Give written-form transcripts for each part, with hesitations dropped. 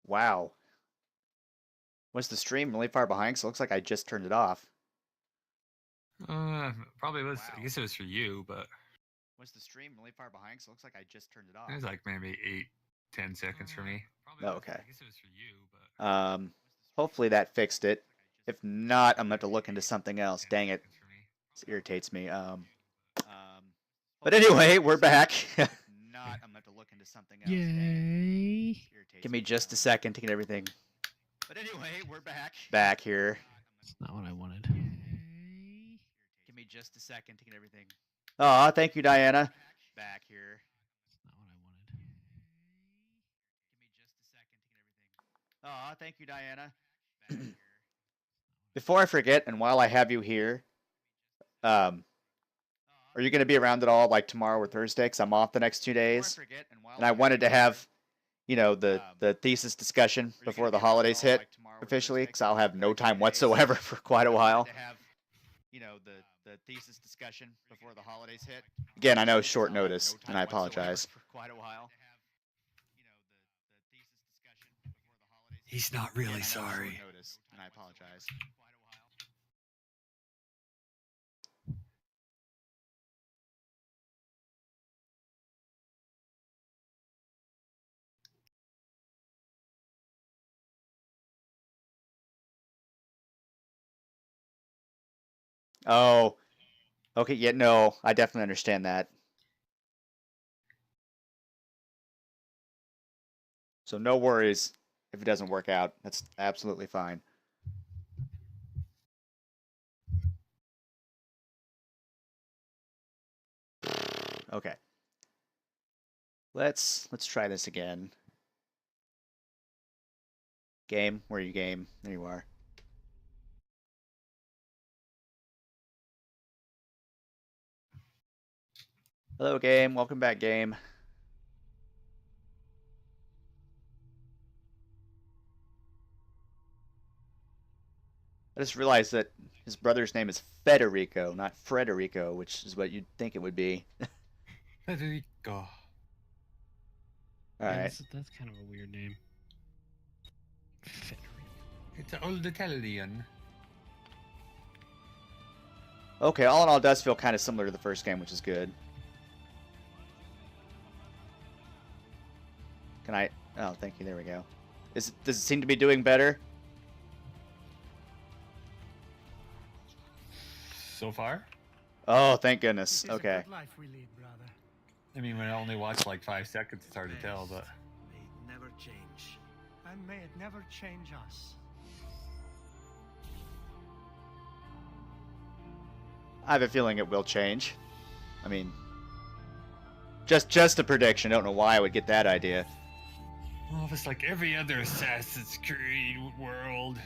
Wow. Was the stream really far behind? 'Cause it looks like I just turned it off. Probably was. I Wow. guess it was for you, but Was the stream really far behind? 'Cause it looks like I just turned it it off. was like maybe 8-10 seconds for me. Oh, okay. I guess it was for you, but Hopefully that fixed it. If not, I'm gonna have to look into something else. Dang it. This irritates me. But anyway, we're back. Not, I'm gonna have to look into something else. Yay! Give me just a second to get everything. But anyway, we're back here. That's not what I wanted. Give me just a second to get everything. Aw, thank you, Diana. Back here. That's not what I wanted. Give me just a second to get everything. Aw, thank you, Diana. Back here. Before I forget, and while I have you here, are you going to be around at all, like tomorrow or Thursday? Because I'm off the next 2 days, and I wanted to have, you know, the thesis discussion before the holidays hit officially, because I'll have no time whatsoever for quite a while. You know, the thesis discussion before the holidays hit. Again, I know short notice, and I apologize. For quite a while. He's not really sorry. Notice, and I apologize. Oh, okay. Yeah, no, I definitely understand that. So no worries if it doesn't work out. That's absolutely fine. Okay. Let's try this again. Game, where are you, game? There you are. Hello, game. Welcome back, game. I just realized that his brother's name is Federico, not Frederico, which is what you'd think it would be. Federico. All Yeah, right. that's kind of a weird name. Federico. It's an old Italian. Okay, all in all, it does feel kind of similar to the first game, which is good. Can I? Oh, thank you. There we go. Does it seem to be doing better? So far? Oh, thank goodness. Okay. Life we lead, brother. I mean, when I only watched like 5 seconds, it's hard to tell, but... May it never change. And may it never change us. I have a feeling it will change. I mean, just a prediction. I don't know why I would get that idea. Well, it's like every other Assassin's Creed world.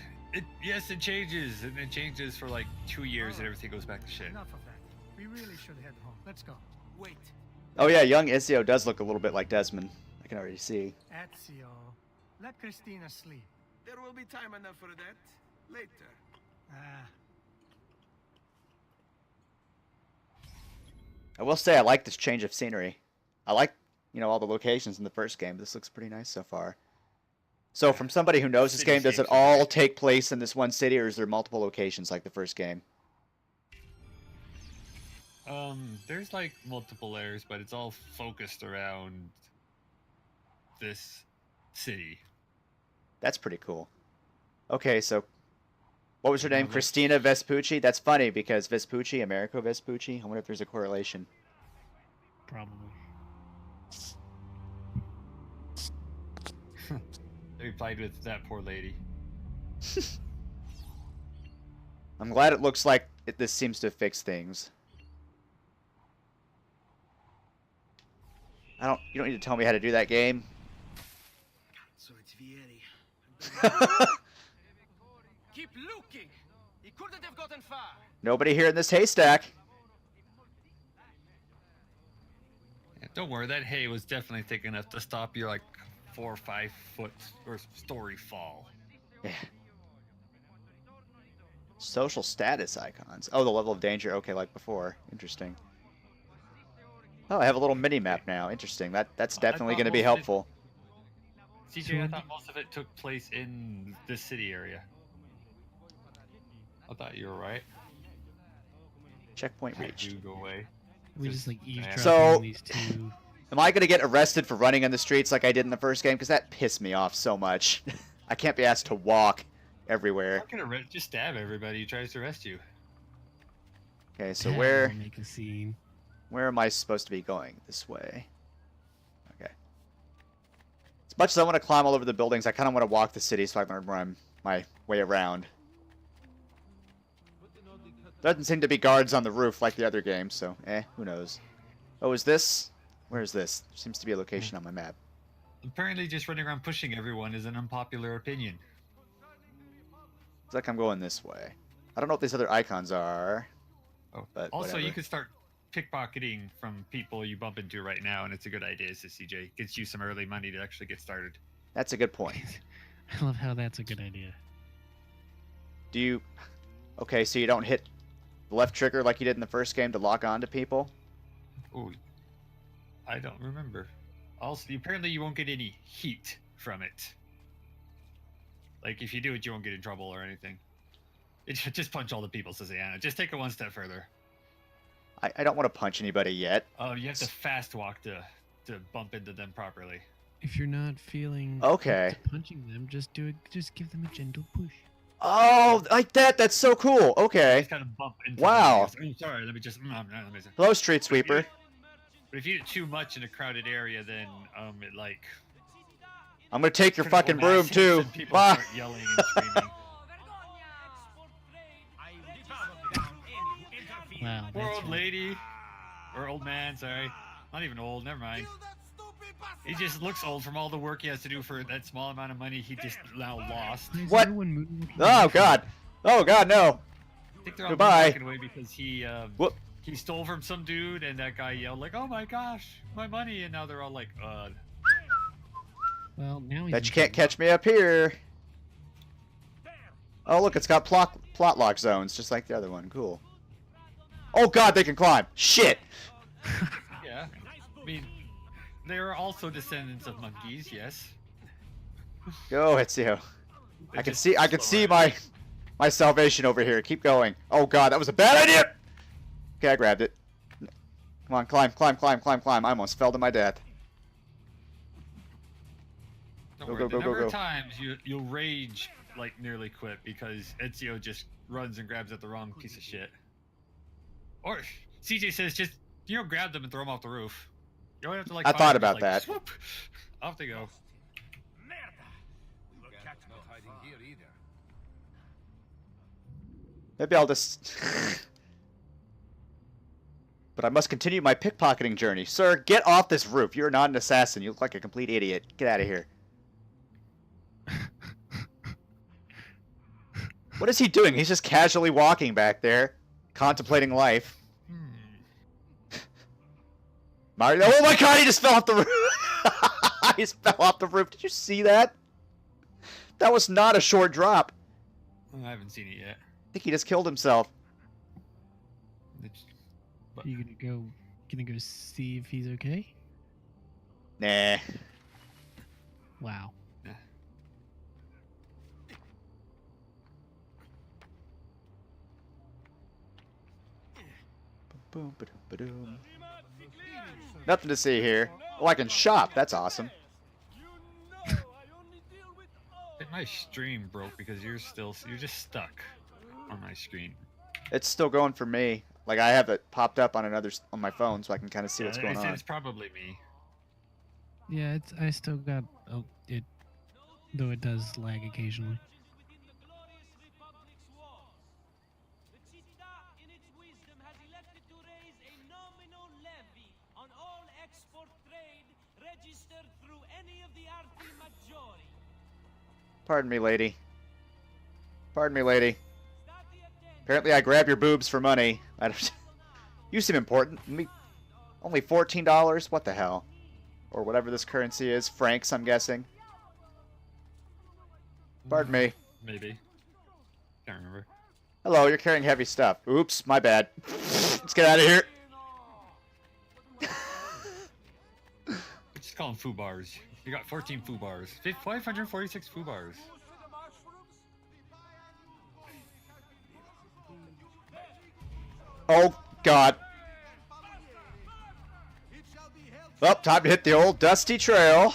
Yes, it changes, and it changes for like 2 years, and everything goes back to shit. Enough of that. We really should head home. Let's go. Wait. Oh yeah, young Ezio does look a little bit like Desmond. I can already see. Ezio, let Christina sleep. There will be time enough for that later. Ah, I will say I like this change of scenery. I like, you know, all the locations in the first game. This looks pretty nice so far. So from somebody who knows this game, does it all take place in this one city, or is there multiple locations like the first game? There's like multiple layers, but it's all focused around this city. That's pretty cool. Okay, so what was her name? Christina Vespucci? That's funny because Vespucci, Americo Vespucci. I wonder if there's a correlation. Probably. They played with that poor lady. I'm glad it looks like this seems to fix things. You don't need to tell me how to do that game. So it's Vieri. Keep looking. He couldn't have gotten far. Nobody here in this haystack. Yeah, don't worry, that hay was definitely thick enough to stop your like 4 or 5 foot or story fall. Yeah. Social status icons. Oh, the level of danger. Okay, like before. Interesting. Oh, I have a little mini map now. Interesting. That's definitely going to be helpful. CJ, I thought most of it took place in this city area. I thought you were right. Checkpoint reached. You go away. We just like eavesdropping So- on these two. Am I gonna get arrested for running on the streets like I did in the first game? Because that pissed me off so much. I can't be asked to walk everywhere. Not gonna just stab everybody who tries to arrest you. Okay, so Yeah, where we'll make a scene. am I supposed to be going? This way. Okay. As much as I want to climb all over the buildings, I kind of want to walk the city so I can run my way around. Doesn't seem to be guards on the roof like the other game, so who knows. Oh, is this? Where is this? There seems to be a location on my map. Apparently, just running around pushing everyone is an unpopular opinion. Looks like I'm going this way. I don't know what these other icons are. Oh, But also, whatever. you could start pickpocketing from people you bump into right now, and it's a good idea, says CJ. Gets you some early money to actually get started. That's a good point. I love how that's a good idea. Do you... Okay, so you don't hit the left trigger like you did in the first game to lock on to people? Oh, I don't remember. Also, apparently you won't get any heat from it. Like, if you do it, you won't get in trouble or anything. Just punch all the people, says Anna. Just take it one step further. I don't want to punch anybody yet. You have to fast walk to bump into them properly. If you're not feeling Okay. up to punching them, just do it. Just give them a gentle push. Oh, like that? That's so cool. Okay. Just kind of bump into Wow. them. Oh, sorry, let me just... let me just... Hello, street sweeper. But if you do it too much in a crowded area, then it like... I'm gonna take your critical fucking mass broom hits too. and people Bye. start yelling and screaming. Wow, Poor that's old right. lady, or old man, sorry. Not even old, never mind. He just looks old from all the work he has to do for that small amount of money he just now lost. Why is What? everyone moving Oh away from god. Oh god, no. I think they're all Goodbye. walking away because Whoop. he stole from some dude, and that guy yelled like, "Oh my gosh, my money!" And now they're all like, Well, now he's Bet in you can't trouble. catch me up here. Oh look, it's got plot lock zones, just like the other one. Cool. Oh god, they can climb. Shit. Yeah. I mean, they are also descendants of monkeys, yes. Go, Ezio. They're I can just see slower. my salvation over here. Keep going. Oh god, that was a bad idea. Okay, I grabbed it. Come on, climb, climb, climb, climb, climb. I almost fell to my death. Don't Go, worry, go, the go, number go, of go. times you'll rage like nearly quit because Ezio just runs and grabs at the wrong piece of shit. Or CJ says just grab them and throw them off the roof. You don't have to like. I fire thought them, about like, that. Swoop, off they go. Maybe I'll just... But I must continue my pickpocketing journey. Sir, get off this roof. You're not an assassin. You look like a complete idiot. Get out of here. What is he doing? He's just casually walking back there, contemplating life. Mario... Oh my god, he just fell off the roof! He just fell off the roof. Did you see that? That was not a short drop. I haven't seen it yet. I think he just killed himself. It's- You gonna go see if he's okay? Nah. Wow. Boom, ba-doom, ba-doom. Nothing to see here. Oh, I can shop. That's awesome. My stream broke because you're just stuck on my screen. It's still going for me. Like I have it popped up on on my phone, so I can kind of see what's going on. It's probably me. Yeah, I still got it, though it does lag occasionally. Pardon me, lady. Pardon me, lady. Apparently, I grab your boobs for money. I don't... You seem important. Only $14? What the hell? Or whatever this currency is. Francs, I'm guessing. Pardon me. Maybe. Can't remember. Hello, you're carrying heavy stuff. Oops, my bad. Let's get out of here. Just call them foo bars. You got 14 foo bars. 546 foo bars. Oh, God. Well, time to hit the old dusty trail.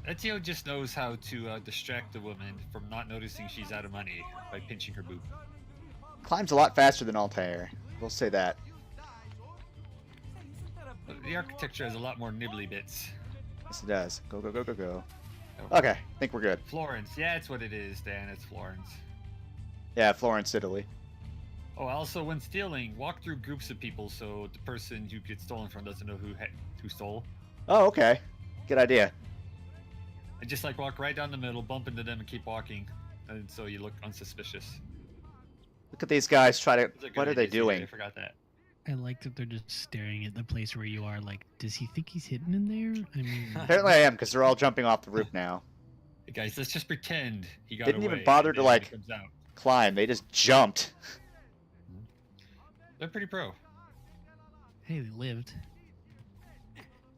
Ezio just knows how to distract the woman from not noticing she's out of money by pinching her boob. Climbs a lot faster than Altair. We'll say that. But the architecture has a lot more nibbly bits. Yes, it does. Go, go, go, go, go. Oh. Okay, I think we're good. Florence. Yeah, it's what it is, Dan. It's Florence. Yeah, Florence, Italy. Oh, also, when stealing, walk through groups of people so the person who gets stolen from doesn't know who stole. Oh, okay. Good idea. And just like walk right down the middle, bump into them, and keep walking, and so you look unsuspicious. Look at these guys try to... It's a good What are they idea, CJ, doing? I forgot that. I like that they're just staring at the place where you are. Like, does he think he's hidden in there? I mean, Apparently I am, because they're all jumping off the roof now. Hey guys, let's just pretend he got Didn't away. even bother and to, then when like- he comes out. Climb. They just jumped. They're pretty pro. hey, they lived.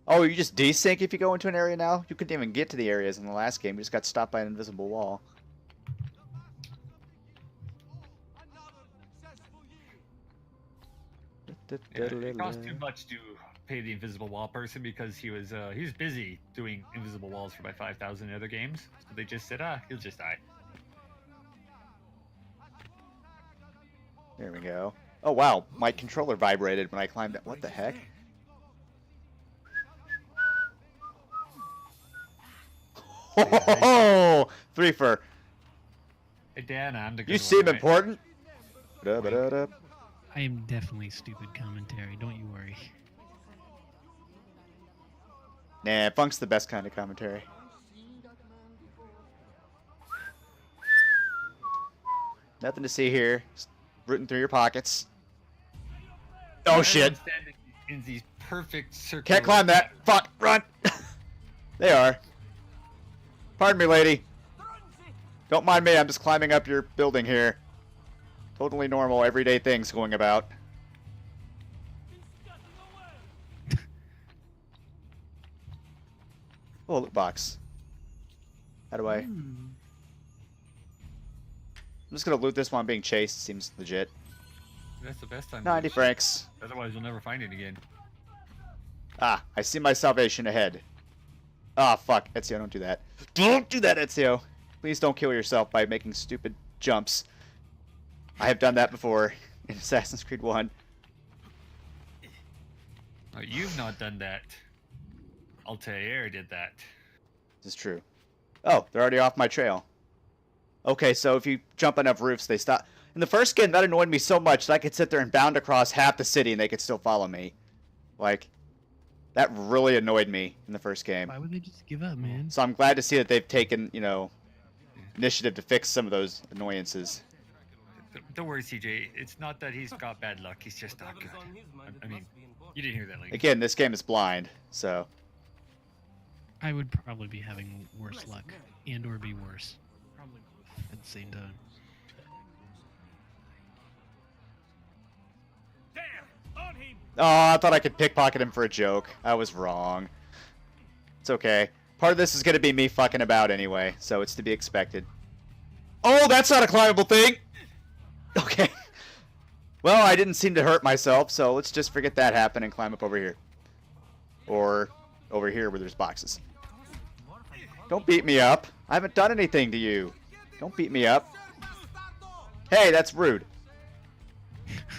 Oh, you just desync if you go into an area now? You couldn't even get to the areas in the last game. You just got stopped by an invisible wall. Yeah, it cost too much to pay the invisible wall person because he was busy doing invisible walls for about 5,000 other games. So they just said, he'll just die. There we go. Oh, wow. My controller vibrated when I climbed that. What the heck? Oh, three for. Hey Dan, I'm the good You one, seem right? important. Da-ba-da-da. I am definitely stupid commentary. Don't you worry. Nah, funk's the best kind of commentary. Nothing to see here. Just rooting through your pockets. Oh shit! Everyone's standing in these perfect circles. Can't climb that. Fuck! Run! They are. Pardon me, lady. Don't mind me. I'm just climbing up your building here. Totally normal, everyday things going about. Oh, loot box. How do I? I'm just gonna loot this while I'm being chased. Seems legit. That's the best time. 90 francs. Otherwise, you'll never find it again. Ah, I see my salvation ahead. Ah, fuck. Ezio, don't do that. Don't do that, Ezio. Please don't kill yourself by making stupid jumps. I have done that before in Assassin's Creed 1. Oh, you've not done that. Altair did that. This is true. Oh, they're already off my trail. Okay, so if you jump enough roofs, they stop. In the first game, that annoyed me so much that I could sit there and bound across half the city and they could still follow me. Like, that really annoyed me in the first game. Why would they just give up, man? So I'm glad to see that they've taken, you know, initiative to fix some of those annoyances. Don't worry, CJ. It's not that he's got bad luck. He's just not good. I mean, you didn't hear that, Link. Again, this game is blind, so... I would probably be having worse luck, and or be worse. Probably both at the same time. There! On him! Oh, I thought I could pickpocket him for a joke. I was wrong. It's okay. Part of this is going to be me fucking about anyway, so it's to be expected. Oh, that's not a climbable thing! Okay. Well, I didn't seem to hurt myself, so let's just forget that happened and climb up over here. Or over here where there's boxes. Don't beat me up. I haven't done anything to you. Don't beat me up. Hey, that's rude.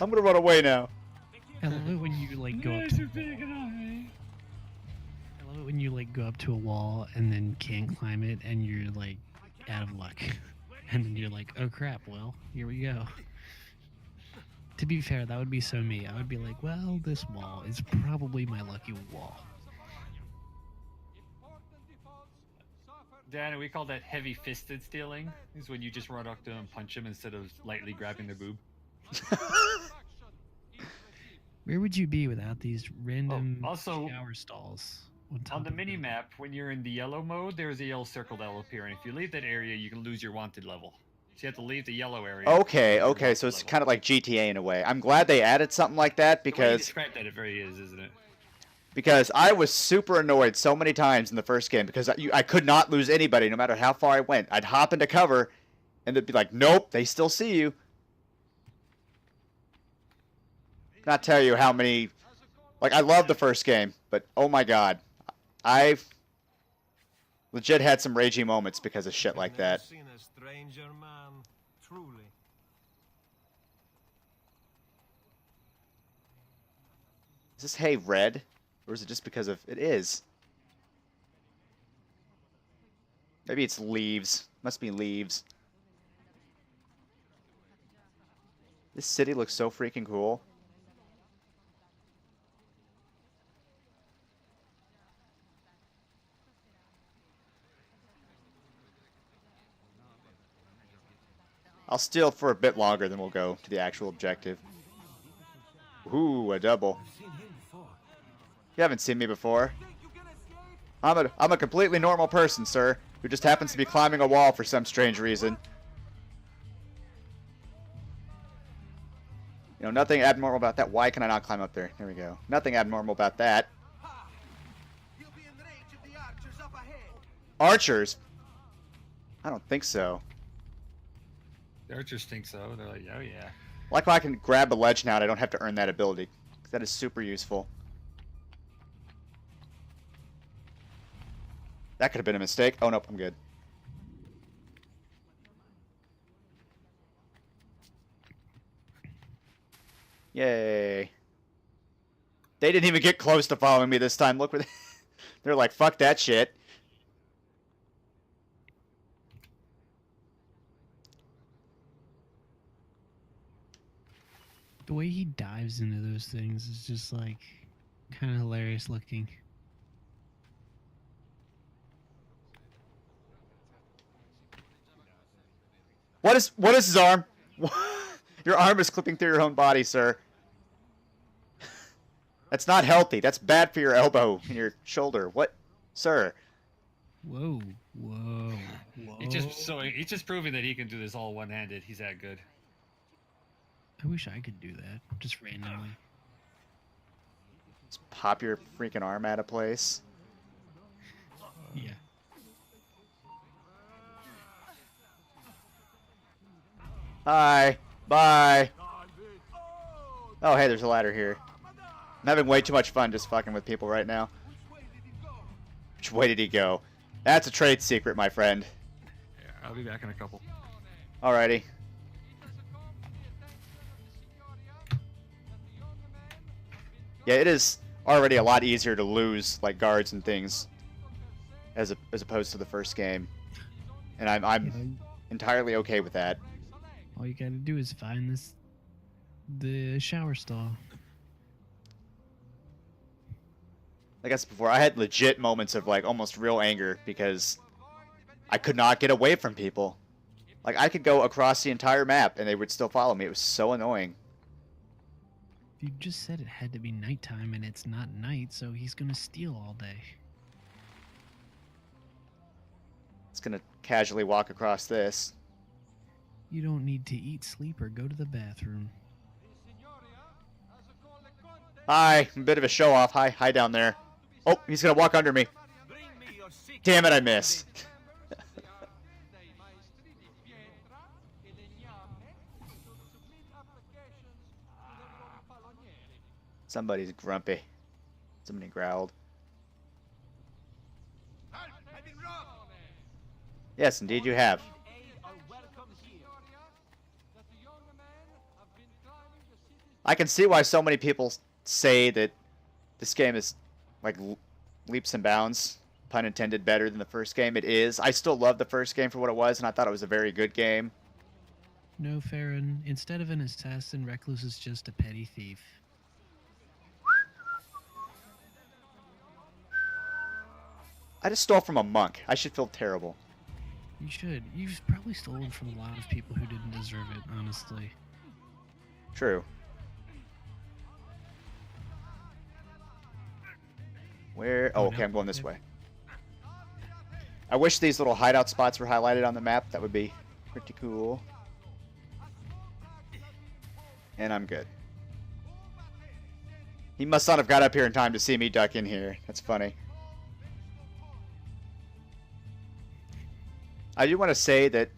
I'm gonna run away now. I love it when you like go up. I love it when you like go up to a wall and then can't climb it, and you're like out of luck, and then you're like, oh crap. Well, here we go. To be fair, that would be so me. I would be like, well, this wall is probably my lucky wall. Dan, we call that heavy-fisted stealing. Is when you just run up to them and punch them instead of lightly grabbing their boob. Where would you be without these random also, shower stalls? top On the of mini map, when you're in the yellow mode, there's a yellow circle that will appear, and if you leave that area, you can lose your wanted level. So you have to leave the yellow area. Okay, for your okay, so wanted it's level. kind of like GTA in a way. I'm glad they added something like that The way you because described that, it very is, isn't it? Because I was super annoyed so many times in the first game because I could not lose anybody no matter how far I went. I'd hop into cover and they'd be like, nope, they still see you. Not tell you how many... Like, I love the first game, but oh my god. I've legit had some ragey moments because of shit like that. Seen a stranger man, truly. Is this hay red? Or is it just because of... It is. Maybe it's leaves. Must be leaves. This city looks so freaking cool. I'll steal for a bit longer, then we'll go to the actual objective. Ooh, a double. You haven't seen me before. I'm a completely normal person, sir, who just happens to be climbing a wall for some strange reason. You know, nothing abnormal about that. Why can I not climb up there? There we go. Nothing abnormal about that. Archers? I don't think so. The archers think so. They're like, oh yeah. Like how I can grab a ledge now and I don't have to earn that ability. That is super useful. That could have been a mistake. Oh, nope, I'm good. Yay. They didn't even get close to following me this time. Look where they're like, fuck that shit. The way he dives into those things is just like kind of hilarious looking. What is his arm? Your arm is clipping through your own body, sir. That's not healthy. That's bad for your elbow and your shoulder. What, sir? Whoa, whoa, whoa. He's just proving that he can do this all one-handed. He's that good. I wish I could do that, just randomly. Just pop your freaking arm out of place. Yeah. Hi. Bye. Oh, hey, there's a ladder here. I'm having way too much fun just fucking with people right now. Which way did he go? That's a trade secret, my friend. Yeah, I'll be back in a couple. Alrighty. Yeah, it is already a lot easier to lose, like, guards and things, as opposed to the first game. And I'm entirely okay with that. All you gotta do is find the shower stall. Like I said before, I had legit moments of, like, almost real anger because I could not get away from people. Like, I could go across the entire map and they would still follow me. It was so annoying. You just said it had to be nighttime and it's not night, so he's gonna steal all day. It's gonna casually walk across this. You don't need to eat, sleep, or go to the bathroom. Hi, I'm a bit of a show-off. Hi down there. Oh, he's gonna walk under me. Damn it, I missed. Somebody's grumpy. Somebody growled. Yes, indeed you have. I can see why so many people say that this game is, like, leaps and bounds, pun intended, better than the first game. It is. I still love the first game for what it was, and I thought it was a very good game. No, Farron. Instead of an assassin, Recluse is just a petty thief. I just stole from a monk. I should feel terrible. You should. You've probably stolen from a lot of people who didn't deserve it, honestly. True. Where? Oh, okay, I'm going this way. I wish these little hideout spots were highlighted on the map. That would be pretty cool. And I'm good. He must not have got up here in time to see me duck in here. That's funny. I do want to say that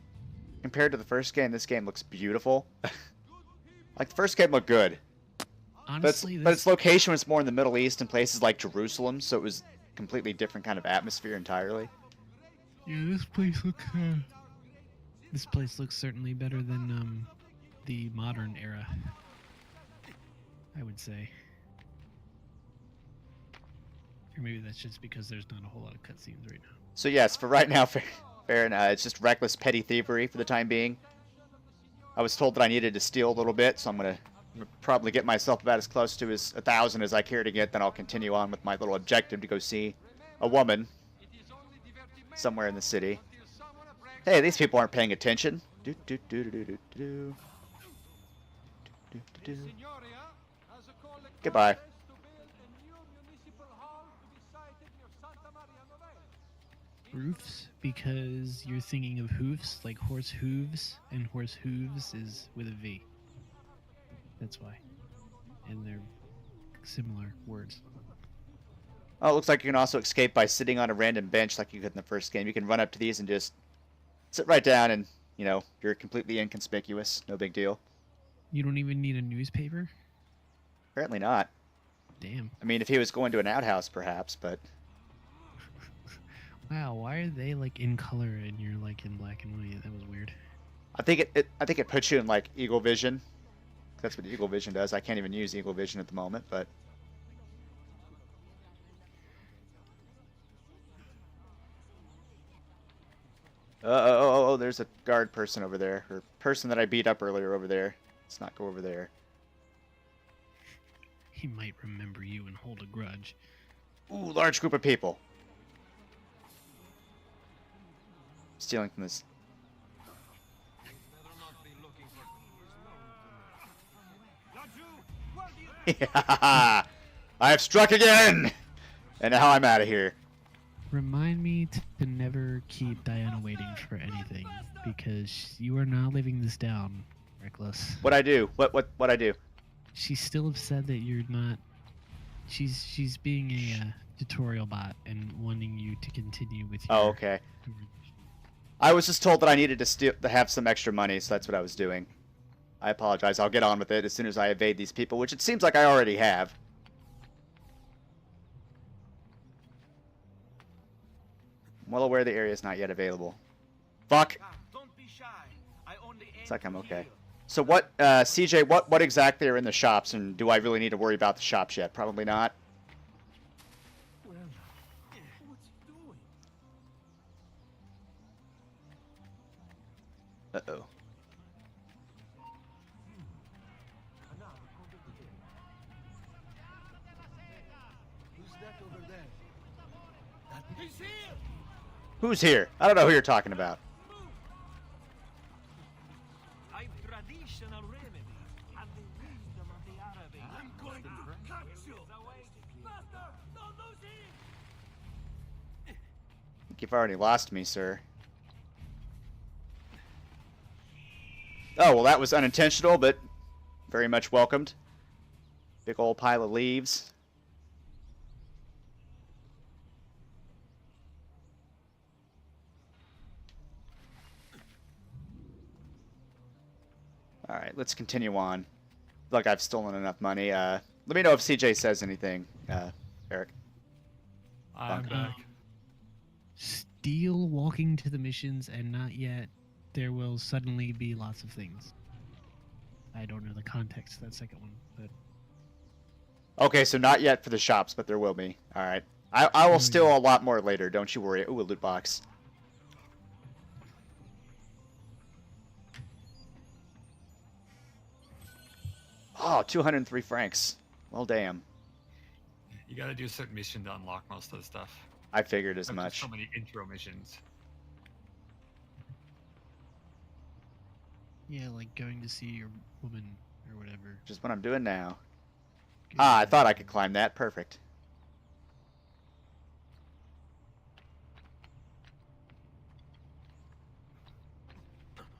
compared to the first game, this game looks beautiful. Like, the first game looked good. Honestly, But its location was more in the Middle East and places like Jerusalem, so it was a completely different kind of atmosphere entirely. yeah, this place looks certainly better than the modern era, I would say. Or maybe that's just because there's not a whole lot of cutscenes right now. So yes, for right now, fair enough. It's just reckless petty thievery for the time being. I was told that I needed to steal a little bit, so I'm going to probably get myself about as close to 1,000 as I care to get, then I'll continue on with my little objective to go see a woman somewhere in the city. Hey, these people aren't paying attention. Goodbye. Roofs, because you're thinking of hoofs, like horse hooves, and horse hooves is with a V. That's why. And they're similar words. Oh, it looks like you can also escape by sitting on a random bench like you could in the first game. You can run up to these and just sit right down and, you know, you're completely inconspicuous. No big deal. You don't even need a newspaper? Apparently not. Damn. I mean, if he was going to an outhouse, perhaps, but... Wow, why are they like in color and you're like in black and white? That was weird. I think it puts you in, like, Eagle Vision. That's what Eagle Vision does. I can't even use Eagle Vision at the moment, but... Oh, there's a guard person over there. Or person that I beat up earlier over there. Let's not go over there. He might remember you and hold a grudge. Ooh, large group of people. Stealing from this. I have struck again! And now I'm out of here. Remind me to never keep Diana waiting for anything, because you are not living this down, Reckless. What'd I do? What I do? She's still upset that you're not... She's being a tutorial bot and wanting you to continue with your... Oh, okay. I was just told that I needed to have some extra money, so that's what I was doing. I apologize. I'll get on with it as soon as I evade these people, which it seems like I already have. I'm well aware the area is not yet available. Fuck! Don't be shy. I only It's like I'm okay. So what, CJ, what exactly are in the shops, and do I really need to worry about the shops yet? Probably not. Well, what's he doing? Uh-oh. Who's that over there? He's here! Who's here? I don't know who you're talking about. A traditional remedy and the wisdom of the Arabic. I'm going to cut you! Master, don't lose him! I think you've already lost me, sir. Oh, well, that was unintentional, but very much welcomed. Big old pile of leaves. Alright, let's continue on. Look, I've stolen enough money. Let me know if CJ says anything, Eric. I'm back. Still walking to the missions, and not yet. There will suddenly be lots of things. I don't know the context of that second one, but Okay, so not yet for the shops, but there will be. Alright. I will steal a lot more later, don't you worry. Ooh, a loot box. Oh, 203 francs. Well, damn. You gotta do a certain mission to unlock most of the stuff. I figured as There's much. so many intro missions. yeah, like going to see your woman or whatever. Just what I'm doing now. Ah, I thought I could climb that. Perfect.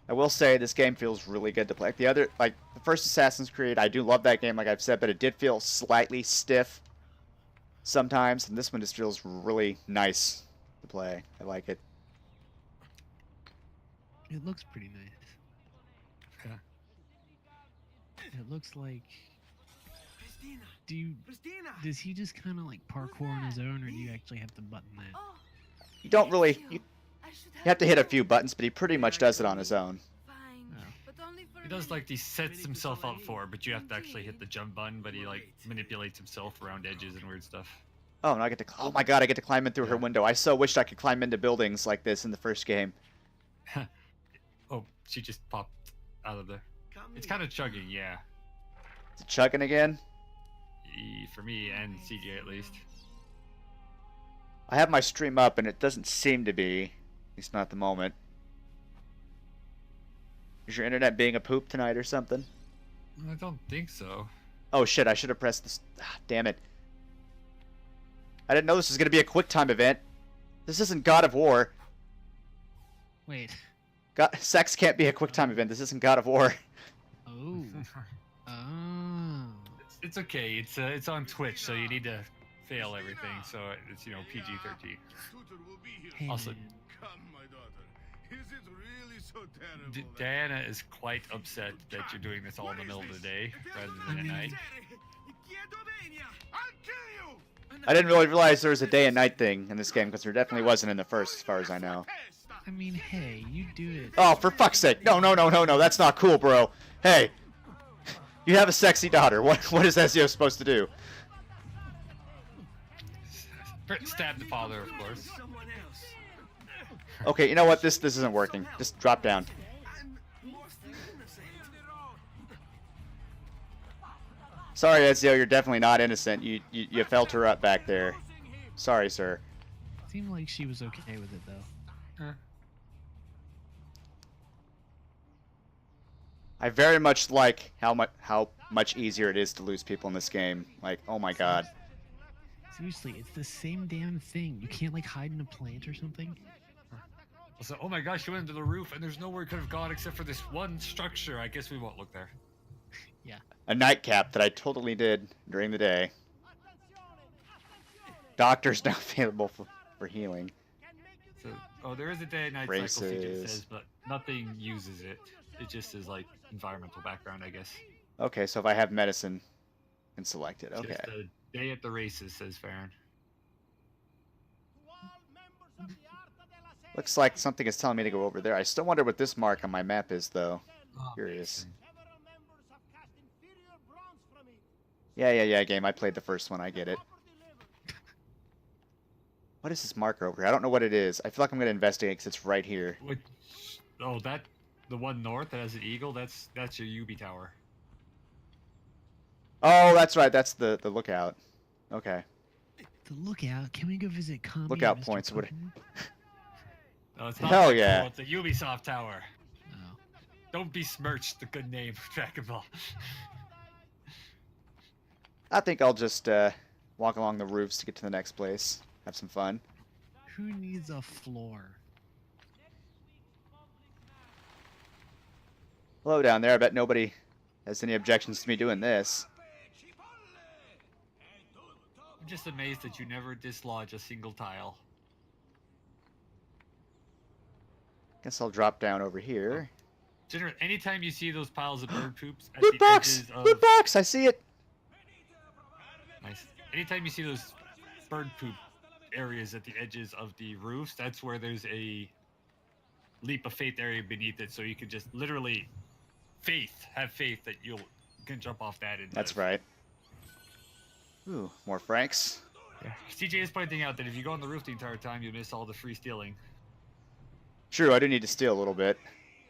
I will say this game feels really good to play. Like the first Assassin's Creed, I do love that game, like I've said, but it did feel slightly stiff sometimes, and this one just feels really nice to play. I like it. It looks pretty nice. Yeah. It looks like. Christina! Do Christina! does he just kind of like parkour on his own, or do you actually have to button that? Oh, You don't really. thank You I should have to hit a few buttons, but he pretty much does it on his own. Fine, Oh. but only for He a does minute. like he sets himself up for it, but you have to actually hit the jump button. But he like manipulates himself around edges and weird stuff. Oh, and I get to. Oh my god, I get to climb in through her Yeah. window. I so wished I could climb into buildings like this in the first game. Oh, she just popped out of there. Come It's here. kind of chugging, yeah. Is it chugging again? For me and CJ at least. I have my stream up, and it doesn't seem to be. At least not at the moment. Is your internet being a poop tonight or something? I don't think so. Oh shit, I should have pressed this. Ah, damn it. I didn't know this was going to be a quick time event. This isn't God of War. Wait. Sex can't be a quick time event. This isn't God of War. Oh. Oh. It's okay. It's on Twitch, so you need to fail everything. So it's PG-13. Tutor will be here. Hey, Also, man. Come, my daughter. Is it really so terrible? that- Diana is quite upset that you're doing this all in the middle of the day rather than at night. I'll kill you! I didn't really realize there was a day and night thing in this game, because there definitely wasn't in the first, as far as I know. I mean, hey, you do it. Oh, for fuck's sake. No, no, no, no, no. That's not cool, bro. Hey. You have a sexy daughter. What is Ezio supposed to do? Stab the father, of course. Someone else. Okay, you know what? This isn't working. Just drop down. I'm mostly innocent. Sorry, Ezio, you're definitely not innocent. You felt her up back there. Sorry, sir. Seemed like she was okay with it though. I very much like how much easier it is to lose people in this game. Like, oh my god. Seriously, it's the same damn thing. You can't like hide in a plant or something. So, oh my gosh, she went into the roof and there's nowhere it could have gone except for this one structure. I guess we won't look there. A nightcap that I totally did during the day. Doctor's now available for healing. So, oh, there is a day and night cycle, CJ Braces. says, but nothing uses it. It just is like environmental background, I guess. Okay, so if I have medicine and select it, okay. Just a day at the races, says Farron. Looks like something is telling me to go over there. I still wonder what this mark on my map is, though. Oh, Curious. amazing. Yeah, game. I played the first one. I get it. What is this marker over here? I don't know what it is. I feel like I'm going to investigate because it's right here. Which, oh, the one north that has an eagle, that's your Ubi tower. Oh, that's right. That's the lookout. Okay. The lookout. Can we go visit Kami? Lookout and Mr. points would- Pumpkin? No, it's not Hell that yeah. cool, it's a Ubisoft tower. Oh. Don't besmirch the good name of Dragon Ball. I think I'll just walk along the roofs to get to the next place. Have some fun. Who needs a floor? Hello down there. I bet nobody has any objections to me doing this. I'm just amazed that you never dislodge a single tile. Guess I'll drop down over here. Generally, anytime you see those piles of bird poops at Loot the box! edges of... Loot box! I see it! Nice. Anytime you see those bird poop areas at the edges of the roofs, that's where there's a leap of faith area beneath it, so you can just literally have faith that you can jump off that and That's live. right. Ooh, more Franks. Yeah. CJ is pointing out that if you go on the roof the entire time, you miss all the free stealing. True, I do need to steal a little bit.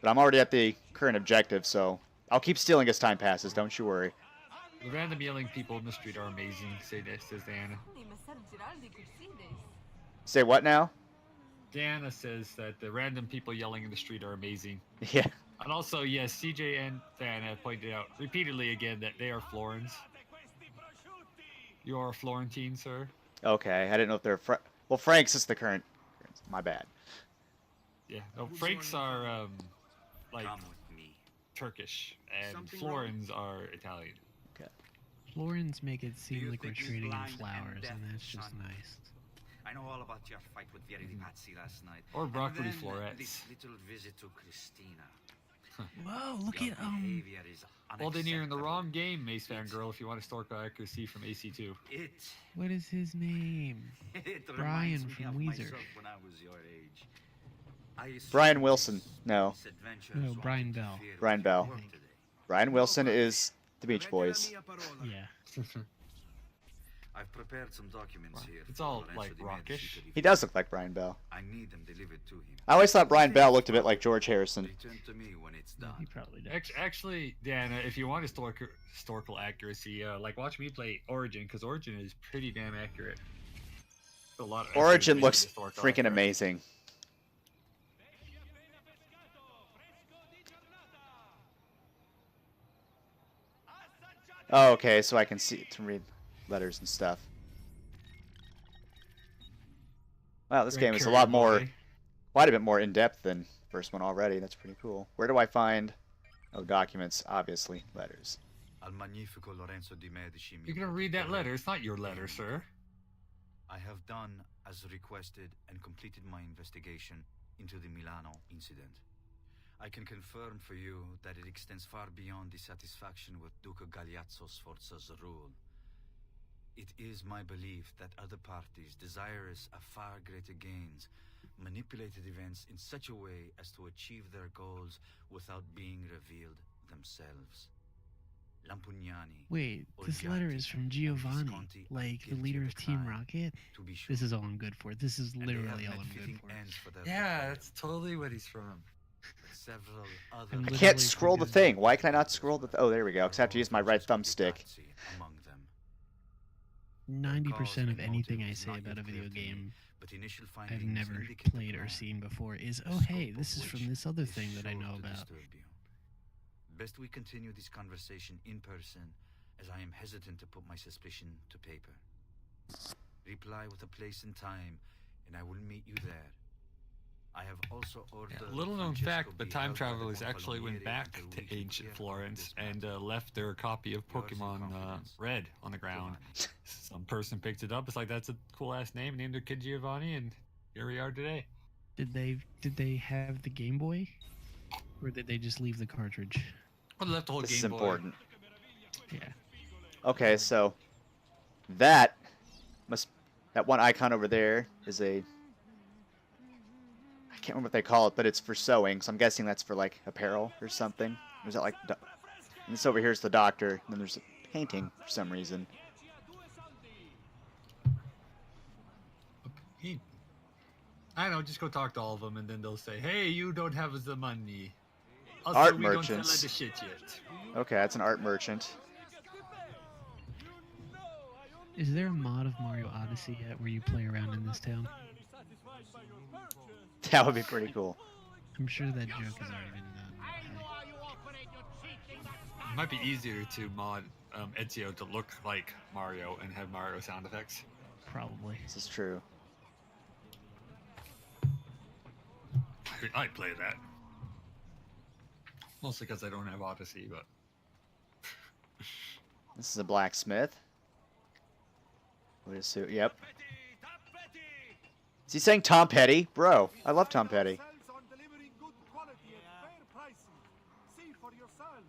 But I'm already at the current objective, so I'll keep stealing as time passes, don't you worry. The random yelling people in the street are amazing, says Diana. Say what now? Diana says that the random people yelling in the street are amazing. Yeah. And also, yes, CJ and Diana pointed out repeatedly again that they are Florins. You are a Florentine, sir? Okay, I didn't know if they're... Well, Franks is the current... My bad. Yeah. No, Franks are like Come with me. Turkish, and Something Florins are Italian. Florins make it seem you like we're think he's trading in blind and flowers, deaf, and that's just son? nice. I know all about your fight with Vieri last night. Or And broccoli then florets. this little visit to Christina. Whoa, look Your at behavior is Well, then you're in the unacceptable. wrong game, Mace Fangirl, if you want historical accuracy from AC2. It what is his name? it Brian reminds me from of Weezer. myself when I was your age. I assumed Brian Wilson. No. these adventures No, won't Brian interfere Bell. with Brian your Bell. work today. Ryan Wilson is the Beach Boys. Yeah. I've prepared some documents here. It's for all, Lorenzo like, Di rockish. Medici to He does look like Brian Bell. I need them delivered to him. I always thought Brian Bell looked a bit like George Harrison. Return to me when it's He done. probably does. Actually, Diana, if you want historical accuracy, like watch me play Origin, because Origin is pretty damn accurate. A lot of Origin accurate looks historical freaking accurate. amazing. Oh, okay, so I can see to read letters and stuff. Wow, this Great game is a courier lot more, boy. quite a bit more in depth than first one already. That's pretty cool. Where do I find? Oh, documents, obviously, letters. Al magnifico Lorenzo Di Medici. You're gonna mio read that protettore. letter. It's not your letter, sir. I have done as requested and completed my investigation into the Milano incident. I can confirm for you that it extends far beyond dissatisfaction with Duca Gagliazzo Sforza's rule. It is my belief that other parties, desirous of far greater gains, manipulated events in such a way as to achieve their goals without being revealed themselves. Lampugnani, Wait, this letter is from Giovanni, like the leader of Team Rocket. to be sure. This is all I'm good for. This is And they have literally all met I'm good fitting for. ends for their Yeah, betrayal. that's totally what he's from. Several other I'm I literally can't scroll the forgetting- thing. Why can I not scroll the? Oh, there we go. Because I have to use my right thumbstick. among them. 90% of Cause and anything motive I is say not about a yet clear video to me, game but initial I've findings never indicate the played or plan, seen before is, the oh hey, scope this of is from which this other is thing that I sure know to about. disturb you. Best we continue this conversation in person, as I am hesitant to put my suspicion to paper. Reply with a place and time, and I will meet you there. I have also ordered. Little known Francesco fact, but be time held by the travelers actually went Gonfaloniere back until to we can ancient clear up Florence this and matter. left their copy of Yours in Pokemon confidence, Red on the ground. Giovanni. Some person picked it up. It's like, that's a cool ass name. Named their kid Giovanni, and here we are today. Did they have the Game Boy, or did they just leave the cartridge? Well, they left the whole This Game is Boy. important. Yeah. Okay, so that that one icon over there is a. I can't remember what they call it, but it's for sewing. So I'm guessing that's for like apparel or something. Or is that like? And this over here is the doctor. And then there's a painting for some reason. I don't know, just go talk to all of them, and then they'll say, "Hey, you don't have the money." Art we don't merchants. sell the shit yet. Okay, that's an art merchant. Is there a mod of Mario Odyssey yet where you play around in this town? That would be pretty cool. I'm sure that joke has already been done. It might be easier to mod Ezio to look like Mario and have Mario sound effects. Probably. This is true. I'd play that. Mostly because I don't have Odyssey, but This is a blacksmith. With a suit. Yep. Is he saying Tom Petty? Bro, I love Tom Petty. On delivering good quality at fair pricing. See for yourselves.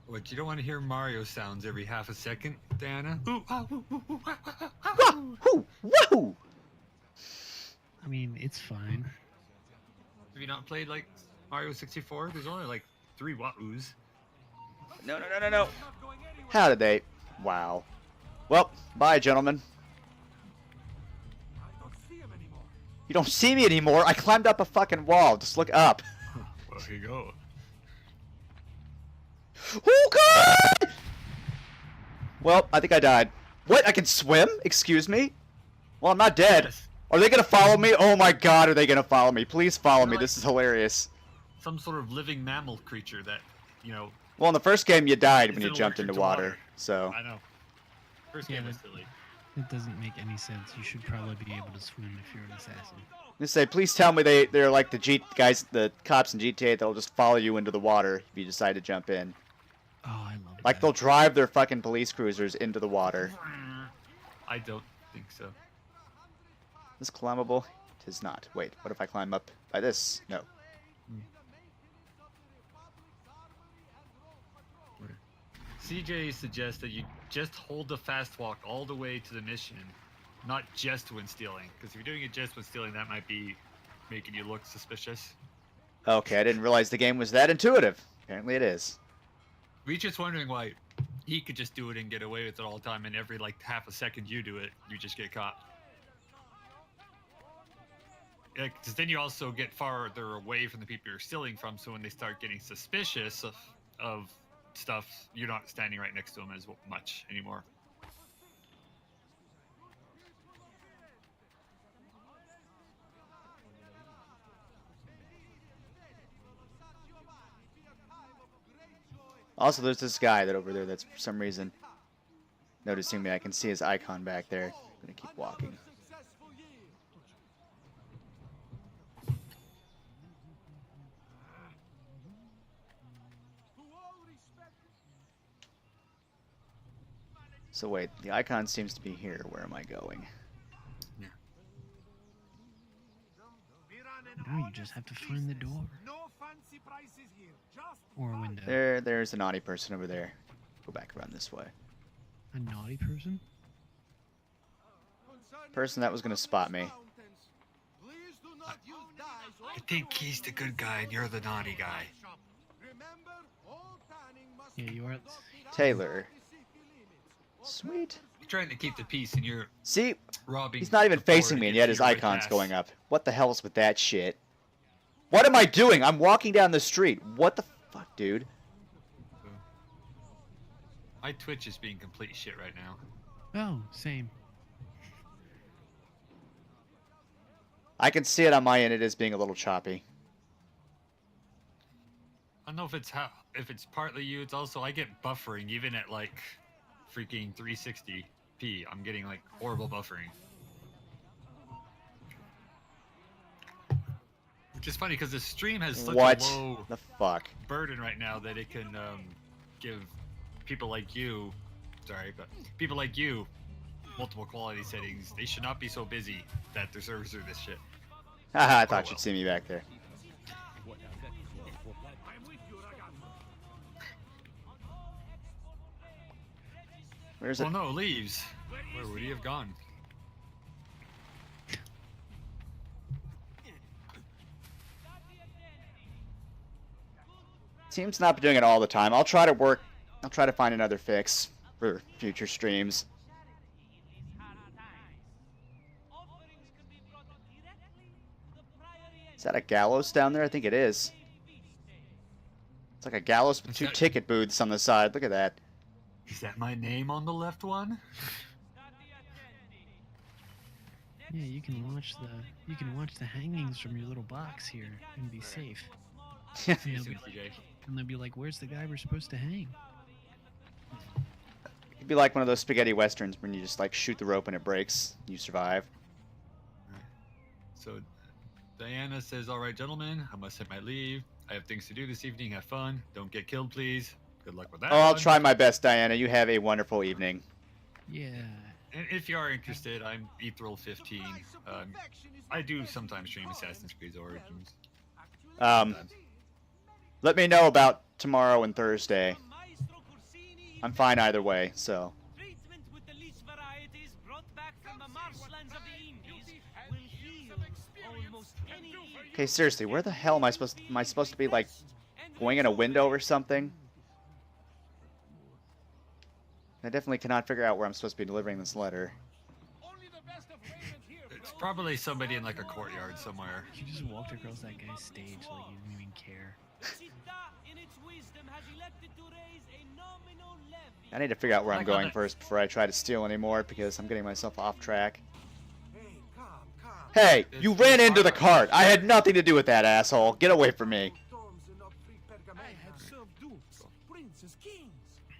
what, you don't want to hear Mario sounds every half a second, Diana? Ooh, ah, ooh, ooh, ooh, ah, ah, ah, ah. Woo! Woo! I mean, it's fine. Have you not played like Mario 64? There's only like 3 Wahoos. No, no, no, no, no. How did they? Wow. Well, bye, gentlemen. I don't see him anymore. You don't see me anymore. I climbed up a fucking wall. Just look up. Well, here you go. Oh, God! Well, I think I died. What? I can swim? Excuse me? Well, I'm not dead. Yes. Are they gonna follow me? Oh my God, are they gonna follow me? Please follow me. Like- This is hilarious. Some sort of living mammal creature that, you know, Well, in the first game, you died It's when you an jumped allergic into to water. water. So, I know. First Yeah, game was that- silly. It doesn't make any sense. You should probably be able to swim if you're an assassin. They say, please tell me they're like the cops in GTA that'll just follow you into the water if you decide to jump in. Oh, I love Like that. they'll drive their fucking police cruisers into the water. I don't think so. Is this climbable? It is not. Wait, what if I climb up by this? No. CJ suggests that you just hold the fast walk all the way to the mission, not just when stealing. Because if you're doing it just when stealing, that might be making you look suspicious. Okay, I didn't realize the game was that intuitive. Apparently it is. We're just wondering why he could just do it and get away with it all the time, and every like half a second you do it, you just get caught. Yeah, because then you also get farther away from the people you're stealing from, so when they start getting suspicious of stuff, you're not standing right next to them as much anymore. Also, there's this guy that over there that's for some reason noticing me. I can see his icon back there. I'm gonna keep walking. So wait, the icon seems to be here. Where am I going? No, you just have to find the door. No fancy prices here, just Or a window. There's a naughty person over there. Go back around this way. A naughty person? Person that was gonna spot me. I think he's the good guy and you're the naughty guy. Yeah, you are. Taylor. Sweet. You're trying to keep the peace and you're See, robbing. he's not even the poor facing to me, and get yet to his your right icon's pass. going up. What the hell's with that shit? What am I doing? I'm walking down the street. What the fuck, dude? My Twitch is being complete shit right now. Oh, same. I can see it on my end. It is being a little choppy. I don't know if it's partly you. It's also I get buffering even at like freaking 360p. I'm getting like horrible buffering. Which is funny because the stream has such What a low the fuck? burden right now that it can give people like you, people like you, multiple quality settings. They should not be so busy that their servers are this shit. Haha, I thought well. you'd see me back there. Where's it? Well, no, leaves. Where would he have gone? Seems to not be doing it all the time. I'll try to find another fix for future streams. Is that a gallows down there? I think it is. It's like a gallows with Is two that- ticket booths on the side. Look at that. Is that my name on the left one? Yeah, you can watch the hangings from your little box here and be safe. See you Yeah, soon, but- TJ. And they'll be like, "Where's the guy we're supposed to hang?" It'd be like one of those spaghetti westerns when you just like shoot the rope and it breaks. You survive. So, Diana says, "All right, gentlemen, I must hit my leave. I have things to do this evening. Have fun. Don't get killed, please. Good luck with that." Oh, I'll one." try my best, Diana. You have a wonderful evening. Yeah. And if you are interested, I'm Ethril15. I do sometimes stream Assassin's Creed Origins. Sometimes. Let me know about tomorrow and Thursday. I'm fine either way, so. Treatment with the least varieties brought back from the marshlands of the Indies will heal almost any illness. Okay, seriously, where the hell am I supposed to be, like, going in a window or something? I definitely cannot figure out where I'm supposed to be delivering this letter. It's probably somebody in like a courtyard somewhere. You just walked across that guy's stage like you didn't even care. Città, in its wisdom, has elected to raise a nominal levy. I need to figure out where I'm Like on going it. first before I try to steal anymore, because I'm getting myself off track. Hey, calm, calm. Hey, It's you ran into the hard. cart! I had nothing to do with that, asshole! Get away from me! Storms and not free pergament. I have served dukes, princes, kings.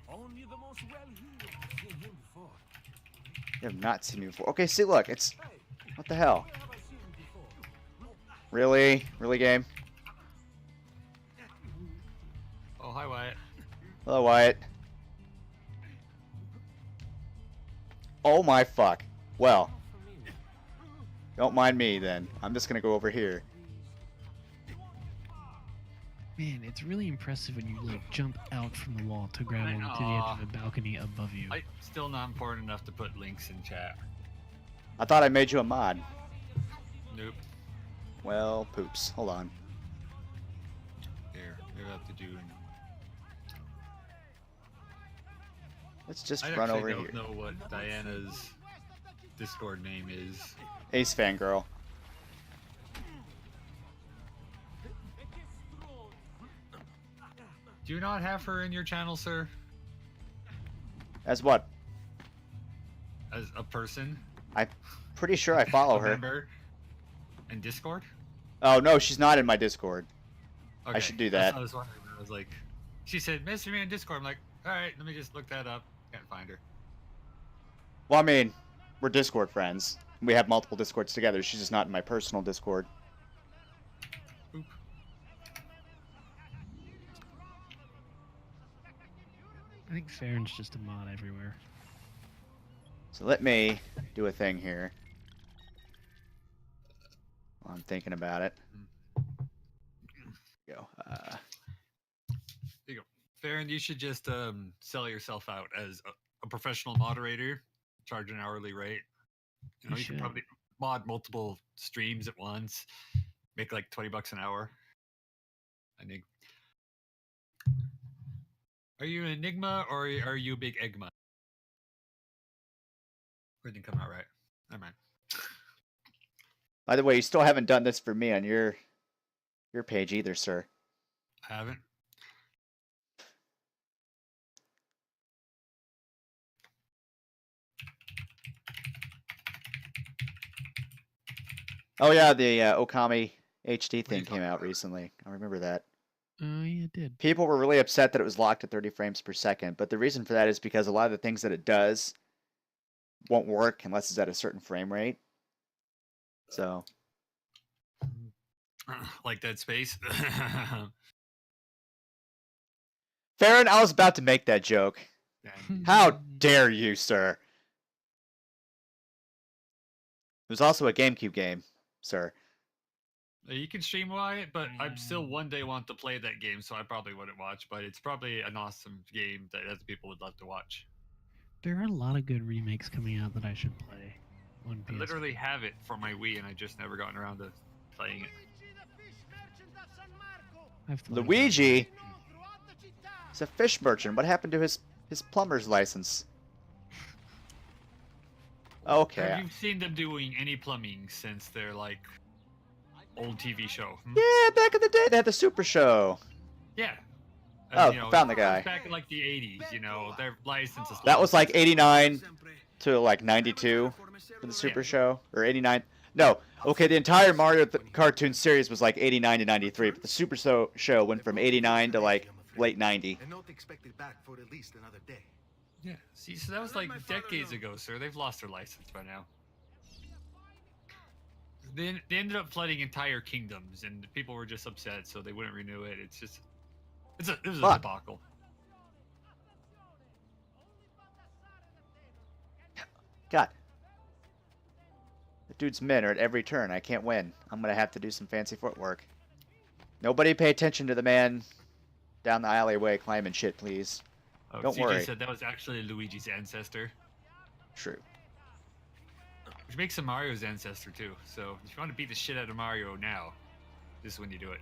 Only the most well-heeled have seen him before. You have not seen me before. Okay, see, look, it's... What the hell? Where have I seen you before? Really? Really, game? Oh, hi, Wyatt. Hello, Wyatt. Oh my fuck. Well, don't mind me then. I'm just gonna go over here. Man, it's really impressive when you like jump out from the wall to grab I onto the know. edge of the balcony above you. Still not important enough to put links in chat. I thought I made you a mod. Nope. Well, poops. Hold on. Here, maybe I have to do. Let's just I run actually over don't here. know what Diana's Discord name is. Ace Fangirl. Do you not have her in your channel, sir? As what? As a person? Pretty sure I follow A her. member? In Discord? Oh no, she's not in my Discord. Okay. should do That's that. what I was wondering. I was like, she said, message me on Discord. I'm like, alright, let me just look that up. Can't find her. Well, I mean, we're Discord friends. We have multiple Discords together. She's just not in my personal Discord. Oop. I think Farron's just a mod everywhere. So let me do a thing here. While I'm thinking about it. Go. Farron, you should just sell yourself out as a professional moderator, charge an hourly rate. You know, You you can should. probably mod multiple streams at once, make like $20 an hour. I think. Are you an Enigma or are you a big Egma? Didn't come out right. Never mind. By the way, you still haven't done this for me on your page either, sir. I haven't. Oh yeah, the Okami HD you thing came talking out about? recently. I remember that. Oh yeah, it did. People were really upset that it was locked at 30 frames per second, but the reason for that is because a lot of the things that it does won't work unless it's at a certain frame rate. So, Like Dead Space. Farron, I was about to make that joke. And How dare you, sir? It was also a GameCube game, sir. You can stream Wyatt, but I still one day want to play that game, so I probably wouldn't watch. But it's probably an awesome game that other people would love to watch. There are a lot of good remakes coming out that I should play on I PS4. literally have it for my Wii, and I just never gotten around to playing it. I've thought about Luigi it. is a fish merchant. What happened to his plumber's license? Okay. Have you seen them doing any plumbing since their like old TV show? Hmm? Yeah, back in the day, they had the Super Show. Yeah. Oh, you know, found the it was guy. Back in like the 80s, you know, their license is That was like licensed. 89 to like 92 for the Super Show, or 89. No, okay, the entire Mario cartoon series was like 89 to 93, but the Super Show went from 89 to like late 90. And not expected back for at least another day. Yeah. See, so that was like decades ago, sir. They've lost their license by now. They ended up flooding entire kingdoms, and people were just upset, so they wouldn't renew it. It was a Fuck. debacle. God. The dude's men are at every turn. I can't win. I'm going to have to do some fancy footwork. Nobody pay attention to the man down the alleyway climbing shit, please. Oh, Don't CJ worry. said that was actually Luigi's ancestor, True. which makes him Mario's ancestor too. So if you want to beat the shit out of Mario now, this is when you do it.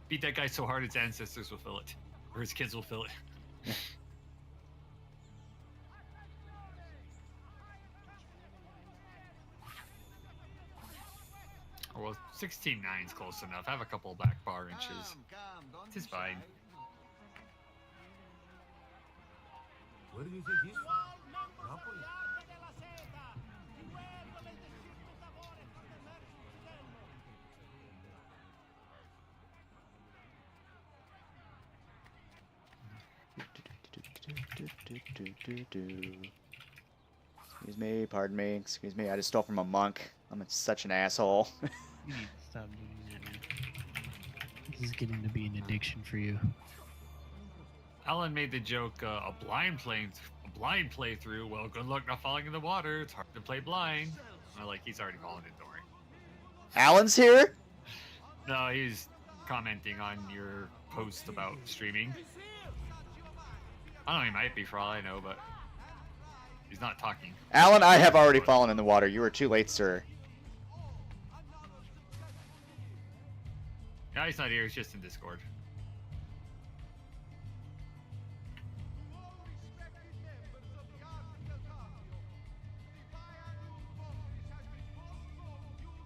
Beat that guy so hard his ancestors will feel it, or his kids will feel it. Oh, well, 16.9 is close enough. Have a couple back bar inches. It's fine. Where do you think he's from? Napoli? Excuse me, pardon me, excuse me. I just stole from a monk. I'm such an asshole. You need to stop doing that, man. This is getting to be an addiction for you. Alan made the joke, a blind playthrough. Well, good luck not falling in the water. It's hard to play blind. Well, like, he's already fallen in, don't worry. Alan's here? No, he's commenting on your post about streaming. I don't know, he might be for all I know, but he's not talking. Alan, I have already fallen in the water. You were too late, sir. Yeah, he's not here. He's just in Discord.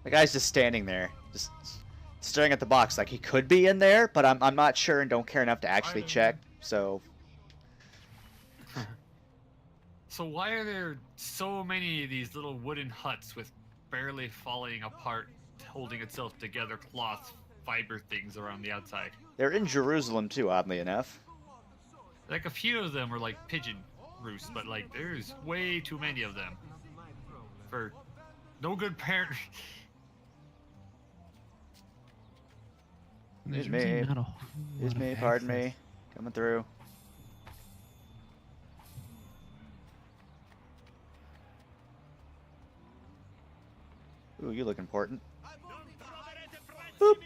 The guy's just standing there, just staring at the box like he could be in there, but I'm not sure and don't care enough to actually check, so... So why are there so many of these little wooden huts with barely falling apart, holding itself together cloth fiber things around the outside? They're in Jerusalem too, oddly enough. Like a few of them are like pigeon roosts, but like there's way too many of them. For no good parent. There's Excuse really me. not a whole Excuse lot me, of pardon access. me. Coming through. Ooh, you look important. Boop.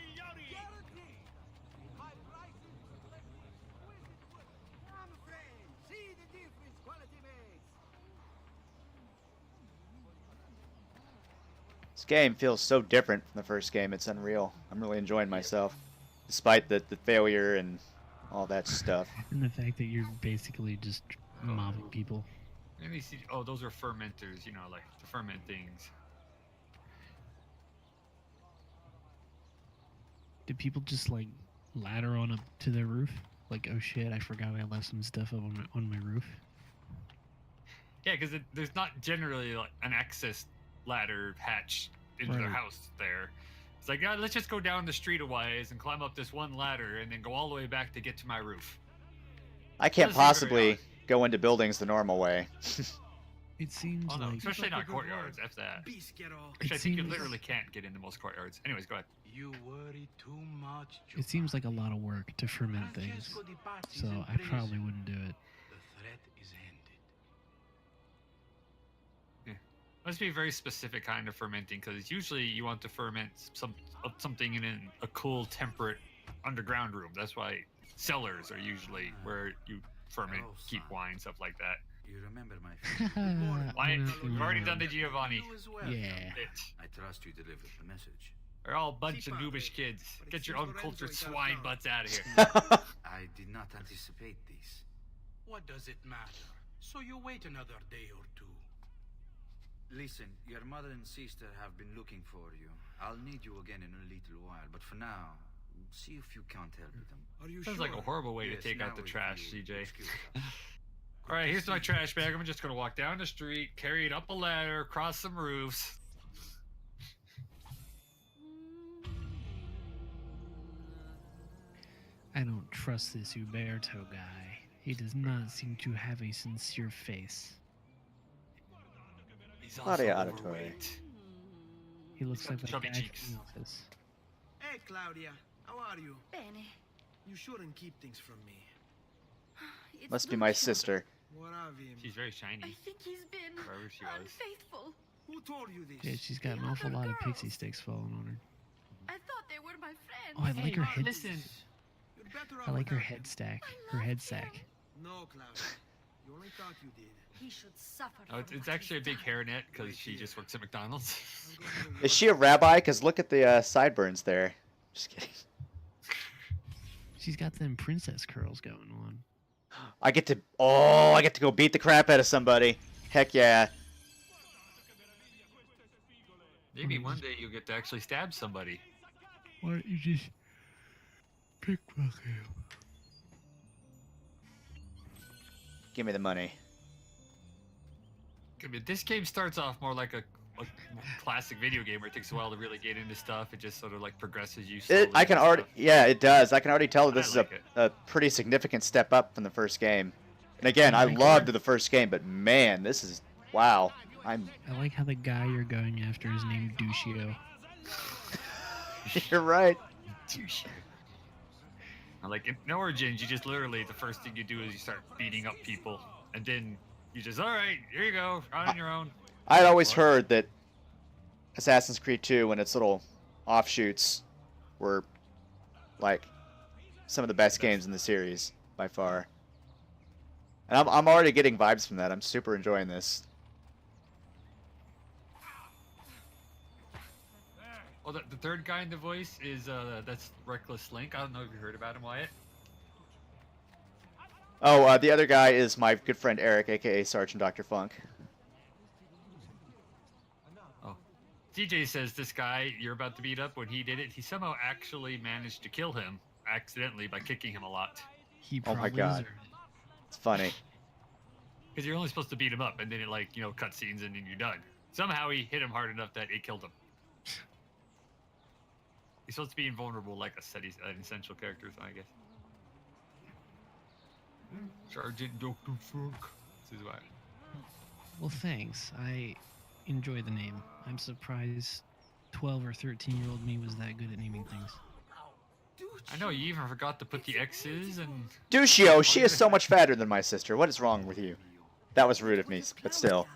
This game feels so different from the first game. It's unreal. I'm really enjoying myself, despite the failure and all that stuff. And the fact that you're basically just mobbing people. Let me see. Oh, those are fermenters, you know, like to ferment things. Do people just like ladder on up to their roof? Like, oh shit, I forgot I left some stuff up on my roof. Yeah, because there's not generally like an access ladder hatch into their Right. house there. It's like, yeah, let's just go down the street a ways and climb up this one ladder and then go all the way back to get to my roof. I can't Doesn't seem very possibly odd. go into buildings the normal way. It seems Oh no, like especially not courtyards. F that. Which It I think you seems- literally can't get into most courtyards. Anyways, go ahead. You worry too much. it seems like a lot of work to ferment things. So I probably wouldn't do it. The threat is ended. Must be a very specific kind of fermenting, because usually you want to ferment something in a cool, temperate underground room. That's why cellars are usually where you ferment, keep wine, stuff like that. You remember my Why? I'm We've already done the Giovanni. You as well. Yeah. Bitch. I trust you delivered the message. They're all a bunch of noobish kids. Get your uncultured swine butts out of here. I did not anticipate this. What does it matter? So you wait another day or two. Listen, your mother and sister have been looking for you. I'll need you again in a little while, but for now, see if you can't help them. Are you Sounds sure? like a horrible way to Yes, take out now the if trash, you CJ. excuse All right, here's my trash bag. I'm just gonna walk down the street, carry it up a ladder, cross some roofs. I don't trust this Uberto guy. He does not seem to have a sincere face. He's Claudia also Auditore. overweight. He looks He's like got the chubby guy cheeks. from the office. Hey, Claudia. How are you? Bene. You shouldn't keep things from me. It's Must be my Lucio. sister. What have him? She's very I shiny. think he's been Wherever she was. unfaithful. Who told you this? Yeah, she's got an awful lot of pixie sticks falling on her. I thought they were my friends. Oh, I like her head. Listen. You're better I off like her without head him. stack. I Her love head him. stack. No, Claudia. You only thought you did. He should suffer. Oh, for it's what actually a he's big done. hairnet because she just works at McDonald's. I'm going to Is she a rabbi? Because look at the sideburns there. Just kidding. She's got them princess curls going on. I get to go beat the crap out of somebody. Heck yeah. Maybe one day you'll get to actually stab somebody. Why don't you just pickpocket him? Give me the money. I mean, this game starts off more like a classic video game where it takes a while to really get into stuff. It just sort of like progresses you slowly. I can and already, stuff. yeah, it does. I can already tell that this I is like it. a pretty significant step up from the first game. And again, I loved the first game, but man, this is, wow. I'm. I like how the guy you're going after is named Dushio. You're right. Douche. Like in Origins, you just literally the first thing you do is you start beating up people, and then you just all right, here you go, on your own. I'd always What? heard that Assassin's Creed 2 and its little offshoots were like some of the best games in the series by far. And I'm already getting vibes from that. I'm super enjoying this. Oh, the third guy in the voice is that's Reckless Link. I don't know if you heard about him, Wyatt. Oh, the other guy is my good friend Eric, aka Sergeant Dr. Funk. Oh, DJ says this guy you're about to beat up, when he did it, he somehow actually managed to kill him accidentally by kicking him a lot. He Oh my probably God. deserved it. It's funny. Because you're only supposed to beat him up, and then it cutscenes, and then you're done. Somehow he hit him hard enough that it killed him. He's supposed to be invulnerable, like I said, he's an essential character, so I guess. Sergeant Dr. Funk. This is why. Well, thanks. I enjoy the name. I'm surprised 12 or 13-year-old me was that good at naming things. I know, you even forgot to put the X's and... Dushio, she is so much fatter than my sister. What is wrong with you? That was rude of me, but still.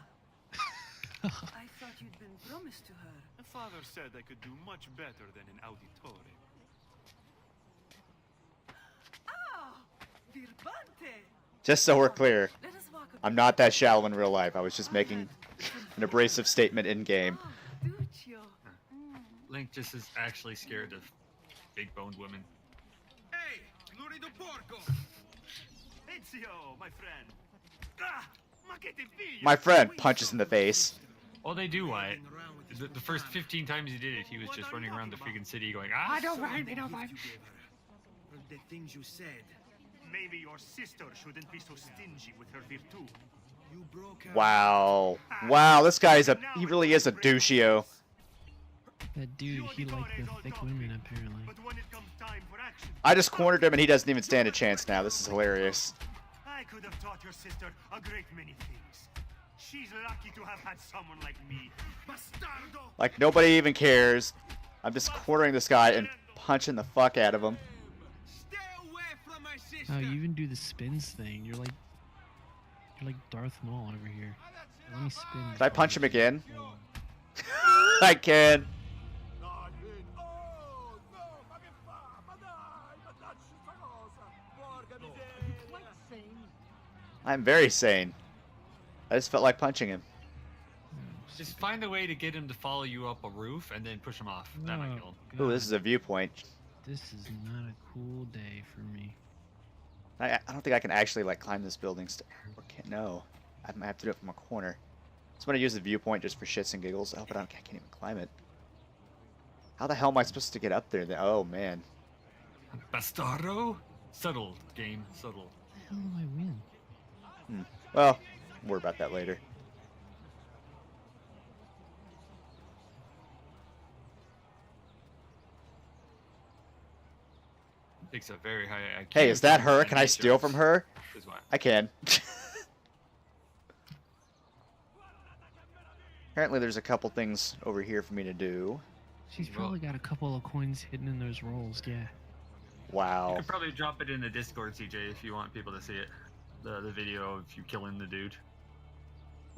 I thought you'd been promised to her. My father said I could do much better than an auditore. Ah, Birbante. Just so we're clear, Let us walk a I'm not that shallow in real life. I was just making an abrasive statement in game. Ah, Duccio. Link just is actually scared of big-boned women. Hey, lurido porco! Ezio, my friend. Ah, ma che ti piglio? My friend punches in the face. Oh, they do, Wyatt. The first 15 times he did it, he was just running around the freaking city going, ah, don't mind me, don't mind me. The things you said. Maybe your sister shouldn't be so stingy with her virtue. You broke her. Wow. Wow, this guy's he really is a Dushio. That dude, he liked the thick women, apparently. But when it comes time for action, I just cornered him and he doesn't even stand a chance now. This is hilarious. I could have taught your sister a great many things. She's lucky to have had someone like me. Bastardo! Like, nobody even cares. I'm just cornering this guy and punching the fuck out of him. Stay away from my sister! Oh, you even do the spins thing. You're like Darth Maul over here. Let me spin. Can I punch him again? I can. Oh, no, ma che fa? Ma dai, ma dacci sta cosa. Porca miseria. Quite sane. I'm very sane. I just felt like punching him. Just find a way to get him to follow you up a roof and then push him off. That might kill him. Ooh, this is a viewpoint. This is not a cool day for me. I don't think I can actually like climb this building. Or can't. No, I might have to do it from a corner. Just want to use the viewpoint just for shits and giggles. Oh, but I can't even climb it. How the hell am I supposed to get up there? Oh man. Bastardo? Subtle game, subtle. How do I win? Well, we'll worry about that later. Takes a very high IQ. Hey, is that her? Can I steal from her? Is why. I can. Apparently there's a couple things over here for me to do. She's Well- probably got a couple of coins hidden in those rolls, yeah. You Wow. could probably drop it in the Discord, CJ, if you want people to see it. The video of you killing the dude.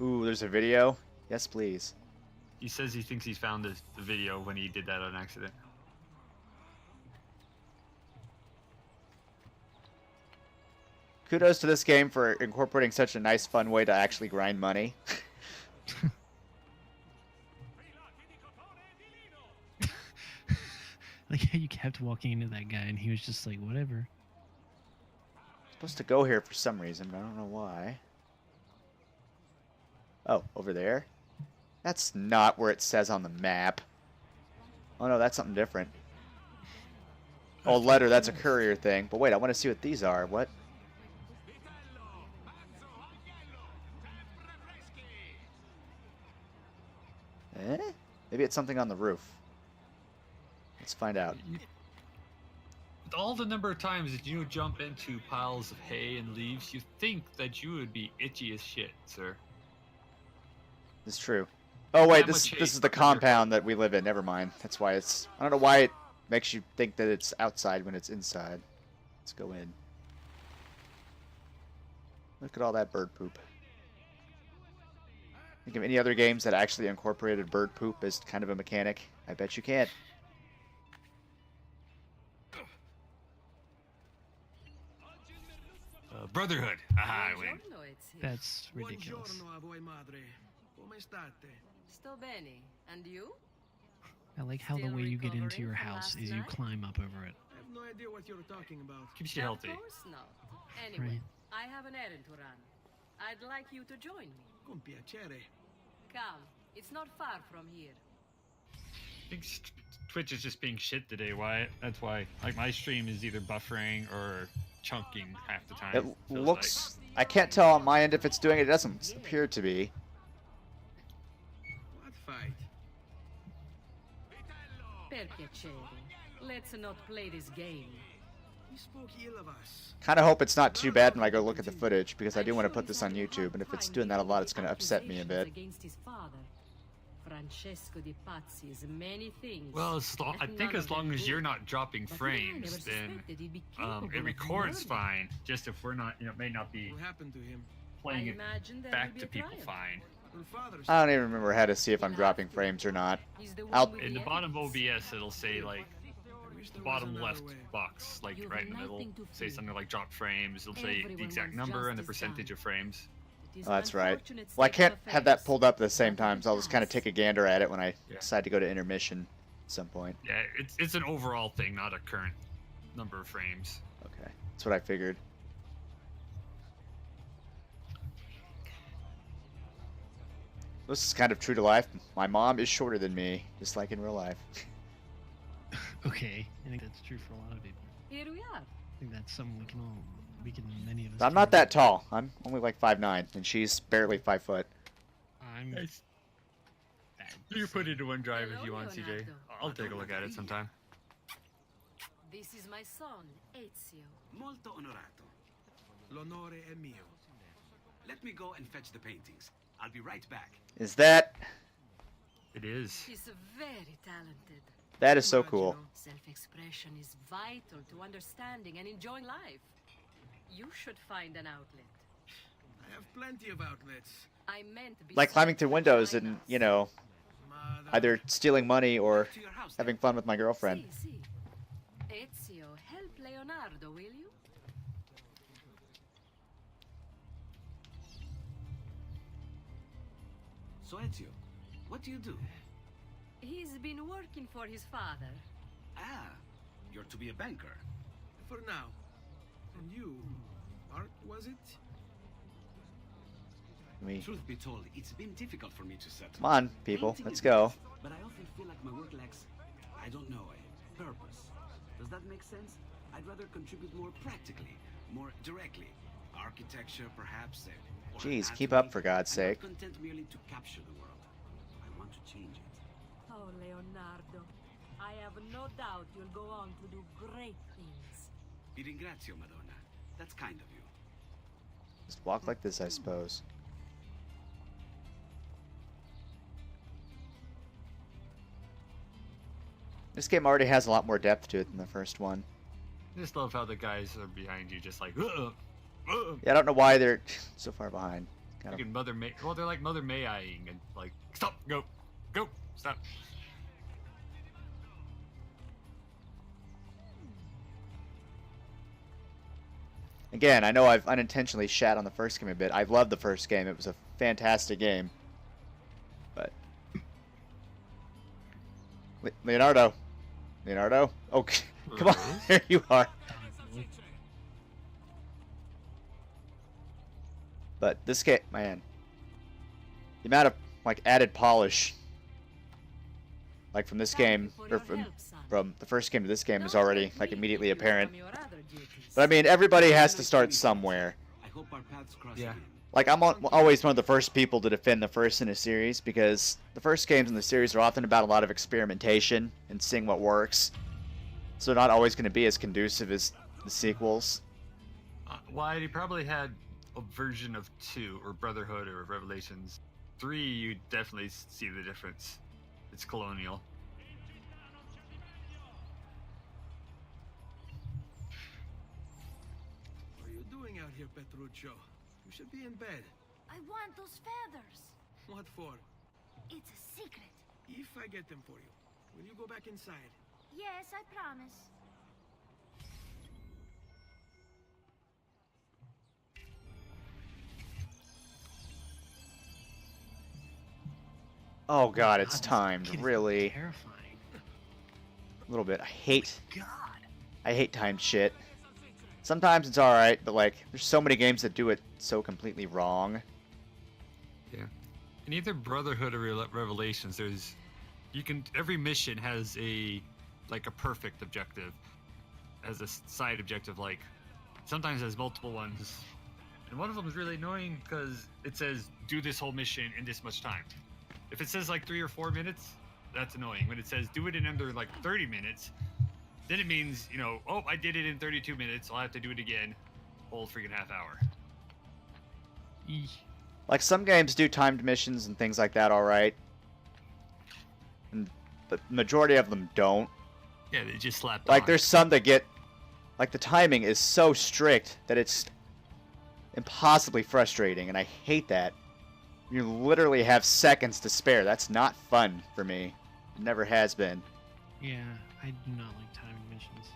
Ooh, there's a video? Yes, please. He says he thinks he's found the video when he did that on accident. Kudos to this game for incorporating such a nice, fun way to actually grind money. Like how you kept walking into that guy and he was just like, whatever. Supposed to go here for some reason, but I don't know why. Oh, over there? That's not where it says on the map. Oh no, that's something different. Oh, letter, that's a courier thing. But wait, I want to see what these are. What? Eh? Maybe it's something on the roof. Let's find out. With all the number of times that you jump into piles of hay and leaves, you think that you would be itchy as shit, sir. It's true. Oh wait, How this much is hate the for Brotherhood? compound that we live in. Never mind. That's why it's. I don't know why it makes you think that it's outside when it's inside. Let's go in. Look at all that bird poop. Think of any other games that actually incorporated bird poop as kind of a mechanic? I bet you can't. Brotherhood. Aha, I win. Buongiorno, Ezio. That's ridiculous. Buongiorno a voi, madre. Come state? Sto bene. And you? I like how the Still way you get into your recovering from house last is you night? climb up over it. I have no idea what you're talking about. Keeps you healthy. Of course not. Anyway, Right. I have an errand to run. I'd like you to join me. Con piacere. Come. It's not far from here. I think Twitch is just being shit today. Why? That's why. Like my stream is either buffering or chunking half the time. It feels looks. I can't tell on my end if it's doing it. It doesn't appear to be. What fight? Per piacere. Let's not play this game. He spoke ill of us. Kind of hope it's not too bad when I go look at the footage because I do want to put this on YouTube, and if it's doing that a lot, it's going to upset me a bit. Against his father. Francesco de Pazzi is many things. Well, I and think none as of them long as you're good. not dropping But I frames, never then suspected he'd be capable it of records murder. fine. Just if we're not, may not be What happened to him? playing I it imagine there back will be to a people trial. fine. Well, father I don't even remember how to see if I'm dropping frames or not. He's the I'll- one with In the the bottom of evidence. OBS, it'll say like I wish there was bottom another left way. box, like You've right in the middle, nothing to say fear. something like drop frames. It'll say the Everyone exact wants number and the justice percentage done. of frames. It is Oh, an that's right. unfortunate Well, I state can't of have that affairs. pulled up at the same But it time, so I'll just kind of does. take a gander at it when I Yeah. decide to go to intermission at some point. Yeah, it's an overall thing, not a current number of frames. Okay, that's what I figured. This is kind of true to life. My mom is shorter than me, just like in real life. Okay, I think that's true for a lot of people. Here we are. I think that's something many of us. I'm can not that relate tall. I'm only like 5'9", and she's barely 5 foot. to. I'm. Nice. bad. You can put it into OneDrive if Hello, you want, CJ. Leonardo. I'll take a look at it sometime. This is my son, Ezio. Molto onorato. L'onore è mio. Let me go and fetch the paintings. I'll be right back. Is that... It is. He's very talented. That is so cool. Self-expression is vital to understanding and enjoying life. You should find an outlet. I have plenty of outlets. I meant Like climbing through windows and, besides you know, Mother. either stealing money or To your house, having fun with my girlfriend. Si, si. Ezio, help Leonardo, will you? So Ezio, what do you do? He's been working for his father. Ah, you're to be a banker. For now. And you, Art, was it? Me. Truth be told, it's been difficult for me to settle. Come on, people, Painting let's is go. nice, but I often feel like my work lacks, I don't know, a purpose. Does that make sense? I'd rather contribute more practically, more directly. Architecture, perhaps. Or Jeez, keep anatomy. up for God's I'm not sake. content merely to capture the world. I want to change it. Oh, Leonardo. I have no doubt you'll go on to do great things. Vi ringrazio, Madonna. That's kind of you. Just walk like this, I suppose. This game already has a lot more depth to it than the first one. I just love how the guys are behind you, just like, Yeah, I don't know why they're so far behind. Kind of. Freaking Mother May. Well, they're like Mother May-ing and like, stop, go, stop. Again, I know I've unintentionally shat on the first game a bit. I loved the first game. It was a fantastic game. But Leonardo. Oh, come on. There you are. But this game, man, the amount of like added polish, like from this game or from the first game to this game, is already like immediately apparent. But I mean, everybody has to start somewhere. I hope our paths cross Yeah. again. Like I'm always one of the first people to defend the first in a series because the first games in the series are often about a lot of experimentation and seeing what works. So not always going to be as conducive as the sequels. Why he probably had a version of 2 or Brotherhood or Revelations 3, you definitely see the difference. It's colonial. What are you doing out here, Petruccio? You should be in bed. I want those feathers. What for? It's a secret. If I get them for you, will you go back inside? Yes, I promise. Oh god, it's God, this timed. kid is Really. terrifying. A little bit. I God. hate timed shit. Sometimes it's alright, but like, there's so many games that do it so completely wrong. Yeah. In either Brotherhood or Revelations, every mission has a perfect objective, as a side objective. Like, sometimes has multiple ones, and one of them is really annoying because it says do this whole mission in this much time. If it says like 3 or 4 minutes, that's annoying. When it says do it in under like 30 minutes, then it means, oh, I did it in 32 minutes. I'll have to do it again, whole freaking half hour. Eesh. Like, some games do timed missions and things like that alright. But majority of them don't. Yeah, they just slapped Like, on. there's some that get... Like, the timing is so strict that it's impossibly frustrating, and I hate that. You literally have seconds to spare. That's not fun for me. It never has been. Yeah, I do not like timed missions.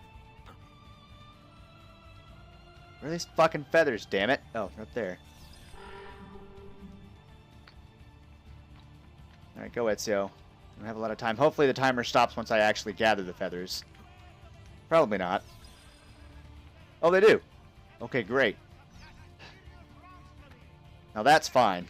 Where are these fucking feathers, damn it? Oh, they're up there. Alright, go Ezio. I don't have a lot of time. Hopefully the timer stops once I actually gather the feathers. Probably not. Oh, they do. Okay, great. Now that's fine.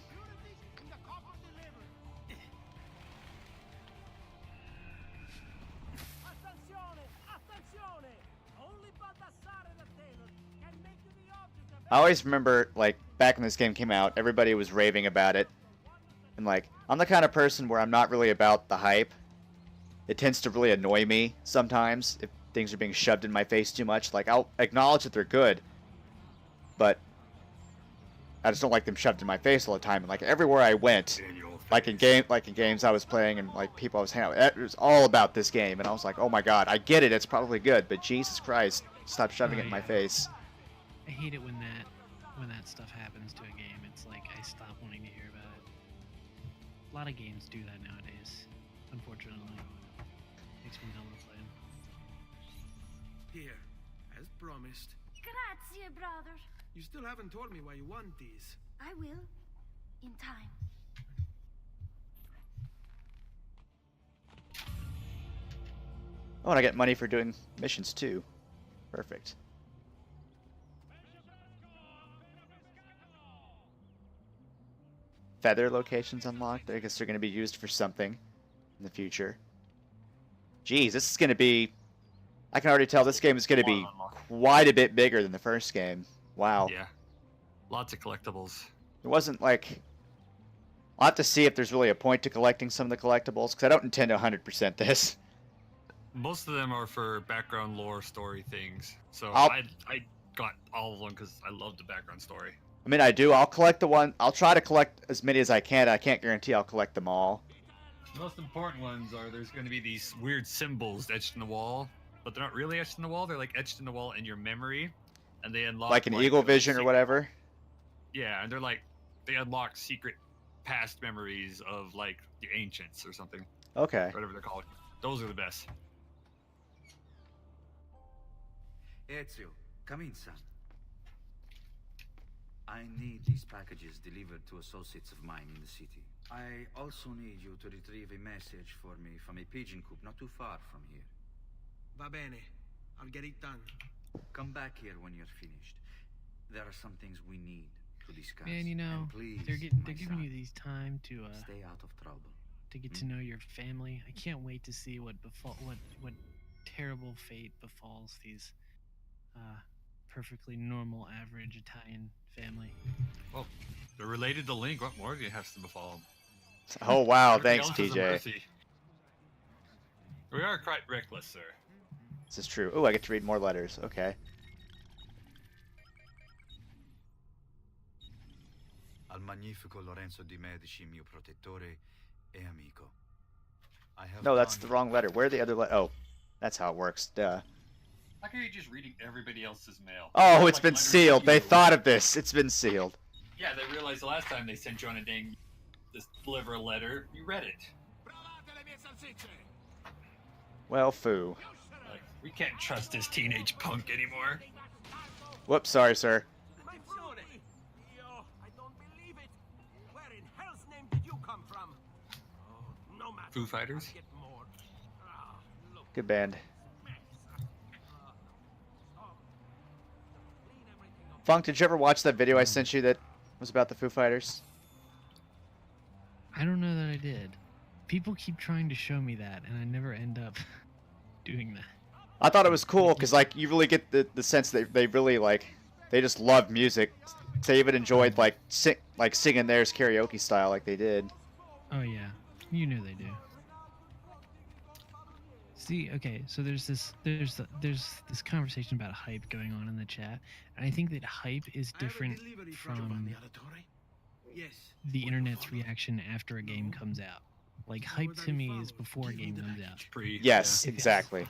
I always remember, like, back when this game came out, everybody was raving about it. And, like, I'm the kind of person where I'm not really about the hype. It tends to really annoy me sometimes if things are being shoved in my face too much. Like, I'll acknowledge that they're good, but I just don't like them shoved in my face all the time. And, like, everywhere I went, like in games I was playing and, like, people I was hanging out with, it was all about this game. And I was like, oh my god, I get it, it's probably good, but Jesus Christ, stop shoving it in my face. I hate it when that stuff happens to a game. It's like I stop wanting to hear about it. A lot of games do that nowadays, unfortunately. Makes me not want to play them. Here, as promised. Grazie, brother. You still haven't told me why you want these. I will. In time. Oh, and I get money for doing missions too. Perfect. Feather locations unlocked. I guess they're going to be used for something in the future. Jeez, this is going to be... I can already tell this game is going to be quite a bit bigger than the first game. Wow. Yeah. Lots of collectibles. It wasn't like... I'll have to see if there's really a point to collecting some of the collectibles, because I don't intend to 100% this. Most of them are for background lore story things. So I got all of them because I love the background story. I mean, I do. I'll collect the one... I'll try to collect as many as I can. I can't guarantee I'll collect them all. The most important ones are there's going to be these weird symbols etched in the wall, but they're not really etched in the wall. They're like etched in the wall in your memory, and they unlock Like an Eagle Vision or whatever? Yeah, and they're like, they unlock secret past memories of like the ancients or something. Okay. Whatever they're called. Those are the best. Ezio, come in, son. I need these packages delivered to associates of mine in the city. I also need you to retrieve a message for me from a pigeon coop not too far from here. Va bene. I'll get it done. Come back here when you're finished. There are some things we need to discuss. Man, you know, And please, they're my giving son, you these time to stay out of trouble. to get to know your family. I can't wait to see what terrible fate befalls these perfectly normal, average Italian family. Well, they're related to Link. What more do you have to befall them? Oh, wow. Everybody Thanks, else is a TJ. mercy. We are quite reckless, sir. This is true. Oh, I get to read more letters. Okay. al magnifico Lorenzo di Medici, mio protettore e amico. I have No, that's done the wrong letter. Where are the other letter? Oh, that's how it works. Duh. How come you're just reading everybody else's mail? Oh, Like it's been letters to sealed. They you. thought of this. It's been sealed. Yeah, they realized the last time they sent you on a dang this deliver a letter, you read it. Provate le mie salsicce! Well, foo. Like, we can't trust this teenage punk anymore. Whoops, sorry, sir. Maledizione! Io, I don't believe it! Where in hell's name did you come from? Oh, no matter. Foo Fighters? I'll get more. Ah, look. Good band. Funk, did you ever watch that video I sent you that was about the Foo Fighters? I don't know that I did. People keep trying to show me that, and I never end up doing that. I thought it was cool because, like, you really get the sense that they really, like, they just love music. They even enjoyed, like, singing theirs karaoke style like they did. Oh yeah, you know they do. See, okay, so there's this conversation about hype going on in the chat, and I think that hype is different from Yes. the internet's reaction after a game comes out. Like, hype to me is before a game comes out. Yes, If it's- exactly.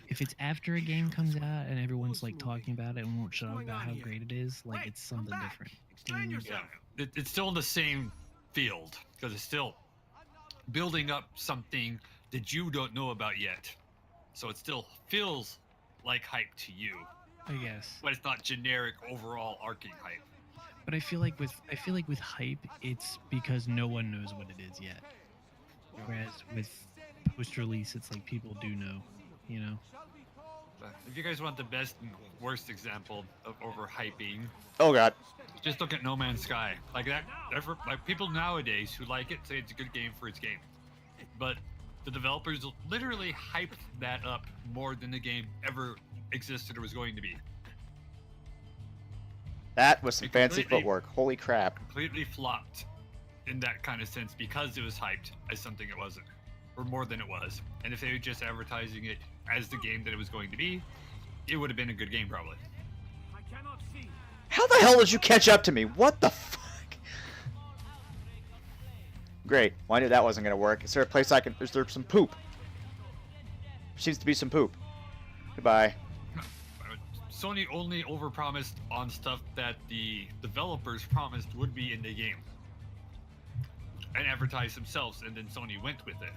If it's after a game comes out and everyone's like talking about it and won't shut up about how great it is, like it's something different. Yeah, it's still in the same field because it's still building up something that you don't know about yet. So it still feels like hype to you, I guess. but it's not generic overall arcing hype. But I feel like with hype, it's because no one knows what it is yet. Whereas with post-release, it's like people do know, you know. But if you guys want the best and worst example of overhyping, Oh god. just look at No Man's Sky. Like that, like people nowadays who like it say it's a good game for its game, but the developers literally hyped that up more than the game ever existed or was going to be. That was some It fancy completely- footwork. Holy crap. Completely flopped in that kind of sense because it was hyped as something it wasn't, or more than it was. And if they were just advertising it as the game that it was going to be, it would have been a good game probably. I cannot see. How the hell did you catch up to me? What the fuck? Great. Well, I knew that wasn't going to work. Is there a place I can... Is there some poop? Seems to be some poop. Goodbye. Sony only overpromised on stuff that the developers promised would be in the game. And advertised themselves, and then Sony went with it.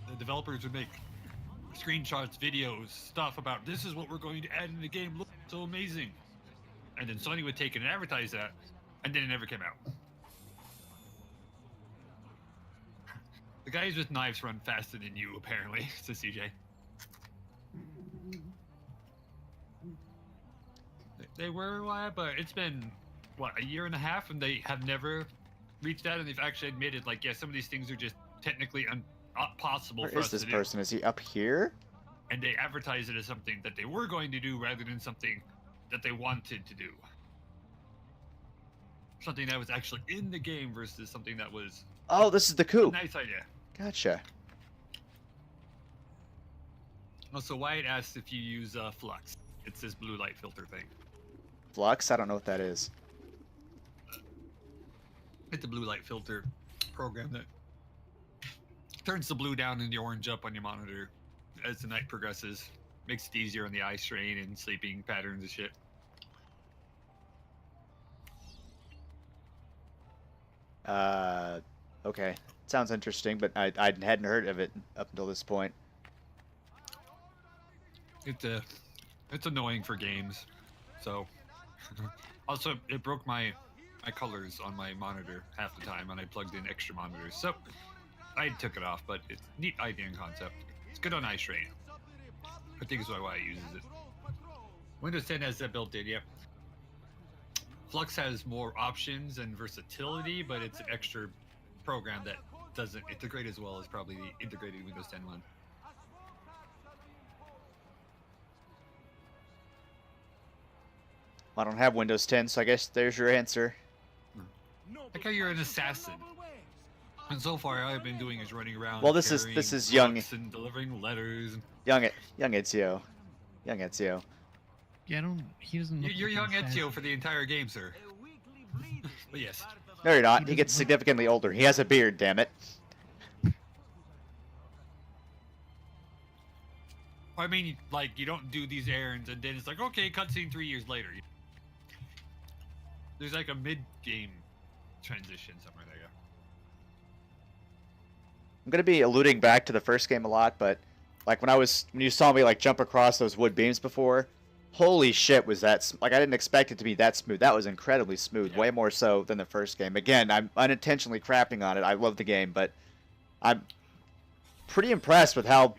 The developers would make screenshots, videos, stuff about this is what we're going to add in the game. Look, so amazing. And then Sony would take it and advertise that, and then it never came out. The guys with knives run faster than you, apparently, says CJ. They were, but it's been, what, a year and a half, and they have never reached out, and they've actually admitted, like, yeah, some of these things are just technically not possible Where for is us this to person? Is he up here? do. And they advertise it as something that they were going to do rather than something that they wanted to do. Something that was actually in the game versus something that was Oh, this is the a coup. nice idea. Gotcha. Also, Wyatt asked if you use Flux. It's this blue light filter thing. Flux? I don't know what that is. It's a blue light filter program that turns the blue down and the orange up on your monitor as the night progresses. Makes it easier on the eye strain and sleeping patterns and shit. Okay. Sounds interesting, but I hadn't heard of it up until this point. It's annoying for games. So also it broke my colors on my monitor half the time when I plugged in extra monitors. So I took it off, but it's a neat idea and concept. It's good on eye strain. I think is why Wyatt uses it. Windows 10 has that built in, yeah. Flux has more options and versatility, but it's an extra program that doesn't integrate as well as probably the integrated Windows 10 one. I don't have Windows 10, so I guess there's your answer. Like how you're an assassin. And so far, all I've been doing is running around. Well, this is carrying young. books and delivering letters. Young Ezio. Young Ezio. Yeah, I don't. He doesn't. Look You're young like he's Ezio for the entire game, sir. But yes. No, you're not. He doesn't gets look- significantly older. He has a beard, damn it. I mean, like, you don't do these errands and then it's like, okay, cutscene 3 years later. There's like a mid-game transition somewhere there. I'm gonna be alluding back to the first game a lot, but like when you saw me like jump across those wood beams before, holy shit was that like I didn't expect it to be that smooth. That was incredibly smooth, Yeah. way more so than the first game. Again, I'm unintentionally crapping on it. I love the game, but I'm pretty impressed with how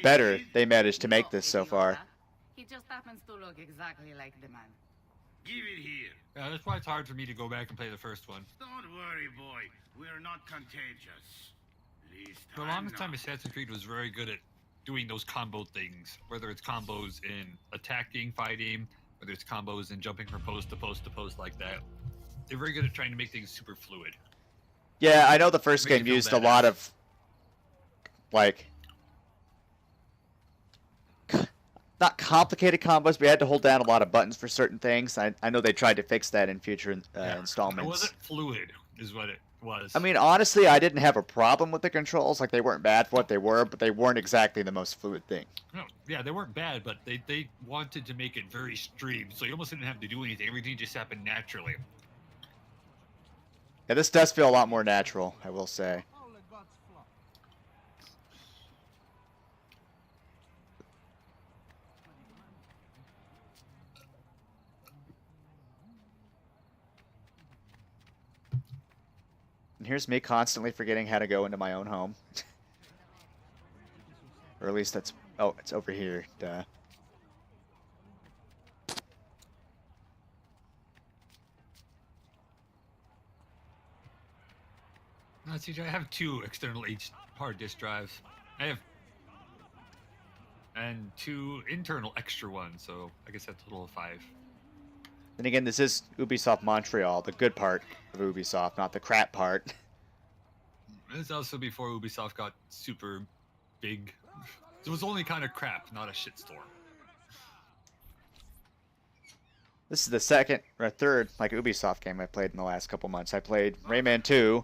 better they managed to make this so far. He just happens to look exactly like the man. Give it here. Yeah, that's why it's hard for me to go back and play the first one. Don't worry, boy. We're not contagious. Least For the longest time, Assassin's Creed was very good at doing those combo things, whether it's combos in attacking, fighting, whether it's combos in jumping from post to post to post like that. They're very good at trying to make things super fluid. Yeah, I know the first Make you game feel used a lot badass. of like not complicated combos, but you had to hold down a lot of buttons for certain things. I know they tried to fix that in future It installments. wasn't fluid, is what it was. I mean, honestly, I didn't have a problem with the controls. Like, they weren't bad for what they were, but they weren't exactly the most fluid thing. No, yeah, they weren't bad, but they wanted to make it very streamed, so you almost didn't have to do anything. Everything just happened naturally. Yeah, this does feel a lot more natural, I will say. And here's me constantly forgetting how to go into my own home. Or at least that's... Oh, it's over here. Duh. No, CJ, I have 2 external hard disk drives. I have... And 2 internal extra ones, so I guess that's a total of 5. Then again, this is Ubisoft Montreal, the good part of Ubisoft, not the crap part. This is also before Ubisoft got super big. It was only kind of crap, not a shitstorm. This is the second or third like Ubisoft game I played in the last couple months. I played Rayman 2,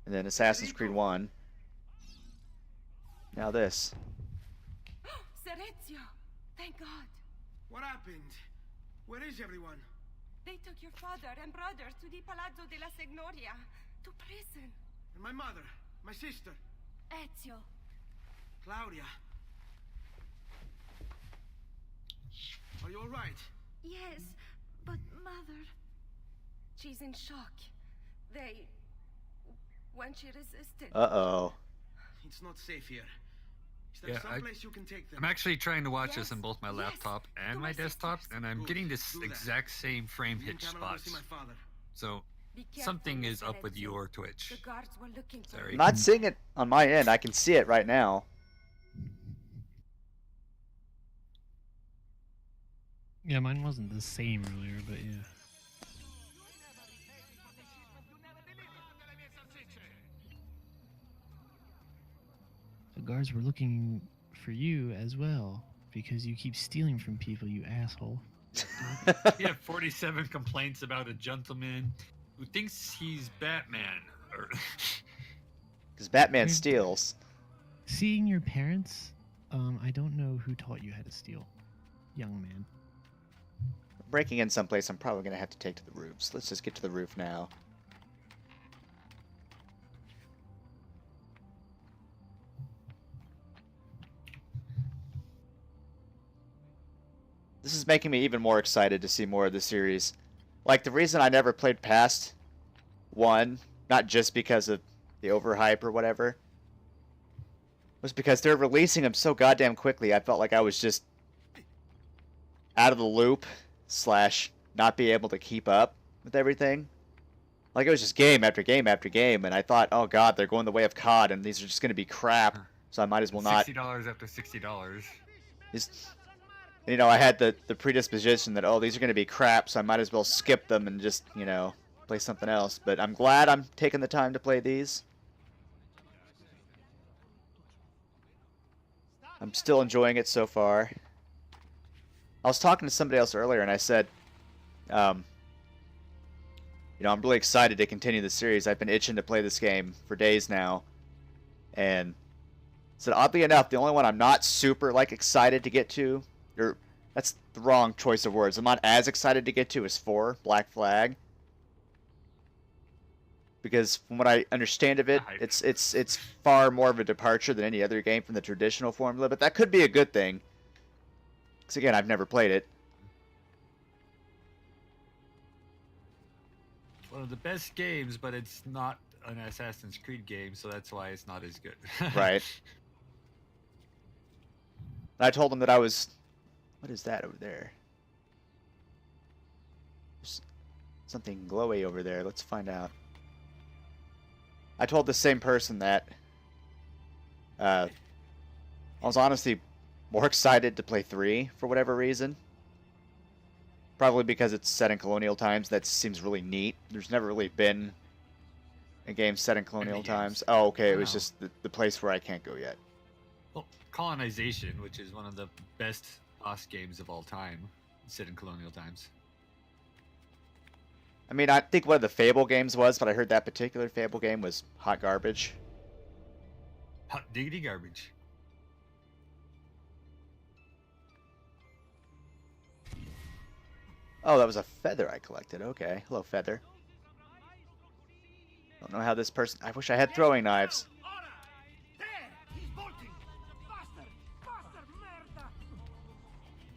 and then Assassin's Creed 1. Now this. Serezio! Thank God. What happened? Where is everyone? They took your father and brother to the Palazzo della Signoria, to prison. And my mother, my sister, Ezio. Claudia. Are you all right? Yes, but mother. She's in shock. When she resisted. Uh-oh. It's not safe here. Is there Yeah, someplace you can take them? I'm actually trying to watch this Yes, on both my yes, laptop and to my my desktop, sisters. and I'm Good, getting this do that. exact same frame Me and hitch Carol will spots. see my father. So Be careful, something is Mr. up with Ezio. your Twitch. The guards were looking for Sorry. I'm not seeing it on my end. I can see it right now. Yeah, mine wasn't the same earlier, but yeah. The guards were looking for you as well because you keep stealing from people, you asshole. We have 47 complaints about a gentleman who thinks he's Batman. Or Because Batman Hmm. steals. Seeing your parents, I don't know who taught you how to steal, young man. Breaking in someplace I'm probably going to have to take to the roofs. Let's just get to the roof now. This is making me even more excited to see more of the series. Like, the reason I never played past 1, not just because of the overhype or whatever, was because they're releasing them so goddamn quickly. I felt like I was just out of the loop / not be able to keep up with everything. Like, it was just game after game after game, and I thought, oh god, they're going the way of COD, and these are just going to be crap, so I might as well not. $60 after $60. Just, you know, I had the predisposition that, oh, these are going to be crap, so I might as well skip them and just, you know, play something else. But I'm glad I'm taking the time to play these. I'm still enjoying it so far. I was talking to somebody else earlier, and I said, you know, I'm really excited to continue the series. I've been itching to play this game for days now, and said, oddly enough, the only one I'm not super like excited to get to, or that's the wrong choice of words. I'm not as excited to get to is 4 Black Flag, because from what I understand of it, it's far more of a departure than any other game from the traditional formula. But that could be a good thing. Because again, I've never played it. One of the best games, but it's not an Assassin's Creed game, so that's why it's not as good. Right. And I told him that I was... What is that over there? There's something glowy over there. Let's find out. I told the same person that I was honestly more excited to play 3 for whatever reason. Probably because it's set in colonial times. That seems really neat. There's never really been a game set in colonial times. Oh, okay. It was just the place where I can't go yet. Well, Colonization, which is one of the best boss games of all time, set in colonial times. I mean, I think one of the Fable games was, but I heard that particular Fable game was hot garbage. Hot diggity garbage. Oh, that was a feather I collected. Okay. Hello, feather. Don't know how this person... I wish I had throwing knives.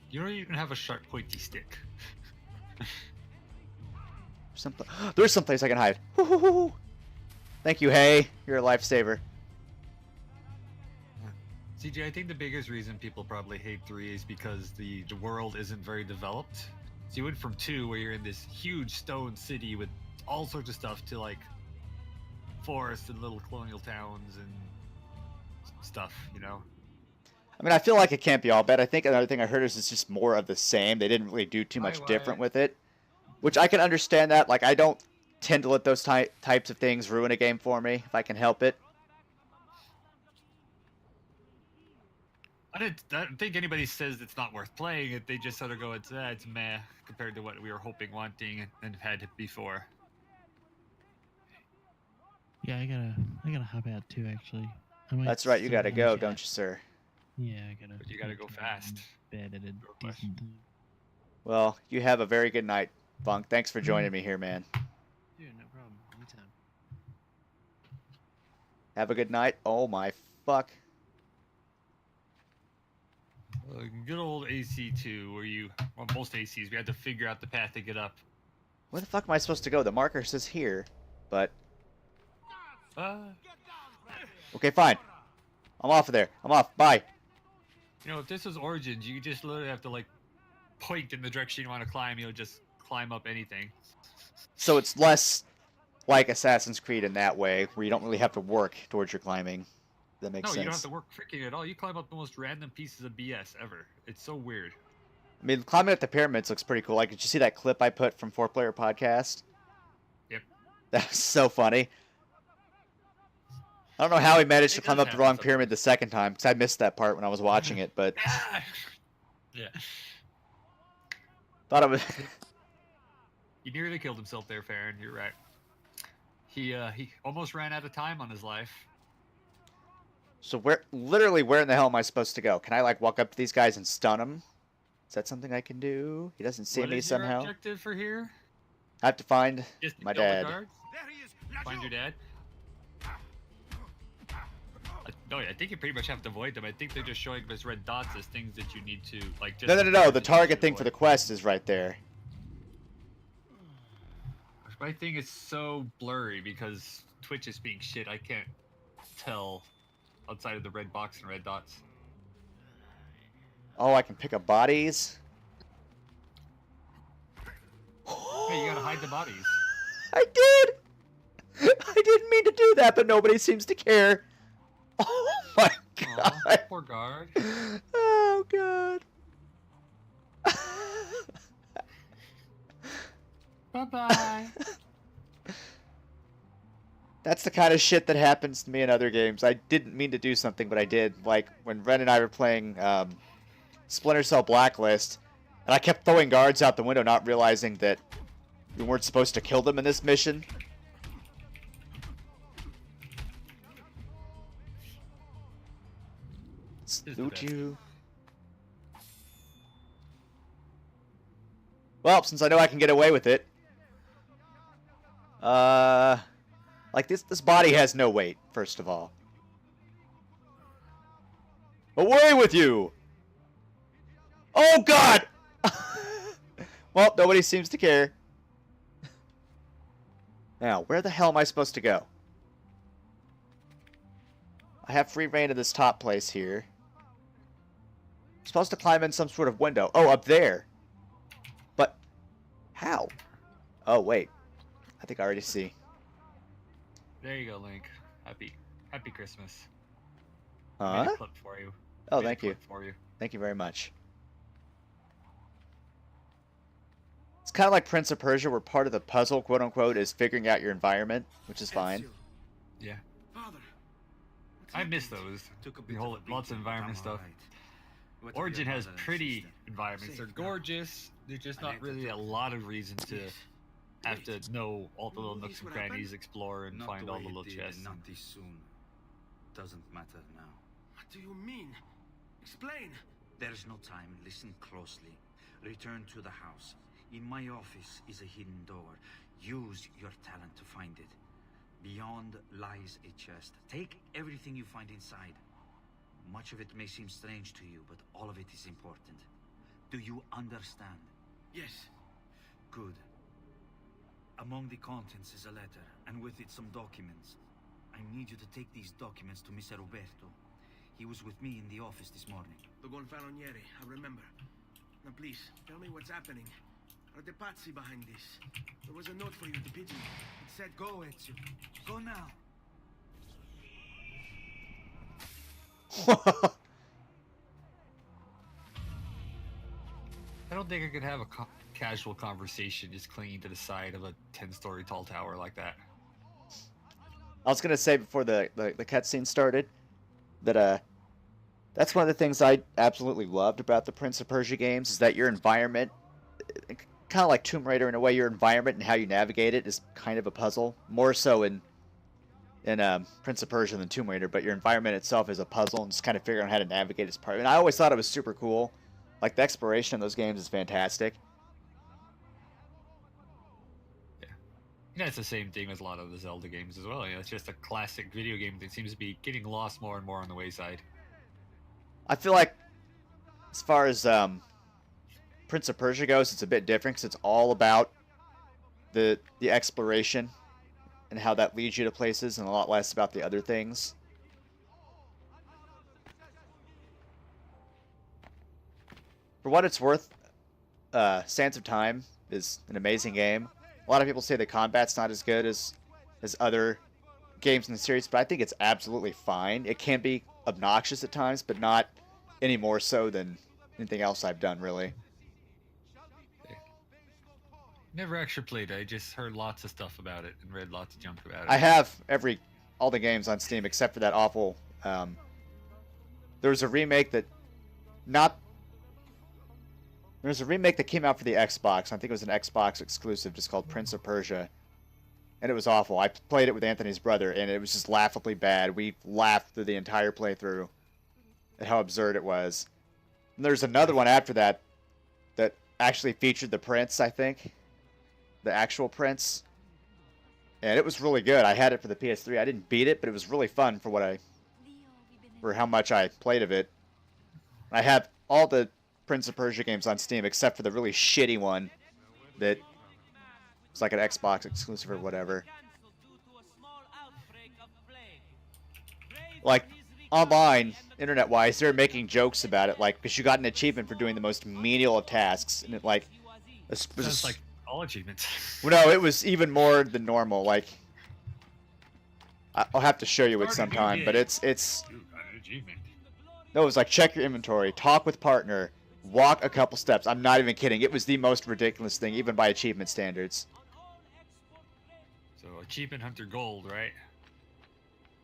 You don't even have a sharp, pointy stick. There's someplace I can hide. Thank you, Hay. You're a lifesaver. CJ, I think the biggest reason people probably hate 3 is because the world isn't very developed. So you went from 2, where you're in this huge stone city with all sorts of stuff, to like forests and little colonial towns and stuff, you know? I mean, I feel like it can't be all bad. I think another thing I heard is it's just more of the same. They didn't really do too much different with it, which I can understand that. Like, I don't tend to let those types of things ruin a game for me if I can help it. I don't think anybody says it's not worth playing it. They just sort of go, it's meh compared to what we were hoping, wanting, and had before. Yeah, I gotta hop out too. Actually, That's right. You gotta go, don't you, sir? Yeah, I gotta. But you gotta go fast. Bed at a decent time. Well, you have a very good night, Funk. Thanks for joining me here, man. Yeah, no problem. Anytime. Have a good night. Oh my fuck. Good old AC2, where well, most ACs, we had to figure out the path to get up. Where the fuck am I supposed to go? The marker says here, but... Okay, fine. I'm off of there. I'm off. Bye. You know, if this was Origins, you just literally have to, like, point in the direction you want to climb. You'll just climb up anything. So it's less like Assassin's Creed in that way, where you don't really have to work towards your climbing. That makes sense. No, you don't have to work freaking at all. You climb up the most random pieces of BS ever. It's so weird. I mean, climbing up the pyramids looks pretty cool. Like, did you see that clip I put from 4Player Podcast? Yep. That was so funny. I don't know how he managed to climb up the wrong pyramid the second time, because I missed that part when I was watching it, but... Yeah. Thought it was... He nearly killed himself there, Farron. You're right. He almost ran out of time on his life. So literally where in the hell am I supposed to go? Can I, like, walk up to these guys and stun them? Is that something I can do? He doesn't see me somehow. What is your objective for here? I have to find Just to my kill the dad. guards? Find your dad? No, I think you pretty much have to avoid them. I think they're just showing us red dots as things that you need to, like, just... No. The target thing for the quest is right there. My thing is so blurry because Twitch is being shit. I can't tell outside of the red box and red dots. Oh, I can pick up bodies? Hey, you gotta hide the bodies. I did! I didn't mean to do that, but nobody seems to care. Oh my god. Aw, poor guard. Oh god. Bye-bye. That's the kind of shit that happens to me in other games. I didn't mean to do something, but I did. Like, when Ren and I were playing Splinter Cell Blacklist, And I kept throwing guards out the window, not realizing that we weren't supposed to kill them in this mission. Loot you. Well, since I know I can get away with it. Like this body has no weight, first of all. Away with you! Oh god! Well, nobody seems to care. Now, where the hell am I supposed to go? I have free reign of this top place here. I'm supposed to climb in some sort of window. Oh, up there. But, how? Oh, wait. I think I already see. There you go, Link. Happy Christmas. Huh? Made a clip for you. Oh, Made a thank you. clip for you. Thank you very much. It's kind of like Prince of Persia, where part of the puzzle, quote unquote, is figuring out your environment, which is fine. Yeah. Father, I miss those. The whole lots of environment stuff. Origin has pretty environments. They're gorgeous. There's just not really a lot of reason to have to know all the little nooks and crannies, explore, and find all the little chests. Not this soon. Doesn't matter now. What do you mean? Explain. There's no time. Listen closely. Return to the house. In my office is a hidden door. Use your talent to find it. Beyond lies a chest. Take everything you find inside. Much of it may seem strange to you, but all of it is important. Do you understand? Yes. Good. Among the contents is a letter, and with it some documents. I need you to take these documents to Mr. Roberto. He was with me in the office this morning. The Gonfaloniere, I remember. Now please, tell me what's happening. Are the Pazzi behind this? There was a note for you at the pigeon. It said go, Ezio. Go now. I don't think I could have a casual conversation just clinging to the side of a 10-story tall tower like that. I was gonna say before the cutscene started that that's one of the things I absolutely loved about the Prince of Persia games is that your environment, kind of like Tomb Raider in a way, your environment and how you navigate it is kind of a puzzle. More so in Prince of Persia than Tomb Raider, but your environment itself is a puzzle and just kind of figuring out how to navigate its part. And I always thought it was super cool. Like the exploration in those games is fantastic. Yeah, it's the same thing as a lot of the Zelda games as well. Yeah, it's just a classic video game that seems to be getting lost more and more on the wayside. I feel like, as far as Prince of Persia goes, it's a bit different because it's all about the exploration and how that leads you to places, and a lot less about the other things. For what it's worth, Sands of Time is an amazing game. A lot of people say the combat's not as good as other games in the series, but I think it's absolutely fine. It can be obnoxious at times, but not any more so than anything else I've done, really. Never actually played it. I just heard lots of stuff about it and read lots of junk about it. I have all the games on Steam except for that awful. There's a remake that There's a remake that came out for the Xbox. I think it was an Xbox exclusive, just called Prince of Persia, and it was awful. I played it with Anthony's brother, and it was just laughably bad. We laughed through the entire playthrough at how absurd it was. And there's another one after that that actually featured the prince, I think. The actual prince. And it was really good. I had it for the PS3. I didn't beat it, but it was really fun for how much I played of it. I have all the Prince of Persia games on Steam except for the really shitty one that was like an Xbox exclusive or whatever. Like, online, internet-wise, they're making jokes about it, like, because you got an achievement for doing the most menial of tasks, and it, like... Sounds like all achievements. Well, no, it was even more than normal, like... I'll have to show you it sometime, but it's... No, it was like, check your inventory, talk with partner, walk a couple steps. I'm not even kidding. It was the most ridiculous thing, even by achievement standards. So, Achievement Hunter Gold, right?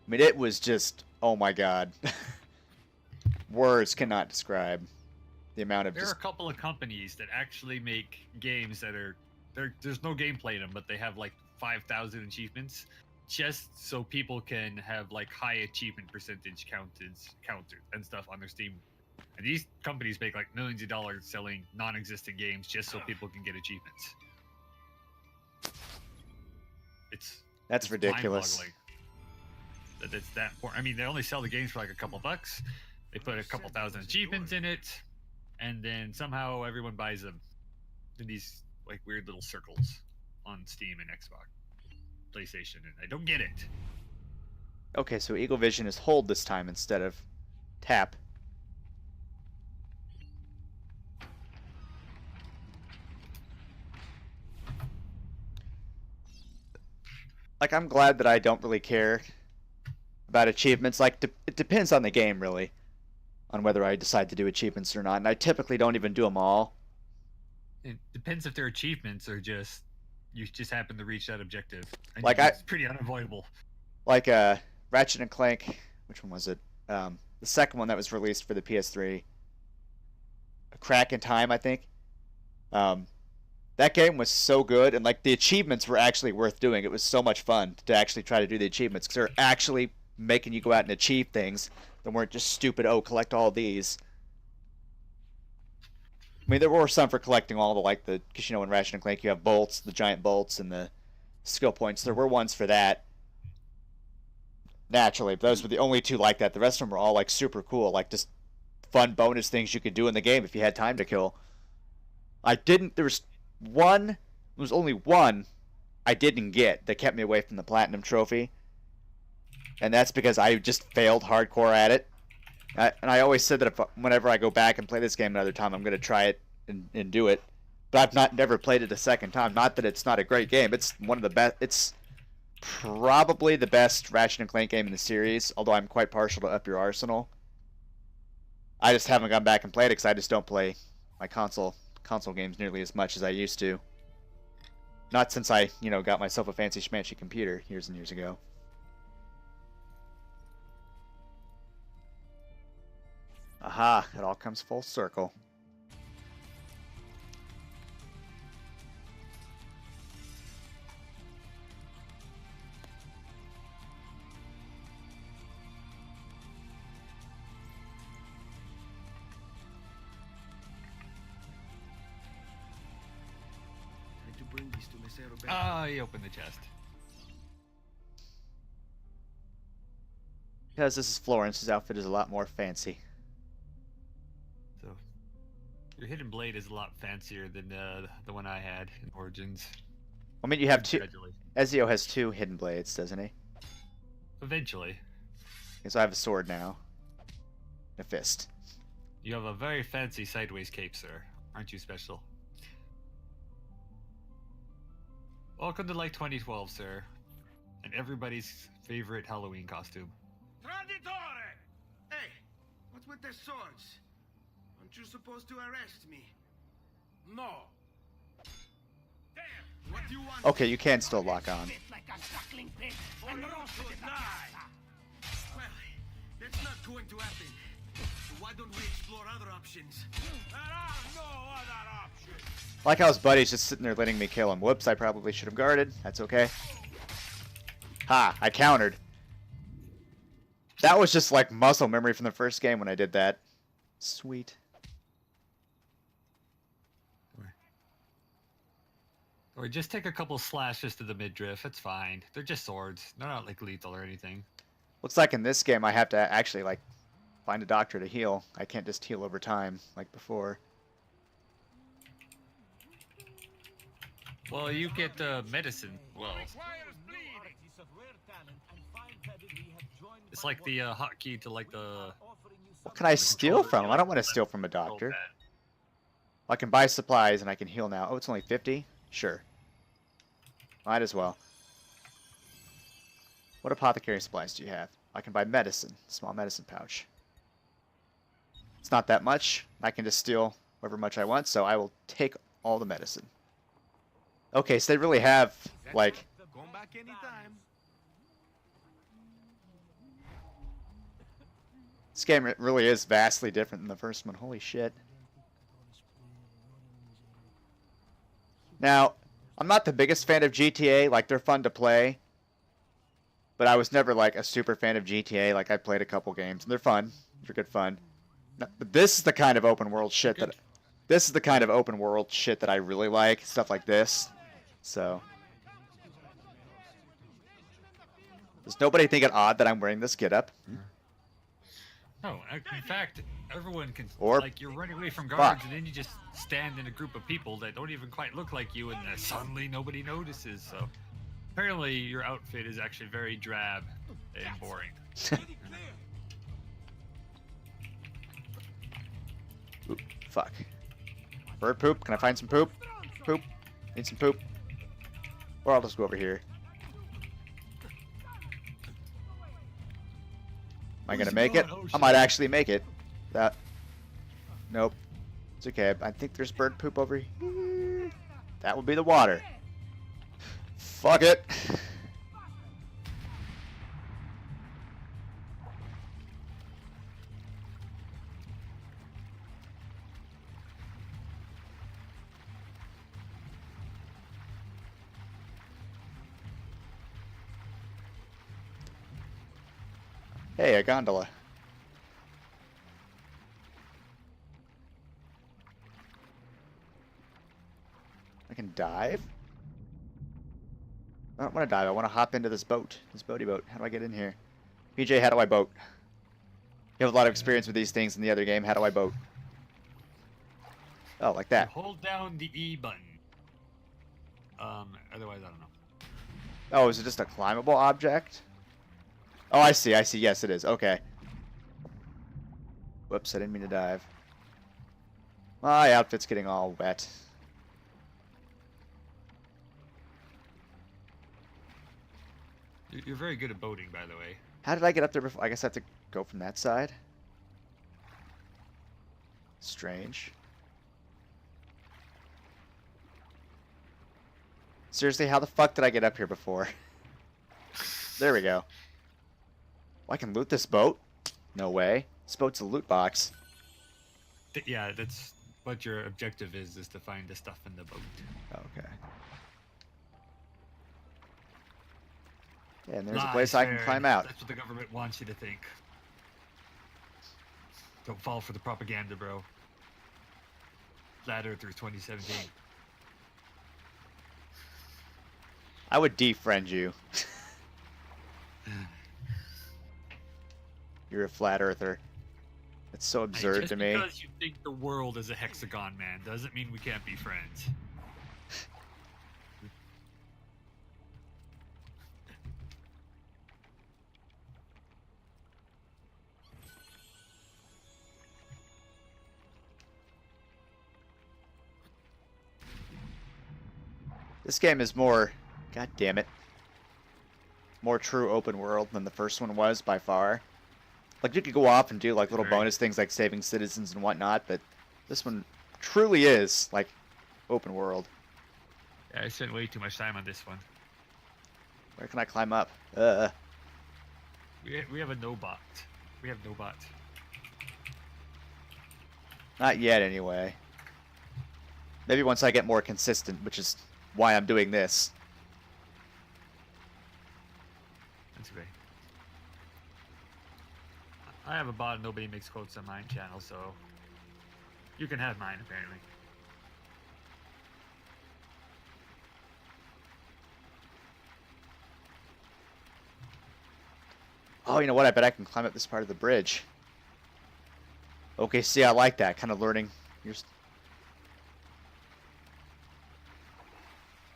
I mean, it was just... Oh my god. Words cannot describe The amount of There are just a couple of companies that actually make games that are there's no gameplay in them, but they have like 5,000 achievements, just so people can have like high achievement percentage counted and stuff on their Steam. And these companies make like millions of dollars selling non-existent games just so people can get achievements. That's ridiculous. mind-boggling that it's that important. I mean, they only sell the games for like a couple bucks. They put a couple thousand achievements in it, and then somehow everyone buys them in these like weird little circles on Steam and Xbox, PlayStation, and I don't get it. Okay, so Eagle Vision is hold this time instead of tap. Like, I'm glad that I don't really care about achievements. Like, it depends on the game, really, on whether I decide to do achievements or not. And I typically don't even do them all. It depends if they're achievements or just you just happen to reach that objective. Like it's pretty unavoidable. Like Ratchet and Clank, which one was it? The second one that was released for the PS3. A Crack in Time, I think. That game was so good, and like the achievements were actually worth doing. It was so much fun to actually try to do the achievements because they're actually making you go out and achieve things that weren't just stupid. Oh, collect all these. I mean, there were some for collecting all the because in Ratchet and Clank you have bolts, the giant bolts, and the skill points. There were ones for that. Naturally, but those were the only two like that. The rest of them were all like super cool, like just fun bonus things you could do in the game if you had time to kill. There was only one I didn't get that kept me away from the Platinum Trophy. And that's because I just failed hardcore at it. And I always said that whenever I go back and play this game another time, I'm going to try it and do it. But I've never played it a second time. Not that it's not a great game. It's one of the best. It's probably the best Ratchet and Clank game in the series, although I'm quite partial to Up Your Arsenal. I just haven't gone back and played it because I just don't play my console games nearly as much as I used to. Not since I, got myself a fancy schmancy computer years and years ago. Aha, it all comes full circle. He opened the chest. Because this is Florence, his outfit is a lot more fancy. So, your hidden blade is a lot fancier than the one I had in Origins. I mean, you have two. Ezio has two hidden blades, doesn't he? Eventually. Okay, so I have a sword now. And a fist. You have a very fancy sideways cape, sir. Aren't you special? Welcome to like 2012, sir. And everybody's favorite Halloween costume. Traditore! Hey, what's with their swords? Aren't you supposed to arrest me? No. Damn! What do you want? Okay, you can still lock on. Well, that's not going to happen. So why don't we explore other options? There are no other options. Like how his buddy's just sitting there letting me kill him. Whoops, I probably should have guarded. That's okay. Ha, I countered. That was just like muscle memory from the first game when I did that. Sweet. Or just take a couple slashes to the midriff. It's fine. They're just swords. They're not like lethal or anything. Looks like in this game I have to actually like find a doctor to heal. I can't just heal over time like before. Well, you get medicine. Well, it's like the hotkey to like the. What can I steal from him? I don't want to steal from a doctor. I can buy supplies and I can heal now. Oh, it's only 50? Sure. Might as well. What apothecary supplies do you have? I can buy medicine. Small medicine pouch. It's not that much. I can just steal however much I want, so I will take all the medicine. Okay, so they really have, like... Come back anytime. This game really is vastly different than the first one. Holy shit. Now, I'm not the biggest fan of GTA. Like, they're fun to play. But I was never, like, a super fan of GTA. Like, I played a couple games, and they're fun. They're good fun. No, but this is the kind of open world shit that... This is the kind of open world shit that I really like. Stuff like this. So... Does nobody think it odd that I'm wearing this getup? No, in fact, everyone can... Or- like, you're running away from guards, and then you just stand in a group of people that don't even quite look like you, and suddenly nobody notices, so... Apparently, your outfit is actually very drab and boring. Oop, fuck. Bird poop? Can I find some poop? Poop? Need some poop? Or I'll just go over here. Am I gonna make it? I might actually make it. That. Nope. It's okay. I think there's bird poop over here. That would be the water. Fuck it. Hey, a gondola. I can dive? I don't want to dive. I want to hop into this boat. This boaty boat. How do I get in here? PJ, how do I boat? You have a lot of experience with these things in the other game. How do I boat? Oh, like that. Hold down the E button. Otherwise, I don't know. Oh, is it just a climbable object? Oh, I see. I see. Yes, it is. Okay. Whoops, I didn't mean to dive. My outfit's getting all wet. You're very good at boating, by the way. How did I get up there before? I guess I have to go from that side. Strange. Seriously, how the fuck did I get up here before? There we go. Well, I can loot this boat? No way. This boat's a loot box. Yeah, that's what your objective is to find the stuff in the boat. Okay. Yeah, and there's a place I can climb out. That's what the government wants you to think. Don't fall for the propaganda, bro. Flat Earthers 2017. I would defriend you. You're a flat earther. It's so absurd to me. Just because you think the world is a hexagon, man, doesn't mean we can't be friends. This game is more, god damn it, more true open world than the first one was by far. Like, you could go off and do like little bonus things like saving citizens and whatnot, but this one truly is like open world. Yeah, I spent way too much time on this one. Where can I climb up? We have a no bot. We have no bot. Not yet, anyway. Maybe once I get more consistent, which is why I'm doing this. That's great. I have a bot and nobody makes quotes on my channel, so you can have mine, apparently. Oh, you know what? I bet I can climb up this part of the bridge. Okay, see, I like that. Kind of learning your...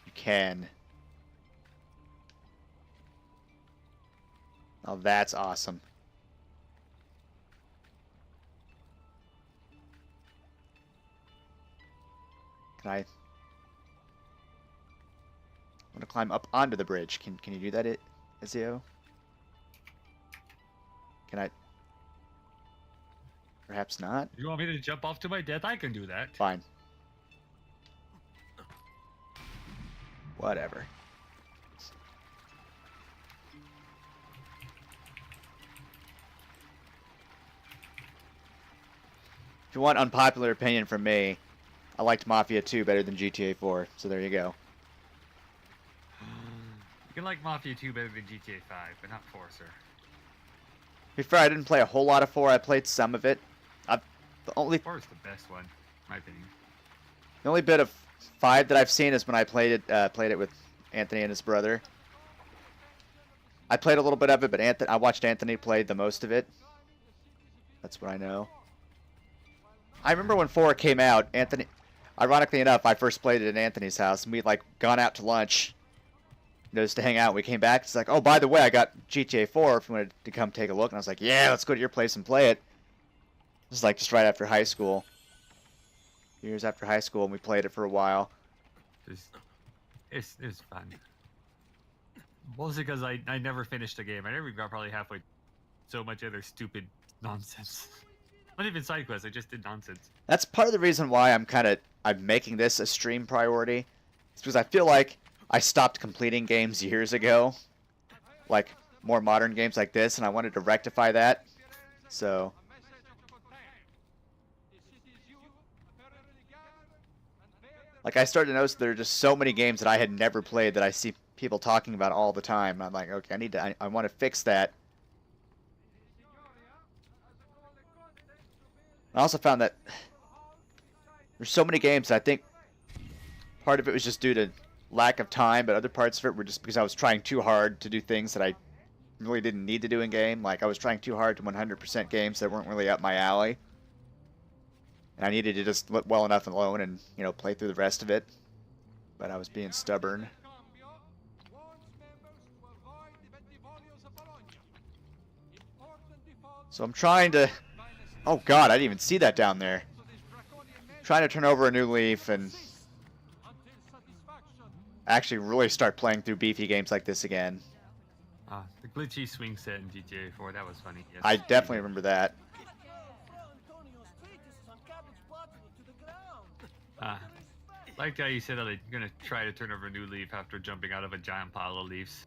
You can. Oh, that's awesome. Can I... I want to climb up onto the bridge. Can you do that, Ezio? Can I... Perhaps not? If you want me to jump off to my death, I can do that. Fine. Whatever. If you want unpopular opinion from me, I liked Mafia 2 better than GTA 4, so there you go. You can like Mafia 2 better than GTA 5, but not 4, sir. Before, I didn't play a whole lot of 4. I played some of it. The only 4 is the best one, in my opinion. The only bit of 5 that I've seen is when I played it with Anthony and his brother. I played a little bit of it, but I watched Anthony play the most of it. That's what I know. I remember when 4 came out, Anthony... Ironically enough, I first played it at Anthony's house, and we'd, like, gone out to lunch, just to hang out. We came back, it's like, oh, by the way, I got GTA 4 if you wanted to come take a look. And I was like, yeah, let's go to your place and play it. This is, like, just right after high school. Years after high school, and we played it for a while. It's fun. Mostly because I never finished the game. I never got probably halfway. So much other stupid nonsense. Not even side quests. I just did nonsense. That's part of the reason why I'm making this a stream priority. It's because I feel like I stopped completing games years ago, like more modern games like this, and I wanted to rectify that. So. Like, I started to notice there are just so many games that I had never played that I see people talking about all the time. I'm like, okay, I want to fix that. I also found that there's so many games that I think part of it was just due to lack of time, but other parts of it were just because I was trying too hard to do things that I really didn't need to do in game. Like, I was trying too hard to 100% games that weren't really up my alley. And I needed to just let well enough alone and, you know, play through the rest of it. But I was being stubborn. So I'm trying to... Oh god, I didn't even see that down there. Trying to turn over a new leaf and actually really start playing through beefy games like this again. The glitchy swing set in GTA 4, that was funny. Yes. I definitely remember that. Like how you said that you're gonna try to turn over a new leaf after jumping out of a giant pile of leaves.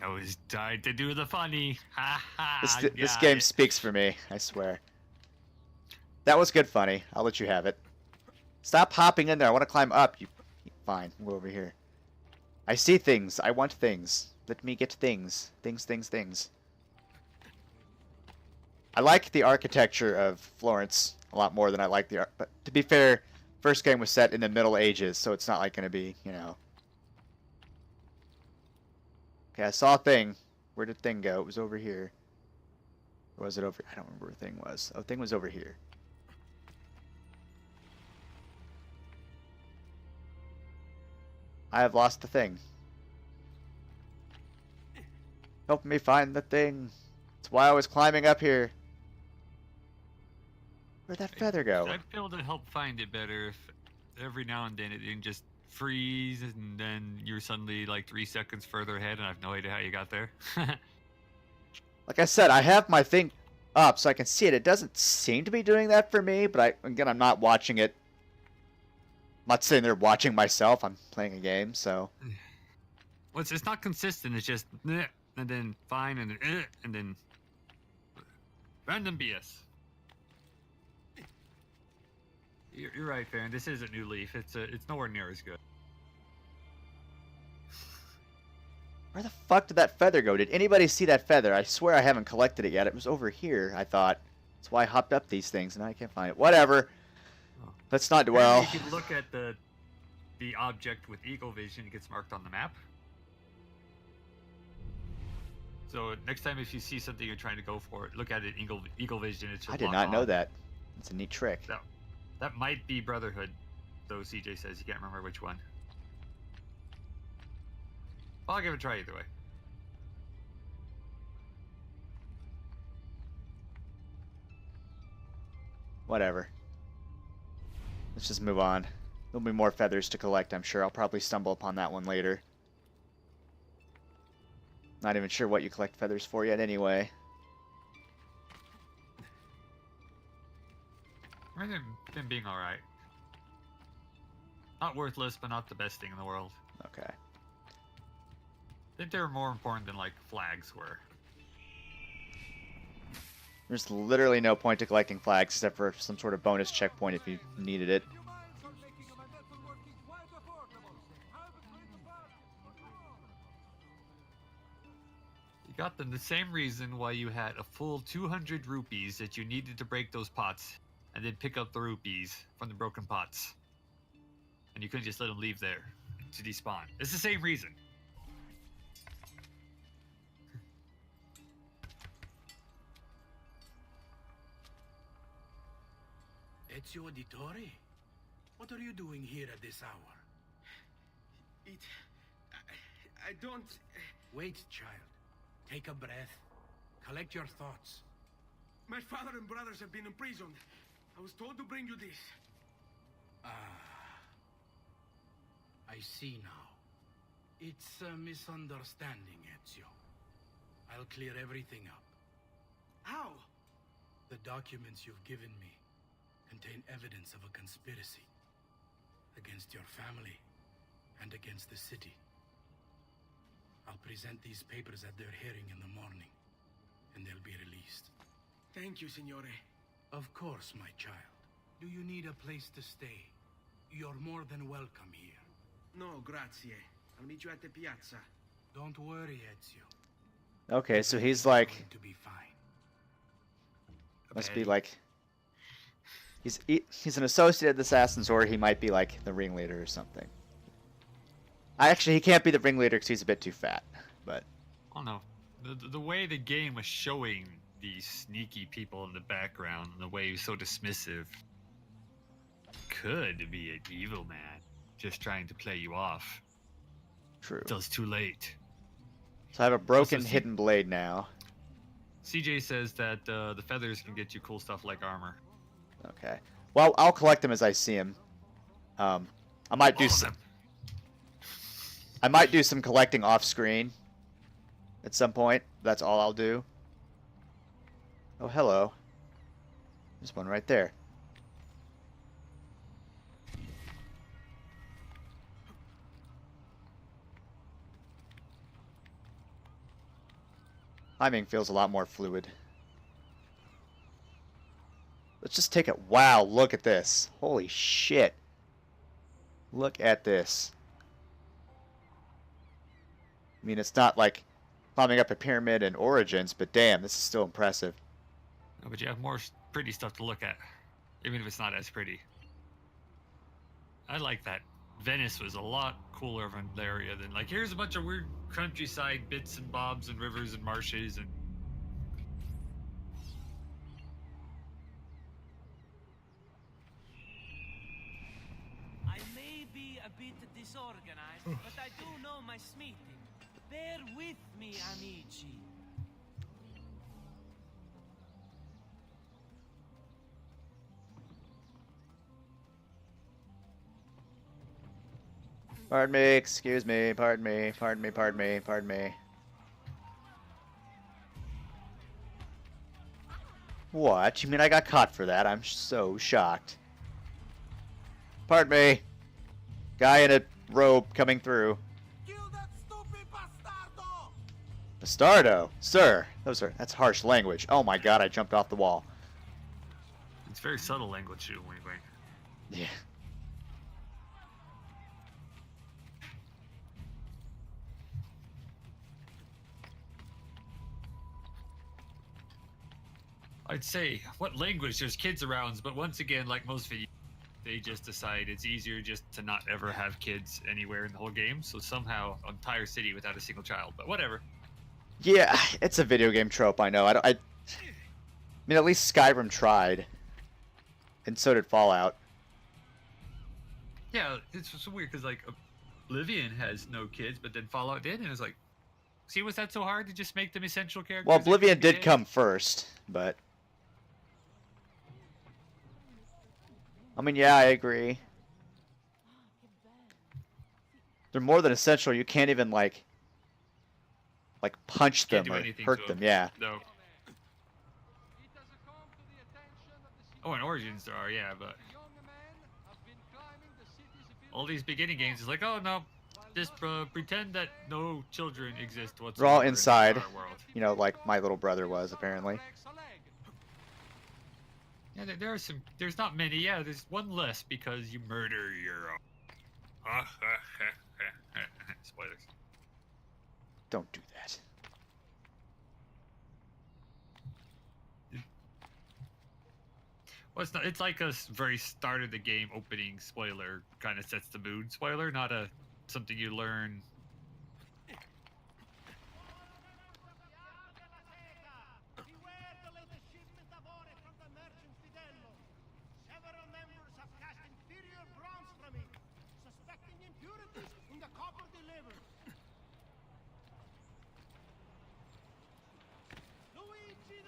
I always tried to do the funny. Ha ha. This game speaks for me, I swear. That was good funny. I'll let you have it. Stop hopping in there. I want to climb up. Fine, we'll go over here. I see things. I want things. Let me get things. Things. I like the architecture of Florence a lot more than I like the art. But to be fair, first game was set in the Middle Ages, so it's not like going to be, you know. Okay, I saw a thing. Where did thing go? It was over here. Or was it over? I don't remember where thing was. Oh, thing was over here. I have lost the thing. Help me find the thing. That's why I was climbing up here. Where'd that feather go? I'd be able to help find it better if every now and then it didn't just freeze and then you're suddenly like 3 seconds further ahead and I have no idea how you got there. Like I said, I have my thing up so I can see it. It doesn't seem to be doing that for me, but I'm not watching it. I'm not sitting there watching myself. I'm playing a game, so. Well, it's not consistent. It's just and then fine and then random BS. You're right, Farron. This is a new leaf. It's nowhere near as good. Where the fuck did that feather go? Did anybody see that feather? I swear I haven't collected it yet. It was over here, I thought. That's why I hopped up these things, and I can't find it. Whatever. Let's not dwell. You can look at the object with eagle vision. It gets marked on the map. So next time if you see something you're trying to go for, look at it eagle vision. It should I did not know that. It's a neat trick. That might be Brotherhood, though CJ says he can't remember which one. I'll give it a try either way. Whatever. Let's just move on. There'll be more feathers to collect, I'm sure. I'll probably stumble upon that one later. Not even sure what you collect feathers for yet anyway. Them being alright. Not worthless, but not the best thing in the world. Okay. I think they're more important than, like, flags were. There's literally no point to collecting flags except for some sort of bonus checkpoint if you needed it. You got them the same reason why you had a full 200 rupees that you needed to break those pots, and then pick up the rupees from the broken pots. And you couldn't just let them leave there to despawn. It's the same reason. Ezio Auditore? What are you doing here at this hour? I don't... Wait, child. Take a breath. Collect your thoughts. My father and brothers have been imprisoned. I was told to bring you this. I see now. It's a misunderstanding, Ezio. I'll clear everything up. How? The documents you've given me contain evidence of a conspiracy against your family and against the city. I'll present these papers at their hearing in the morning, and they'll be released. Thank you, Signore. Of course, my child. Do you need a place to stay? You're more than welcome here. No, grazie. I'll meet you at the piazza. Don't worry, Ezio. Okay, so he's like... To be fine. Must be like... He's an associate of the Assassin's Order. He might be like the ringleader or something. Actually, he can't be the ringleader because he's a bit too fat. But oh no, the way the game was showing these sneaky people in the background, and the way he was so dismissive, could be an evil man just trying to play you off. True. Until it's too late. So I have a broken hidden blade now. CJ says that the feathers can get you cool stuff like armor. Okay. Well, I'll collect them as I see them. I might do some. I might do some collecting off screen at some point. That's all I'll do. Oh, hello. There's one right there. Timing feels a lot more fluid. Let's just take it. Wow, look at this. Holy shit. Look at this. I mean, it's not like climbing up a pyramid in Origins, but damn, this is still impressive. No, but you have more pretty stuff to look at, even if it's not as pretty. I like that. Venice was a lot cooler of an area than, like, here's a bunch of weird countryside bits and bobs and rivers and marshes and... I may be a bit disorganized, but I do know my smithing. Bear with me, amici. Pardon me, excuse me, pardon me, pardon me, pardon me, pardon me. What? You mean I got caught for that? I'm so shocked. Pardon me. Guy in a robe coming through. Bastardo, sir. That's harsh language. Oh my god, I jumped off the wall. It's very subtle language too, anyway. Yeah. I'd say, what language? There's kids around, but once again, like most videos, they just decide it's easier just to not ever have kids anywhere in the whole game, so somehow entire city without a single child, but whatever. Yeah, it's a video game trope, I know. I mean, at least Skyrim tried. And so did Fallout. Yeah, it's so weird, because, like, Oblivion has no kids, but then Fallout did, and it was like, see, was that so hard to just make them essential characters? Well, Oblivion did come first, but... I mean, yeah, I agree. They're more than essential. You can't even, like punch them or hurt them, yeah. No. Oh, in Origins there are, yeah, but... all these beginning games is like, oh, no, just pretend that no children exist whatsoever. They're all inside. In our world. You know, like my little brother was, apparently. Yeah, there are some. There's not many. Yeah, there's one less because you murder your own. Spoilers. Don't do that. Well, it's not. It's like a very start of the game opening spoiler kind of sets the mood. Spoiler, not a something you learn.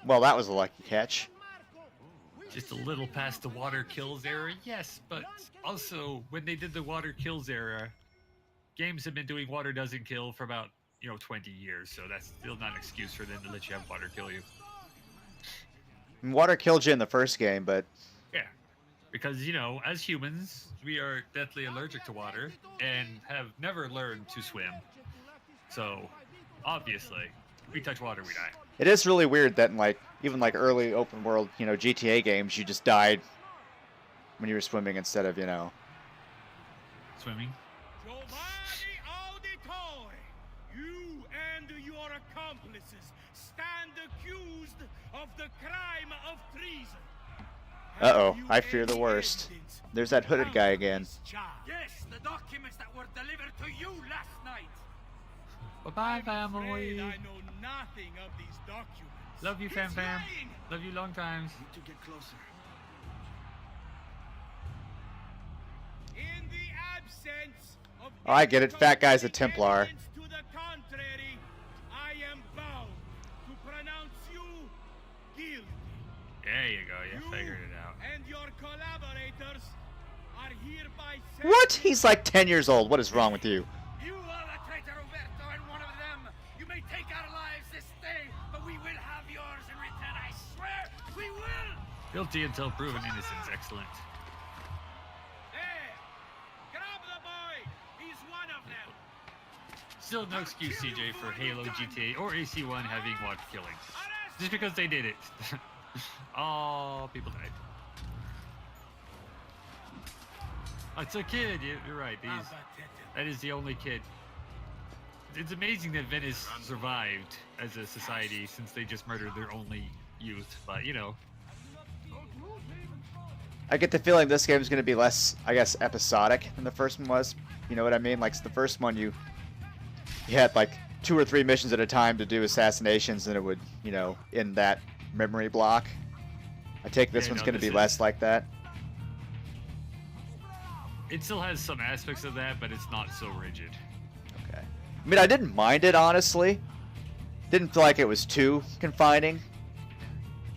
Well, that was a lucky catch. Just a little past the water kills era, yes, but also when they did the water kills era, games have been doing water doesn't kill for about 20 years, so that's still not an excuse for them to let you have water kill you. Water killed you in the first game, but yeah, because as humans, we are deathly allergic to water and have never learned to swim. So obviously, we touch water, we die. it is really weird that in even early open world, GTA games, you just died when you were swimming instead of, Swimming? Giovanni Auditore, you and your accomplices stand accused of the crime of treason. Uh-oh, I fear the worst. There's that hooded guy again. Yes, the documents that were delivered to you last night. Bye-bye, family. I know nothing of these documents. Love you, fam. Love you long times. Need to get closer. In the absence of Oh, I get it. Fat guy's a Templar. evidence to the contrary, I am bound to pronounce you guilty. There you go. You figured it out. And your collaborators are hereby What? He's like 10 years old. What is wrong with you? You are the traitor, Roberto, and one of them. You may take our lives this day, but we will have yours in return. I swear, we will. Guilty until proven innocence. Excellent. There, grab the boy. He's one of them. Still no excuse, CJ, for Halo, GTA, or AC1 having water killing. Just because they did it. Oh, people died. Oh, it's a kid. You're right. That is the only kid. It's amazing that Venice survived as a society since they just murdered their only youth. But I get the feeling this game is going to be less, I guess, episodic than the first one was. You know what I mean? Like the first one, you had 2 or 3 missions at a time to do assassinations, and it would, in that memory block. I take this one's going to be less like that. It still has some aspects of that, but it's not so rigid. Okay. I mean, I didn't mind it, honestly. Didn't feel like it was too confining.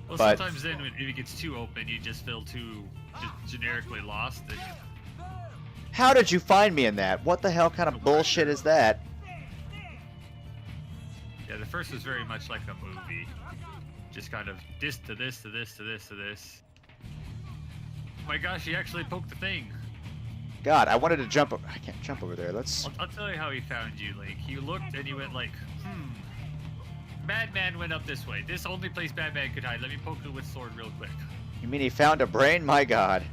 Well, but sometimes then if it gets too open, you just feel too generically lost. And... How did you find me in that? What the hell kind of bullshit is that? Yeah, the first was very much like a movie. Just kind of this to this to this to this to this. Oh my gosh, he actually poked the thing. God, I wanted to jump. I can't jump over there. I'll tell you how he found you, Link. He looked and he went Madman went up this way. This only place Madman could hide. Let me poke it with sword real quick. You mean he found a brain? My God.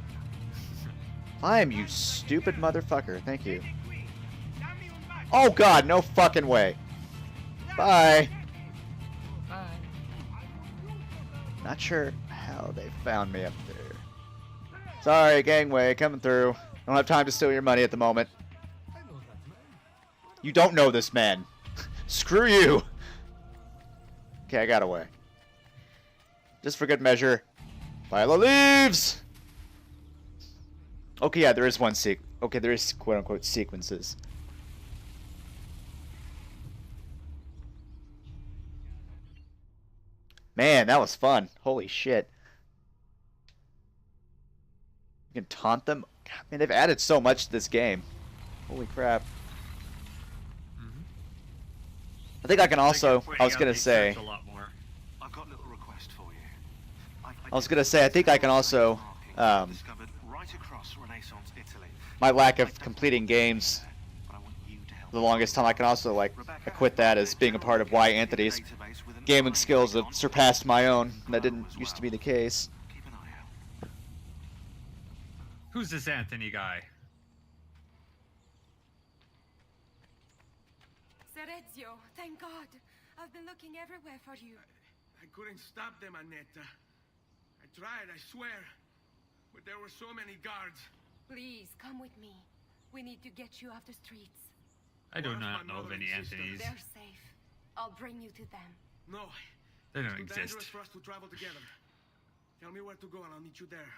I am you stupid motherfucker. Thank you. Oh God, no fucking way. Bye. Bye. Not sure how they found me up there. Sorry, gangway, coming through. Don't have time to steal your money at the moment. You don't know this man. Screw you. Okay, I got away. Just for good measure. Pile of leaves! Okay, yeah, there is one okay, there is quote-unquote sequences. Man, that was fun. Holy shit. You can taunt them. God, man, they've added so much to this game. Holy crap. I think I can also, I was going to say, I've got a little request for you. I was going to say, I think I can also, Discovered right across Renaissance Italy. my lack of completing games, the longest time, I can also, acquit that as being a part of why Anthony's gaming skills have surpassed my own. That didn't used to be the case. Keep an eye out. Who's this Anthony guy? Ser Ezio, thank God. I've been looking everywhere for you. I couldn't stop them, Annetta. I tried, I swear. But there were so many guards. Please, come with me. We need to get you off the streets. I do What of not my know of mother any and sister? Anthonys. They're safe. I'll bring you to them. No, They don't it's too exist. dangerous for us to travel together. Tell me where to go and I'll meet you there.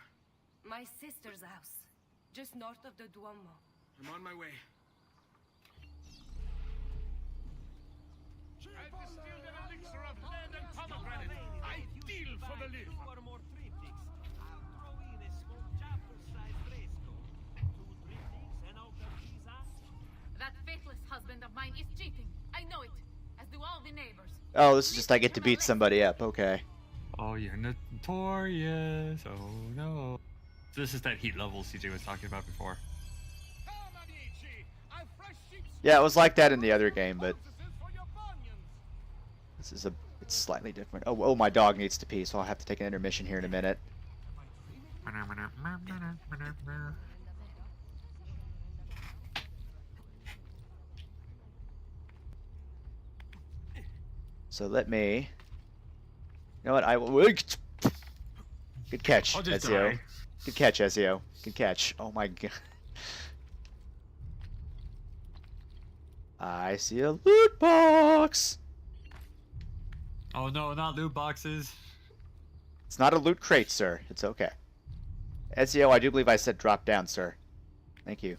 My sister's house, just north of the Duomo. I'm on my way. I've distilled an elixir of lead and pomegranate. Ideal for the live. Two or more triptychs. I'll throw in a smoked chapel-sized fresco. 2 triptychs and out of these That faithless husband of mine is cheating. I know it, as do all the neighbors. Oh, this is just I get to beat somebody up. Okay. Oh, you're notorious. Oh no. So this is that heat level CJ was talking about before. Come, amici. A fresh sheep's Yeah, it was like that in the other game, but poultices for your bunions. this is it's slightly different. Oh, my dog needs to pee, so I'll have to take an intermission here in a minute. So let me. You know what? I will. Good catch, I'll just Ezio. die. Good catch, Ezio. Good catch. Oh my god. I see a loot box. Oh no, not loot boxes. It's not a loot crate, sir. It's okay. Ezio, I do believe I said drop down, sir. Thank you.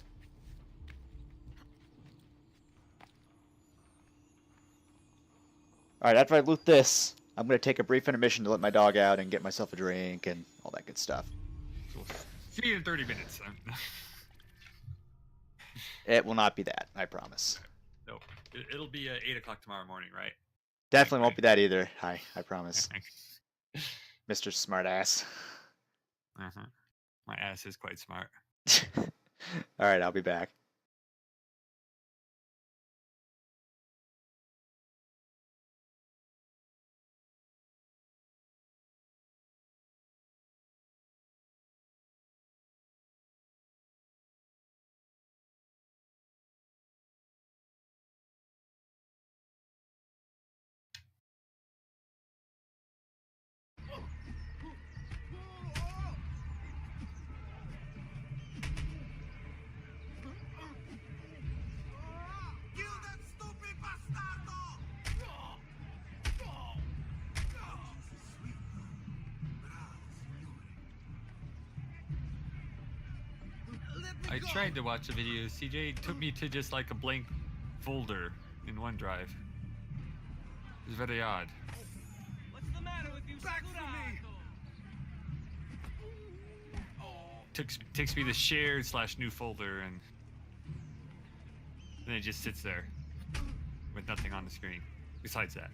Alright, after I loot this, I'm going to take a brief intermission to let my dog out and get myself a drink and all that good stuff. So, see you in 30 minutes. It will not be that, I promise. No, it'll be 8 o'clock tomorrow morning, right? Definitely won't be that either. I promise. Mr. Smartass. Uh-huh. My ass is quite smart. Alright, I'll be back. Kill that stupid bastardo! I tried to watch the video. CJ took me to just like a blank folder in OneDrive. It's very odd. What's the matter with you, Back for me! Takes me to shared / new folder, and then it just sits there with nothing on the screen besides that.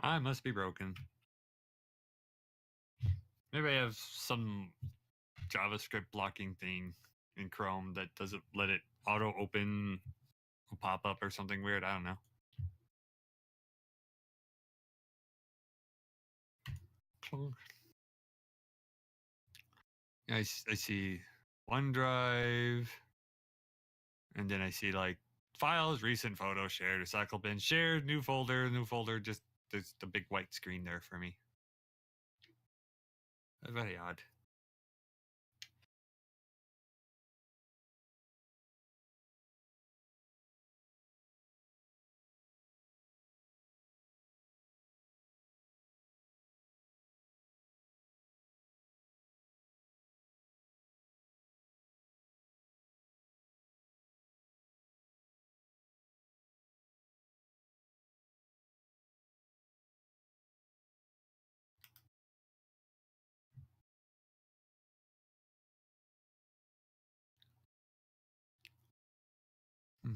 I must be broken. Maybe I have some JavaScript blocking thing in Chrome that doesn't let it auto open a pop up or something weird. I don't know. I see OneDrive, and then I see like files, recent photos, shared, recycle bin, shared, new folder, just there's the big white screen there for me. Very odd. Hmm.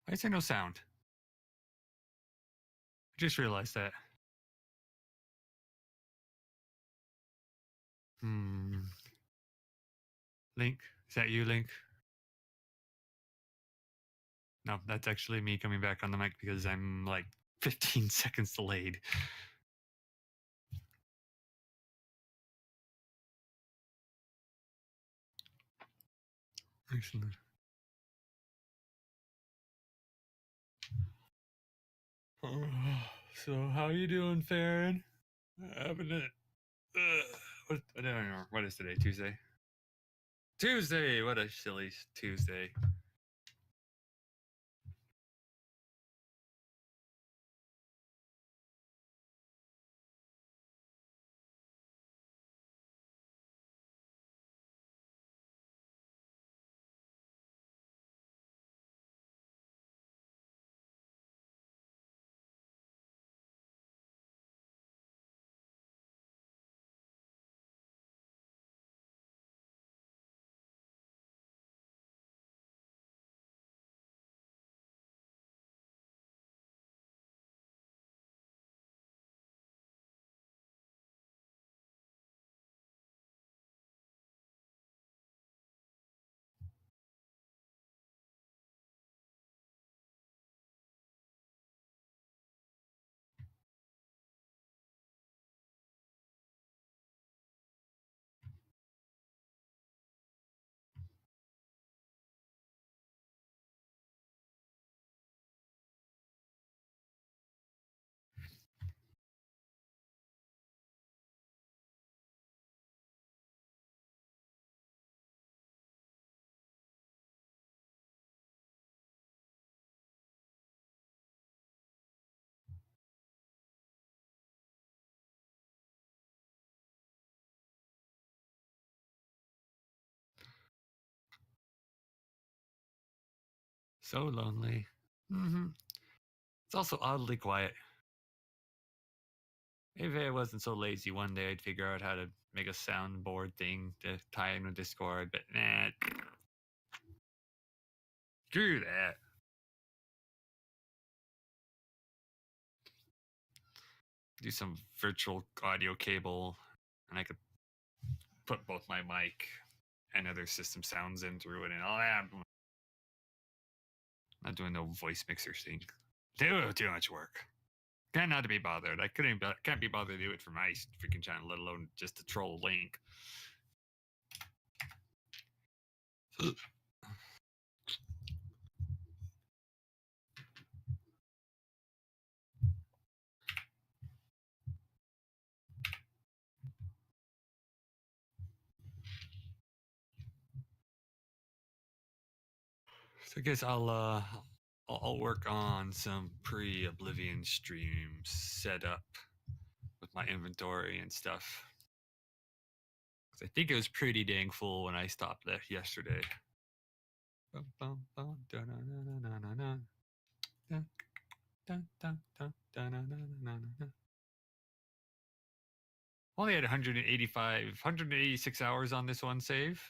Why is there no sound? I just realized that. Link? Is that you, Link? No, that's actually me coming back on the mic because I'm like 15 seconds delayed. Excellent. So, how you doing, Farron? Having it. I don't know. What is today? Tuesday? Tuesday! What a silly Tuesday. So lonely. It's also oddly quiet. Maybe if I wasn't so lazy, one day I'd figure out how to make a soundboard thing to tie in with Discord, but nah. Screw that. Do some virtual audio cable, and I could put both my mic and other system sounds in through it, and all that. Not doing no voice mixer thing. Too much work. Cannot be bothered. I can't be bothered to do it for my freaking channel, let alone just to troll Link. So I guess I'll work on some pre-Oblivion streams set up with my inventory and stuff. 'Cause I think it was pretty dang full when I stopped there yesterday. Only had 186 hours on this one save.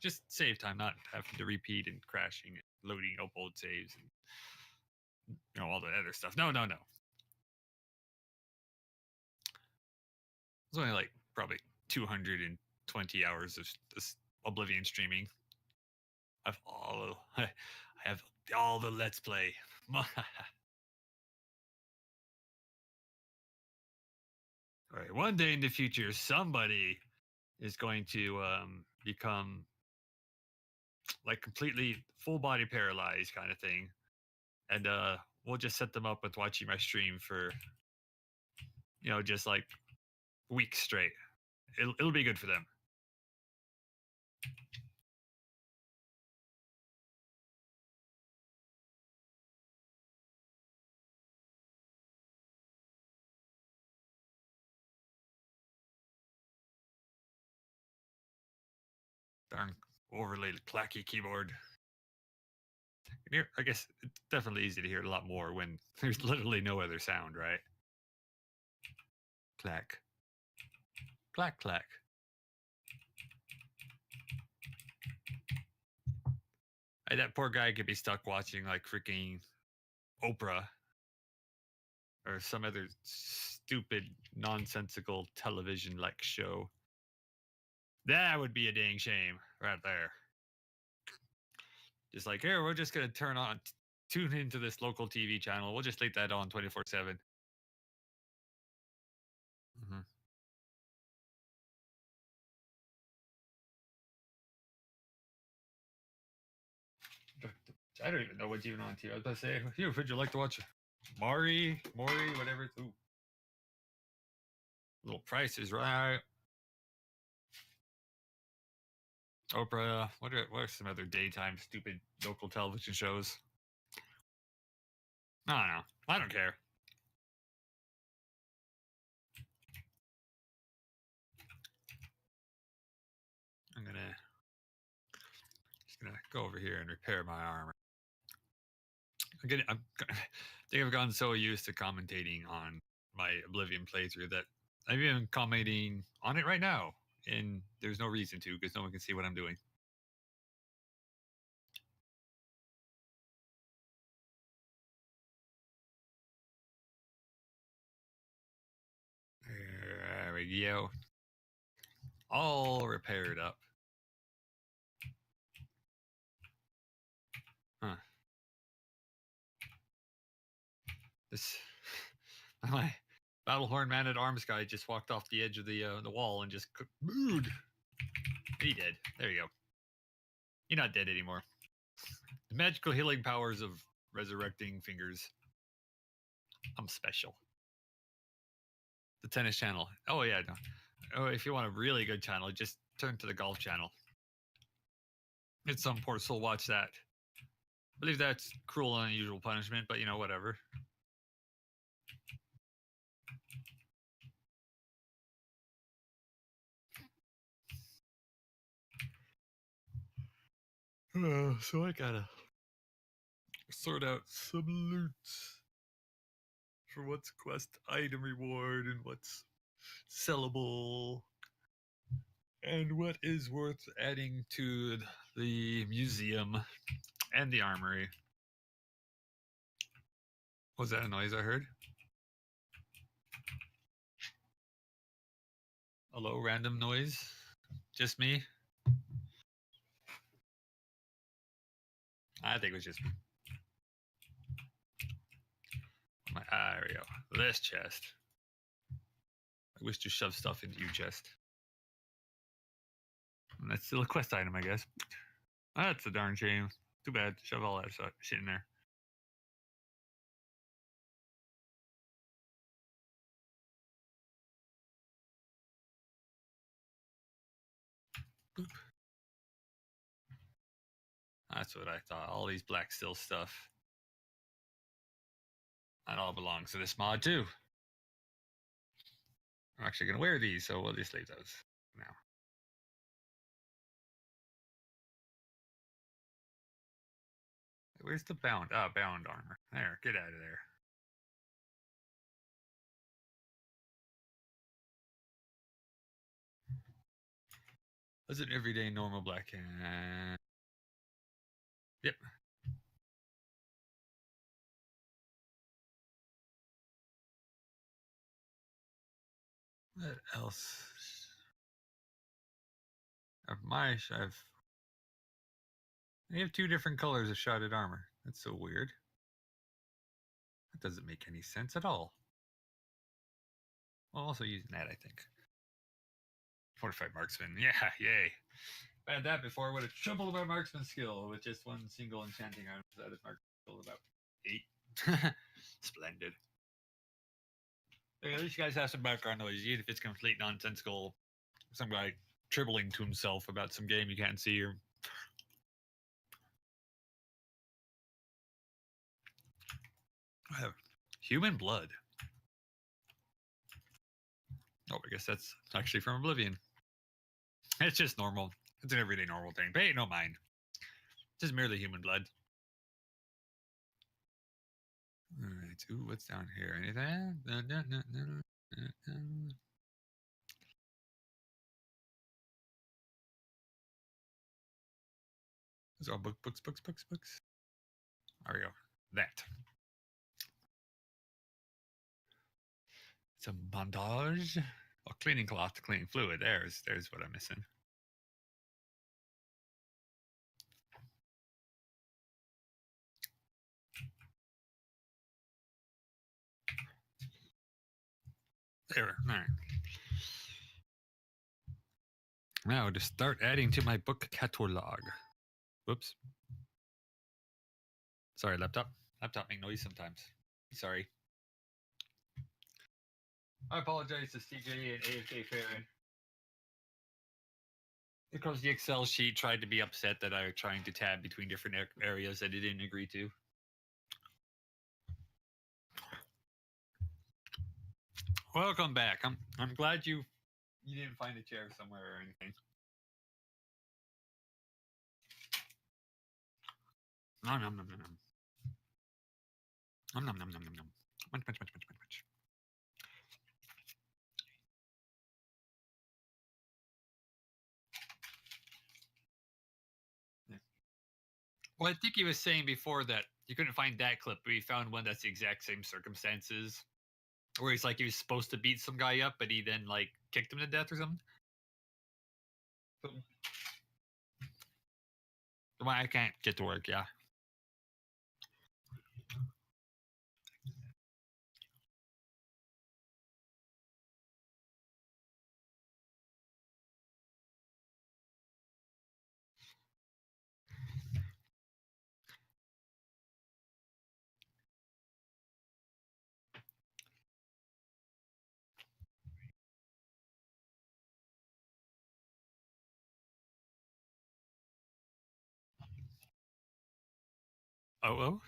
Just save time, not having to repeat and crashing and loading up old saves and all the other stuff. No. It's only like probably 220 hours of this Oblivion streaming. I have all the Let's Play. All right, one day in the future, somebody is going to become like completely full body paralyzed kind of thing, and we'll just set them up with watching my stream for just like weeks straight. It'll be good for them. Darn overlaid clacky keyboard. I guess it's definitely easy to hear it a lot more when there's literally no other sound, right? Clack. Clack, clack. Hey, that poor guy could be stuck watching like freaking Oprah or some other stupid, nonsensical television-like show. That would be a dang shame right there. Just like, here, we're just going to tune into this local TV channel. We'll just leave that on 24/7. I don't even know what's even on TV. I was about to say, here, would you like to watch Maury, whatever it's. Ooh. Little Price is Right. Oprah. What are some other daytime stupid local television shows? I don't know. I don't care. I'm just gonna go over here and repair my armor. I think I've gotten so used to commentating on my Oblivion playthrough that I'm even commenting on it right now, and there's no reason to because no one can see what I'm doing. There we go. All repaired up. Huh. My Battlehorn Man-at-Arms guy just walked off the edge of the wall and just mooed. He dead. There you go. You're not dead anymore. The magical healing powers of resurrecting fingers. I'm special. The tennis channel. Oh yeah. No. Oh, if you want a really good channel, just turn to the golf channel. It's some poor soul watch that. I believe that's cruel and unusual punishment, but whatever. So I gotta sort out some loot for what's quest item reward and what's sellable and what is worth adding to the museum and the armory. Was that a noise I heard? Hello, random noise? Just me? I think it was just me. There we go. This chest. I wish to shove stuff into you, chest. And that's still a quest item, I guess. That's a darn shame. Too bad. Shove all that shit in there. Boop. That's what I thought. All these black steel stuff. That all belongs to this mod too. I'm actually going to wear these, so we'll just leave those now. Where's the bound? Ah, bound armor. There, get out of there. That's an everyday normal black hand. Yep. What else? They have two different colors of shotted armor. That's so weird. That doesn't make any sense at all. Well, also using that, I think. Fortified marksman. Yeah, yay. If I had that before, I would have tripled my marksman skill with just one single enchanting item. That is marksman skill about 8. Splendid. At least you guys have some background noise, even if it's complete nonsensical. Some guy dribbling to himself about some game you can't see or. I have human blood. Oh, I guess that's actually from Oblivion. It's just normal. It's an everyday normal thing. Pay no mind. It's just merely human blood. Alright. Ooh, what's down here? Anything? Those are all books. There we go. That. Some bandage. Oh, cleaning cloth, cleaning fluid. There's what I'm missing. There. All right. Now to start adding to my book catalog. Whoops. Sorry, laptop. Laptop make noise sometimes. Sorry. I apologize to CJ and AFK Farron. Because the Excel sheet tried to be upset that I was trying to tab between different areas that it didn't agree to. Welcome back. I'm glad you didn't find a chair somewhere or anything. Nom nom nom nom nom. Nom nom nom nom nom nom. Munch. Well, I think he was saying before that you couldn't find that clip, but he found one that's the exact same circumstances. Where he's like, he was supposed to beat some guy up, but he then, like, kicked him to death or something. Why I can't get to work, yeah. Oh.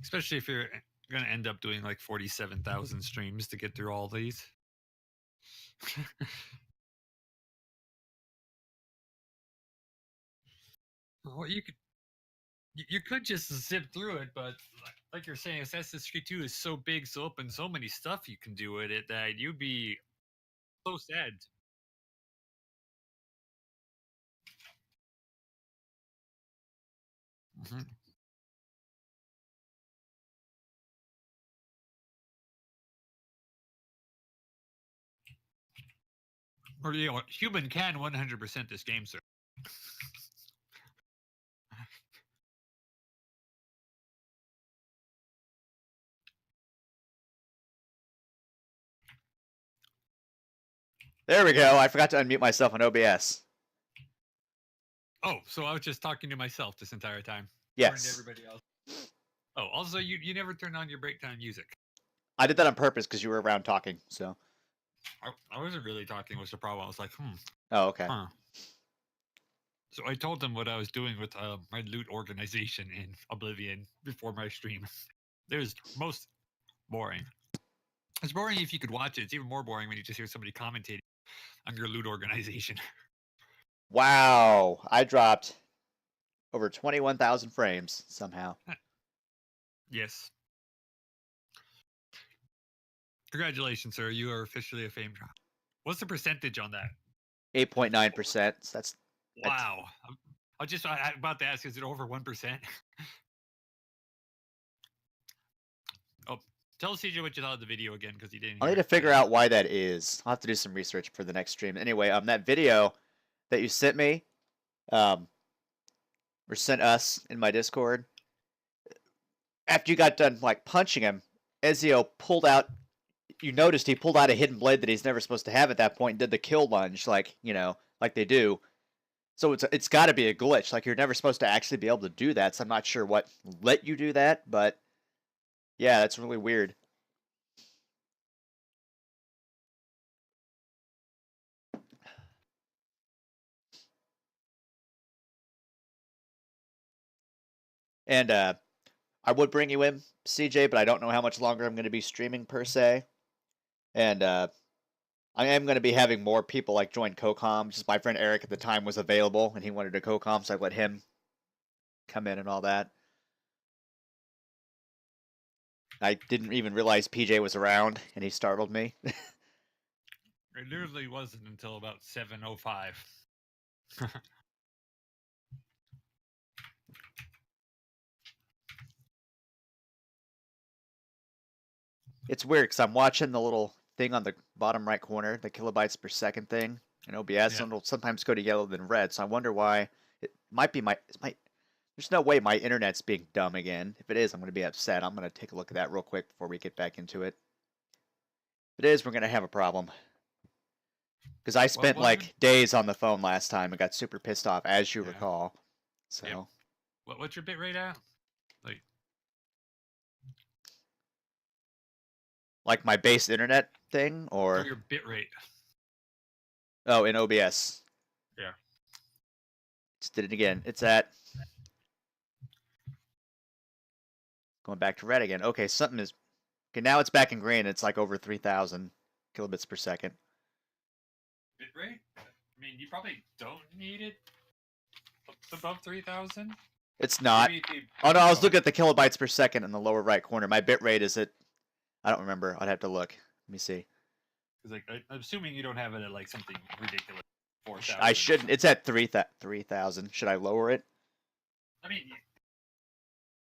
Especially if you're gonna end up doing like 47,000 streams to get through all these. Well, you could just zip through it, but like you're saying, Assassin's Creed 2 is so big, so open, so many stuff you can do with it that you'd be so sad. Mhm. Or human can 100% this game, sir. There we go. I forgot to unmute myself on OBS. Oh, so I was just talking to myself this entire time. Yes. To everybody else. Oh, also, you never turned on your break time music. I did that on purpose because you were around talking. So. I wasn't really talking. Was the problem? I was like, Oh, okay. Huh. So I told them what I was doing with my loot organization in Oblivion before my stream. It was most boring. It's boring if you could watch it. It's even more boring when you just hear somebody commentating on your loot organization. Wow. I dropped over 21,000 frames somehow. Yes. Congratulations, sir. You are officially a fame drop. What's the percentage on that? 8.9%. That's wow. I'm about to ask, is it over 1%? Oh, tell CJ what you thought of the video again, because he didn't. I'll need to figure out why that is. I'll have to do some research for the next stream. Anyway, that video that you sent me, or sent us in my Discord, after you got done like punching him, Ezio pulled out. You noticed he pulled out a hidden blade that he's never supposed to have at that point and did the kill lunge, like like they do. So it's got to be a glitch. Like you're never supposed to actually be able to do that. So I'm not sure what let you do that, but yeah, that's really weird. And I would bring you in, CJ, but I don't know how much longer I'm going to be streaming per se. And I am going to be having more people like join CoCom. Just my friend Eric at the time was available and he wanted to CoCom, so I let him come in and all that. I didn't even realize PJ was around and he startled me. It literally wasn't until about 7:05. It's weird because I'm watching the little thing on the bottom right corner, the kilobytes per second thing, and OBS, and it'll sometimes go to yellow then red. So I wonder why. It might be there's no way my internet's being dumb again. If it is, I'm going to be upset. I'm going to take a look at that real quick before we get back into it. If it is, we're going to have a problem. Because I spent like days on the phone last time and got super pissed off, as you recall. So. Yeah. What's your bitrate at? Like my base internet thing, or your bitrate? Oh, in OBS. Yeah. Just did it again. It's at going back to red again. Okay, something is okay. Now it's back in green. It's like over 3,000 kilobits per second. Bitrate? I mean, you probably don't need it above 3,000. It's not. Oh no, I was looking at the kilobytes per second in the lower right corner. My bitrate is at. I don't remember. I'd have to look. Let me see. Because I'm assuming you don't have it at like something ridiculous. 4,000. I shouldn't. It's at 3,000. Should I lower it? I mean,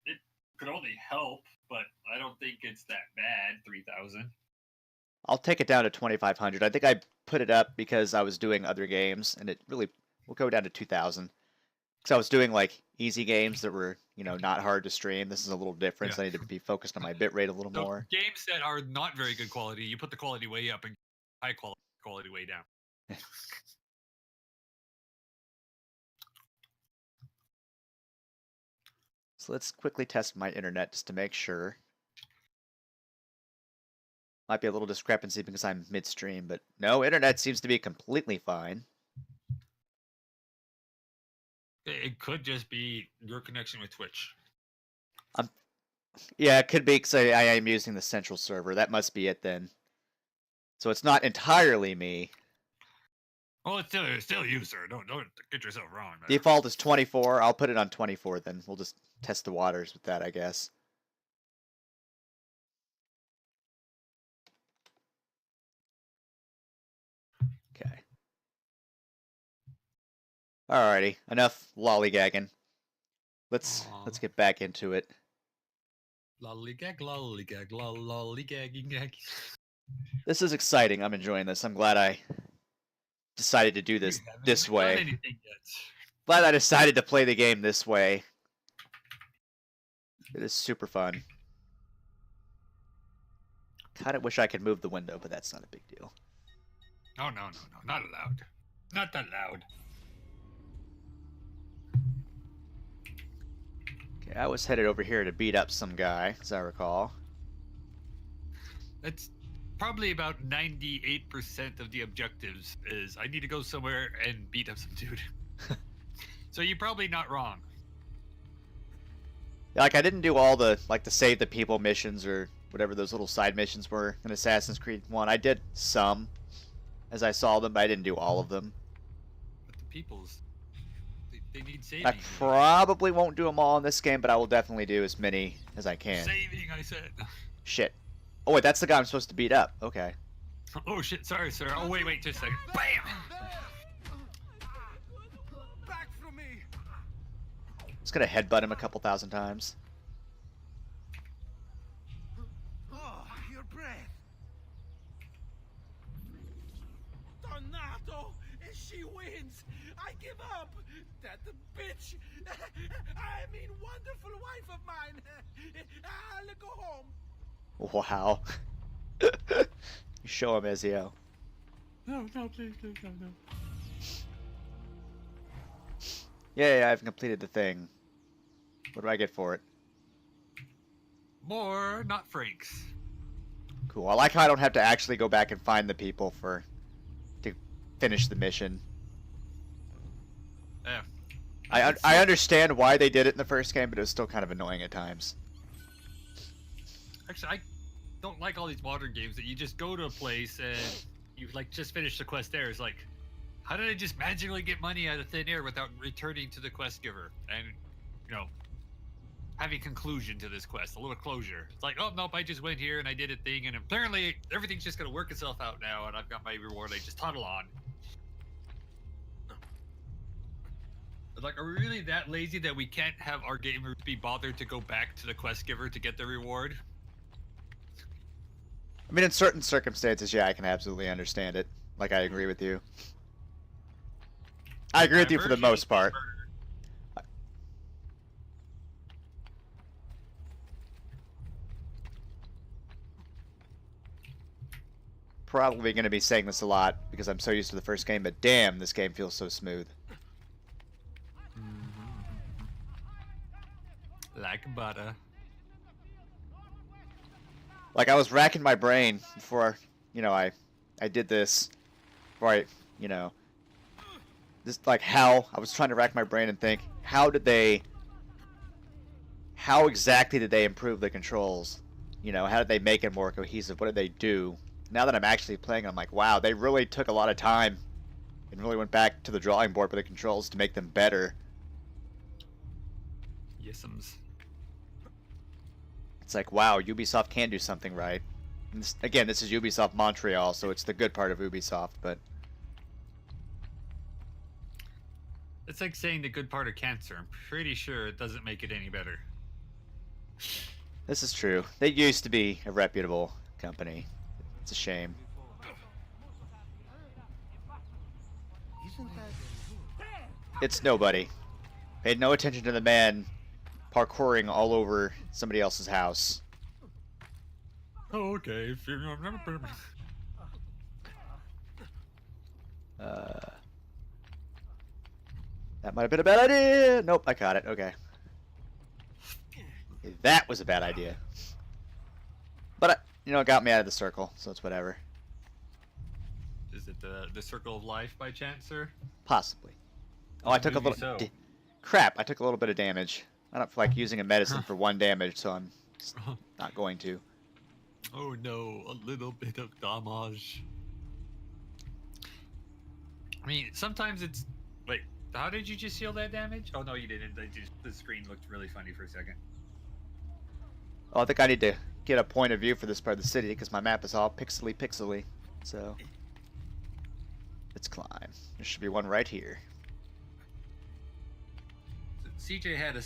it could only help, but I don't think it's that bad. 3,000. I'll take it down to 2,500. I think I put it up because I was doing other games, and it really will go down to 2,000. Because I was doing like easy games that were, not hard to stream. This is a little different, so I need to be focused on my bitrate a little more. Games that are not very good quality, you put the quality way up and high quality way down. So let's quickly test my internet just to make sure. Might be a little discrepancy because I'm midstream, but no, internet seems to be completely fine. It could just be your connection with Twitch. Yeah, it could be because I am using the central server. That must be it then. So it's not entirely me. Well, it's still you, sir. Don't get yourself wrong. Man. Default is 24. I'll put it on 24 then. We'll just test the waters with that, I guess. Okay. Alrighty, enough lollygagging. Let's get back into it. Lollygag, lollygag, lollygagging. This is exciting. I'm enjoying this. I'm glad I decided to do this way. Glad I decided to play the game this way. It is super fun. Kind of wish I could move the window, but that's not a big deal. Oh, no, not allowed. Not allowed. Okay, I was headed over here to beat up some guy, as I recall. That's probably about 98% of the objectives is I need to go somewhere and beat up some dude. So you're probably not wrong. Like, I didn't do all the, like, the save the people missions or whatever those little side missions were in Assassin's Creed 1. I did some as I saw them, but I didn't do all of them. But the people's, they need saving. I probably won't do them all in this game, but I will definitely do as many as I can. Saving, I said. Shit. Oh, wait, that's the guy I'm supposed to beat up. Okay. Oh, shit, sorry, sir. Oh, wait, just a second. BAM! Back from me. Just gonna headbutt him a couple thousand times. Oh, your breath. Donato, she wins. I give up. That bitch. I mean, wonderful wife of mine. I'll go home. Wow. You show him, Ezio. No, please, no. Yeah, I've completed the thing. What do I get for it? More, not Franks. Cool. I like how I don't have to actually go back and find the people to finish the mission. Yeah. I understand why they did it in the first game, but it was still kind of annoying at times. Actually, I don't like all these modern games that you just go to a place and you like just finish the quest there. It's like, how did I just magically get money out of thin air without returning to the quest giver and, having conclusion to this quest, a little closure? It's like, oh nope, I just went here and I did a thing, and apparently everything's just gonna work itself out now, and I've got my reward. I just toddle on. But like, are we really that lazy that we can't have our gamers be bothered to go back to the quest giver to get the reward? I mean, in certain circumstances, yeah, I can absolutely understand it. Like, I agree with you. I agree with you for the most part. Probably going to be saying this a lot because I'm so used to the first game, but damn, this game feels so smooth. Like butter. Like, I was racking my brain before, I did this. Before I, this, like, how I was trying to rack my brain and think, how exactly did they improve the controls? How did they make it more cohesive? What did they do? Now that I'm actually playing, I'm like, wow, they really took a lot of time and really went back to the drawing board with the controls to make them better. Yes'ums. It's like, wow, Ubisoft can do something right. And this, again, this is Ubisoft Montreal, so it's the good part of Ubisoft, but... It's like saying the good part of cancer. I'm pretty sure it doesn't make it any better. This is true. They used to be a reputable company. It's a shame. It's nobody. Paid no attention to the man parkouring all over somebody else's house. Oh, okay. That might have been a bad idea. Nope, I caught it. Okay. That was a bad idea. But, it got me out of the circle, so it's whatever. Is it the circle of life by chance, sir? Possibly. Oh, I took a little... Crap, I took a little bit of damage. I don't feel like using a medicine for 1 damage, so I'm It's not going to. Oh no, a little bit of damage. I mean, sometimes it's... Wait, how did you just seal that damage? Oh no, you didn't. The screen looked really funny for a second. Oh, I think I need to get a point of view for this part of the city because my map is all pixely. So, let's climb. There should be one right here. So CJ had a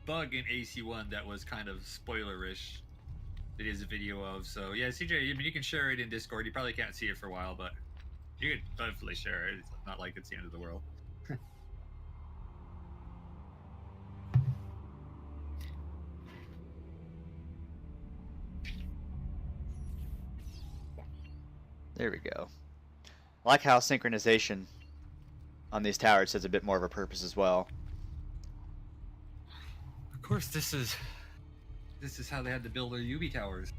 bug in AC1 that was kind of spoilerish. It is a video of. So yeah, CJ, I mean, you can share it in Discord. You probably can't see it for a while, but you could definitely share it. It's not like it's the end of the world. There we go. I like how synchronization on these towers has a bit more of a purpose as well. Of course, this is how they had to build their UB towers.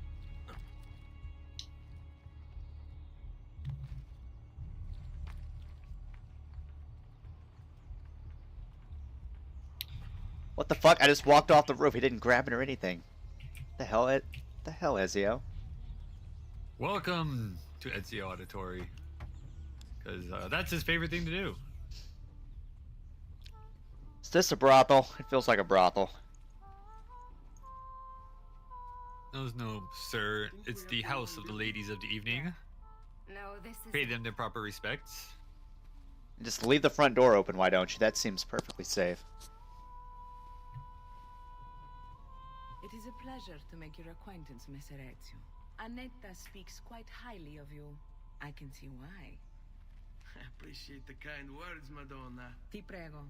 What the fuck? I just walked off the roof. He didn't grab it or anything. The hell, Ezio? Welcome to Ezio Auditory, because that's his favorite thing to do. Is this a brothel? It feels like a brothel. No, sir. It's the house of the ladies of the evening. No, this is... Pay them their proper respects. Just leave the front door open, why don't you? That seems perfectly safe. It is a pleasure to make your acquaintance, Messer Ezio. Annetta speaks quite highly of you. I can see why. I appreciate the kind words, Madonna. Ti prego.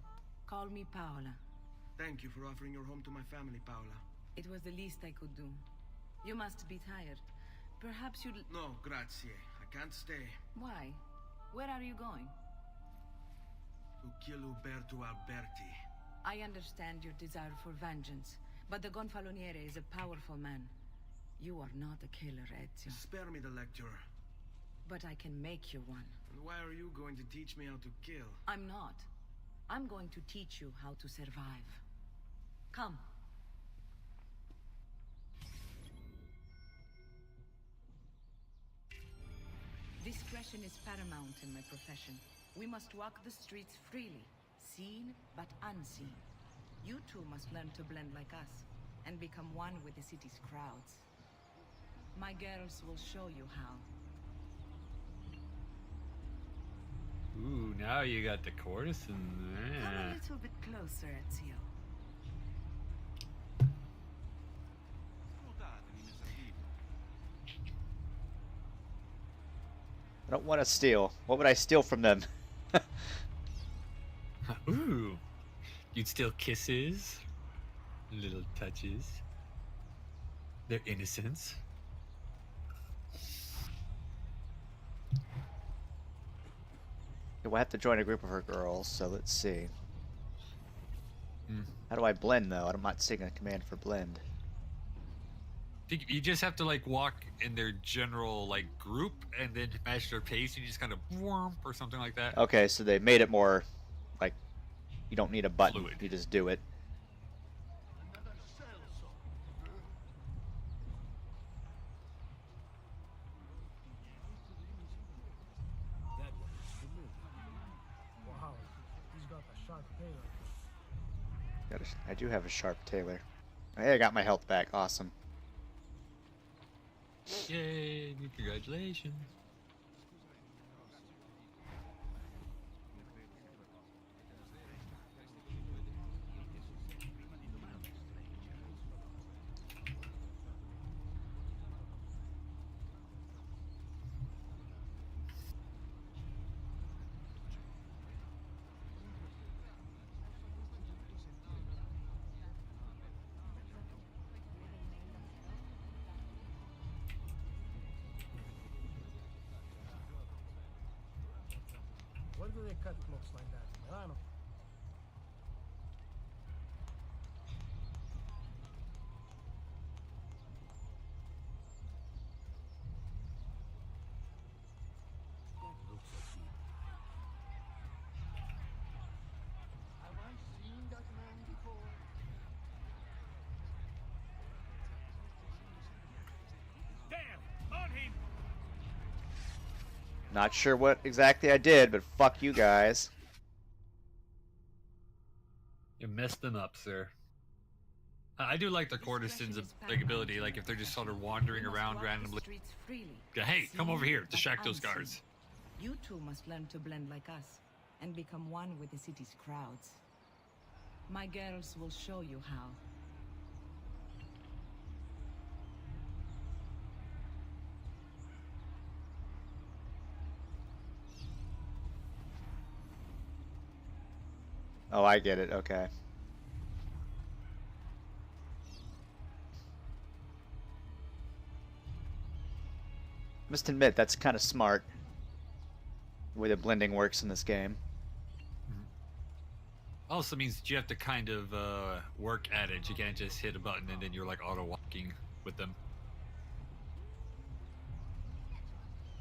Call me Paola. Thank you for offering your home to my family, Paola. It was the least I could do. You must be tired. Perhaps you'd... No, grazie. I can't stay. Why? Where are you going? To kill Uberto Alberti. I understand your desire for vengeance, but the Gonfaloniere is a powerful man. You are not a killer, Ezio. Spare me the lecture. But I can make you one. And why are you going to teach me how to kill? I'm not. I'm going to teach you how to survive. Come. Discretion is paramount in my profession. We must walk the streets freely, seen but unseen. You too must learn to blend like us, and become one with the city's crowds. My girls will show you how. Ooh, now you got the courtesan there. Come a little bit closer, Ezio. I don't want to steal. What would I steal from them? Ooh, you'd steal kisses, little touches, their innocence. We'll have to join a group of her girls, so let's see. How do I blend, though? I'm not seeing a command for blend. You just have to like walk in their general like group and then match their pace, and you just kind of warm or something like that. Okay, so they made it more like you don't need a button; Fluid. you just do it. Wow, he's got a sharp tailor. I do have a sharp tailor. Hey, I got my health back. Awesome. Yay! Congratulations. Where do they cut clothes like that? Milano. Have I seen that man before? Not sure what exactly I did, but fuck you guys. You messed them up, sir. I do like the courtesans' ability, like if they're just sort of wandering around randomly. Hey, come over here, distract those guards. You two must learn to blend like us, and become one with the city's crowds. My girls will show you how. Oh, I get it. Okay. Must admit, that's kind of smart. The way the blending works in this game. Also means that you have to kind of work at it. You can't just hit a button and then you're like auto walking with them.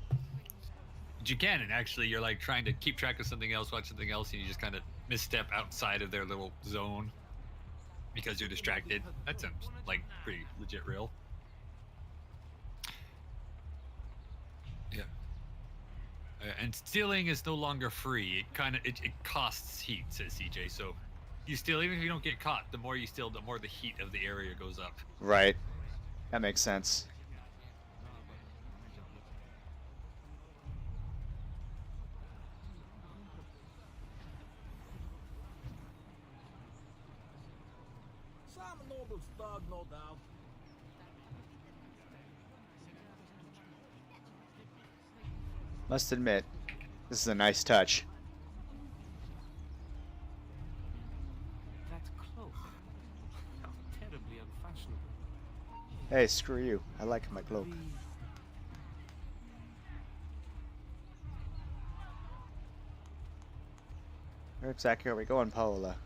But you can, and actually you're like trying to keep track of something else, watch something else, and you just kind of misstep outside of their little zone because you're distracted. That sounds like pretty legit real. Yeah. And stealing is no longer free. It costs heat, says CJ. So you steal, even if you don't get caught, the more you steal, the more the heat of the area goes up. Right. That makes sense. Some noble thug, no doubt. Must admit, this is a nice touch. That cloak. How terribly unfashionable. Hey, screw you. I like my cloak. Where exactly are we going, Paola?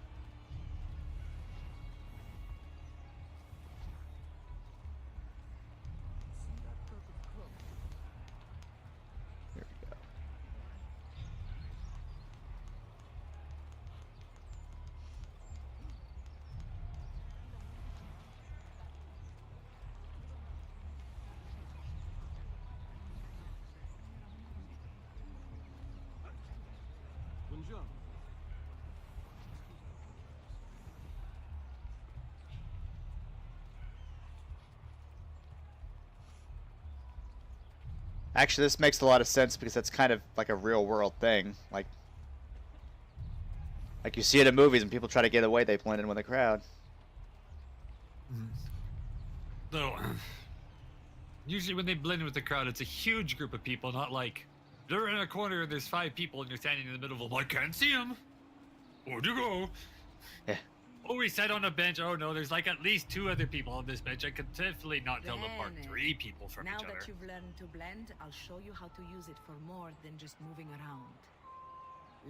Buongiorno. Actually, this makes a lot of sense because that's kind of like a real world thing. Like you see it in movies and people try to get away, they blend in with the crowd. So, usually when they blend in with the crowd, it's a huge group of people, not like they're in a corner and there's 5 people and you're standing in the middle of them. I can't see them. Where'd you go? Yeah. Oh, we sat on a bench. Oh no, there's like at least 2 other people on this bench. I could definitely not tell apart 3 people from now each other. that you've learned to blend, I'll show you how to use it for more than just moving around.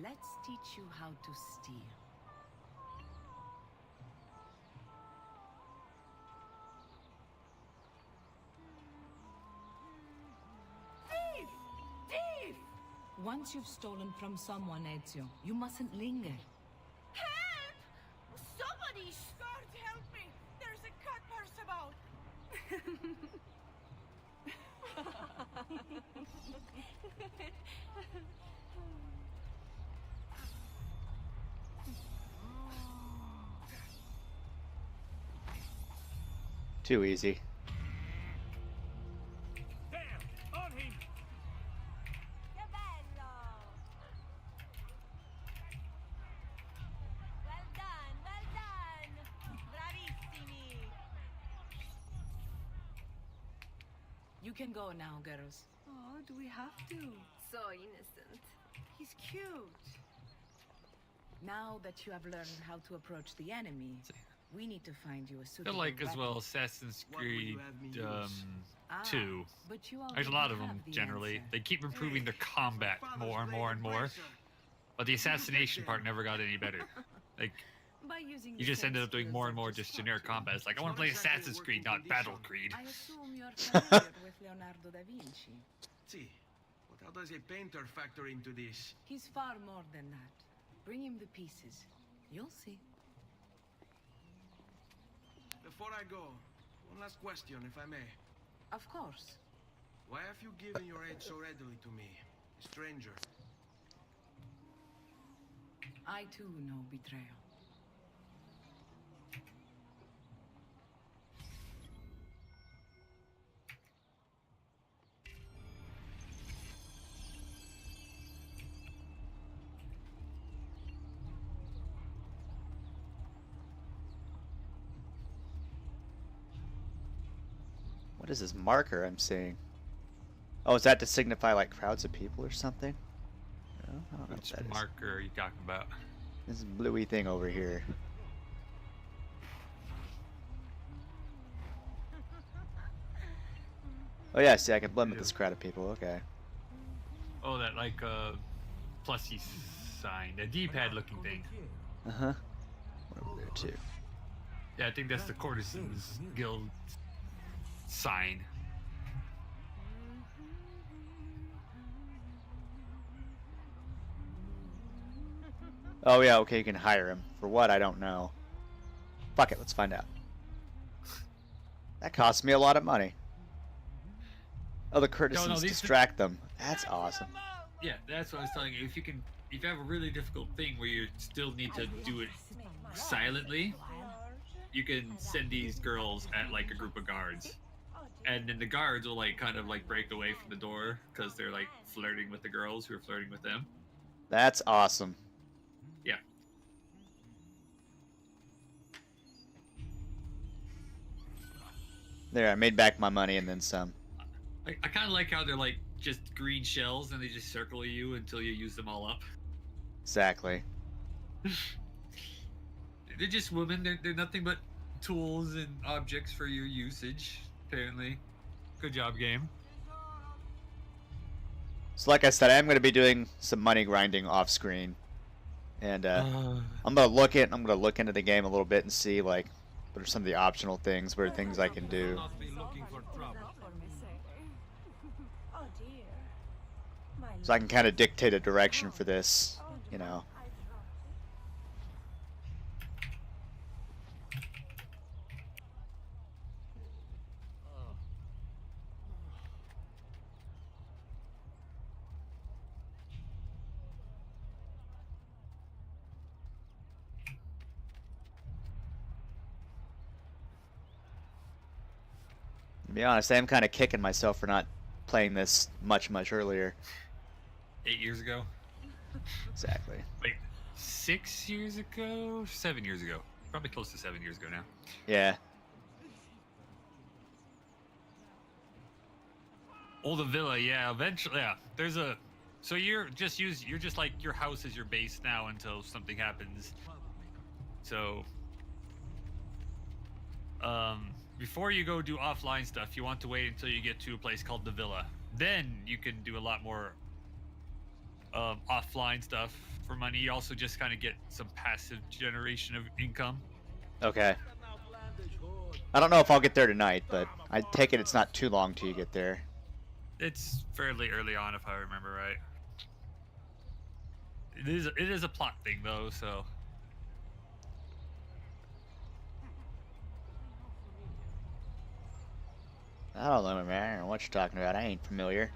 Let's teach you how to steal. Thief! Thief! Once you've stolen from someone, Ezio, you mustn't linger. Help! Somebody! Guard, help me! There's a cut purse about! Too easy. There! On him! Che bello! Well done, well done! Bravissimi! You can go now, girls. Oh, do we have to? So innocent. He's cute. Now that you have learned how to approach the enemy, we need to find you a I suitable feel like as weapon. well Assassin's Creed Ah, 2. but you There's a already lot of them have the generally. answer. They keep improving their combat more and more and more. But the assassination part never got any better. Like, By using you the just same ended up doing skills more that and more you just taught generic you. combat. It's like, I want to play Assassin's Creed, not Battle Creed. I assume you're familiar with Leonardo da Vinci. See, but how does a painter factor into this? He's far more than that. Bring him the pieces. You'll see. Before I go, one last question, if I may. Of course. Why have you given your aid so readily to me? Stranger. I too know betrayal. What is this marker I'm seeing? Oh, is that to signify like crowds of people or something? No, I don't know Which what that is. marker are you talking about? This bluey thing over here. Oh yeah, see I can blend with this crowd of people, okay. Oh, that like plusy sign, the D-pad looking thing. Uh-huh. Over there too. Yeah, I think that's the Courtesans Guild sign. Oh yeah, okay, you can hire him. For what, I don't know. Fuck it, let's find out. That cost me a lot of money. Oh, the courtesans distract them. That's awesome. Yeah, that's what I was telling you. If you have a really difficult thing where you still need to do it silently, you can send these girls at like a group of guards. And then the guards will like kind of like break away from the door because they're like flirting with the girls who are flirting with them. That's awesome. Yeah. There, I made back my money and then some. I kind of like how they're like just green shells and they just circle you until you use them all up. Exactly. They're just women. They're nothing but tools and objects for your usage, apparently. Good job, game. So like I said, I am going to be doing some money grinding off screen. And I'm going to look into the game a little bit and see like what are some of the optional things, what are things I can do. So I can kind of dictate a direction for this, you know. To be honest, I am kind of kicking myself for not playing this much earlier. 8 years ago? Exactly. Wait, 6 years ago? 7 years ago. Probably close to 7 years ago now. Yeah. Oh, the villa, yeah, eventually, yeah. There's a... So you're just like, your house is your base now until something happens. So... before you go do offline stuff, you want to wait until you get to a place called the villa. Then you can do a lot more offline stuff for money. You also just kind of get some passive generation of income. Okay. I don't know if I'll get there tonight, but I take it it's not too long till you get there. It's fairly early on, if I remember right. It is a plot thing though, so. I don't know, man. I don't know what you're talking about. I ain't familiar.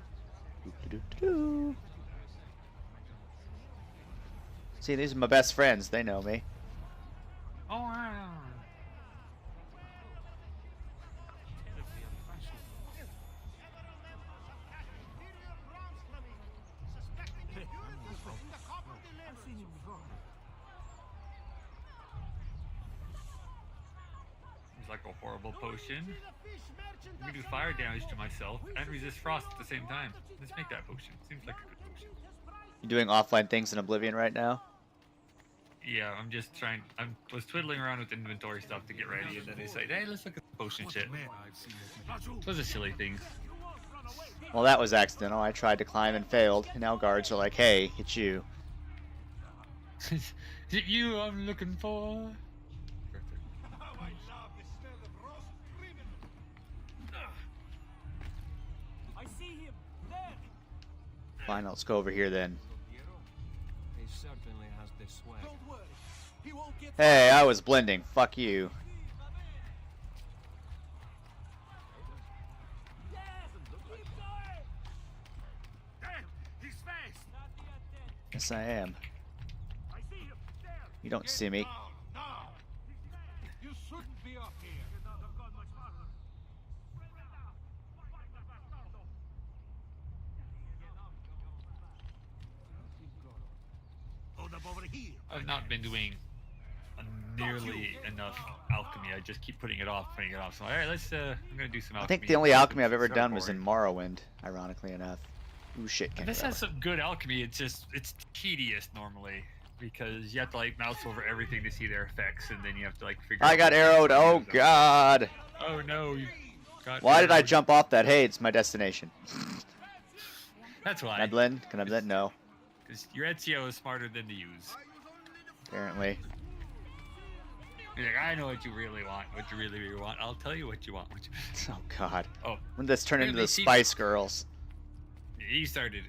Doo-doo-doo-doo. See, these are my best friends. They know me. Oh, wow. It's like a horrible potion. Let me do fire damage to myself and resist frost at the same time. Let's make that potion. Seems like a good potion. You doing offline things in Oblivion right now? Yeah, I'm just trying. I was twiddling around with inventory stuff to get ready, and then they said, "Hey, let's look at the potion shit." It was a silly thing. Well, that was accidental. I tried to climb and failed, and now guards are like, "Hey, it's you." Is it you I'm looking for? I see him there. Fine, let's go over here then. He certainly has the swag. Don't worry. He won't get Hey, I was blending. Fuck you. Damn, he's fast. Yes, I am. You don't see me. You shouldn't be up here. Hold up over here. I've not been doing nearly enough alchemy. I just keep putting it off. So, all right, let's. I'm gonna do some alchemy. I think the only alchemy I've ever It's done was boring. in Morrowind, ironically enough. Ooh, shit. Can't This grab has her. some good alchemy. It's tedious normally because you have to like mouse over everything to see their effects, and then you have to like figure. I out got what arrowed. to Oh, use them. God. Oh no! You got Why did I arrowed. jump off that? Hey, it's my destination. That's why. Can I blend? Can I blend? No. Because your Ezio is smarter than the use. Apparently. He's like, I know what you really want. What you really, really want. I'll tell you what you want. Oh, God. Oh. When did this turn into Apparently the CJ Spice Girls? He started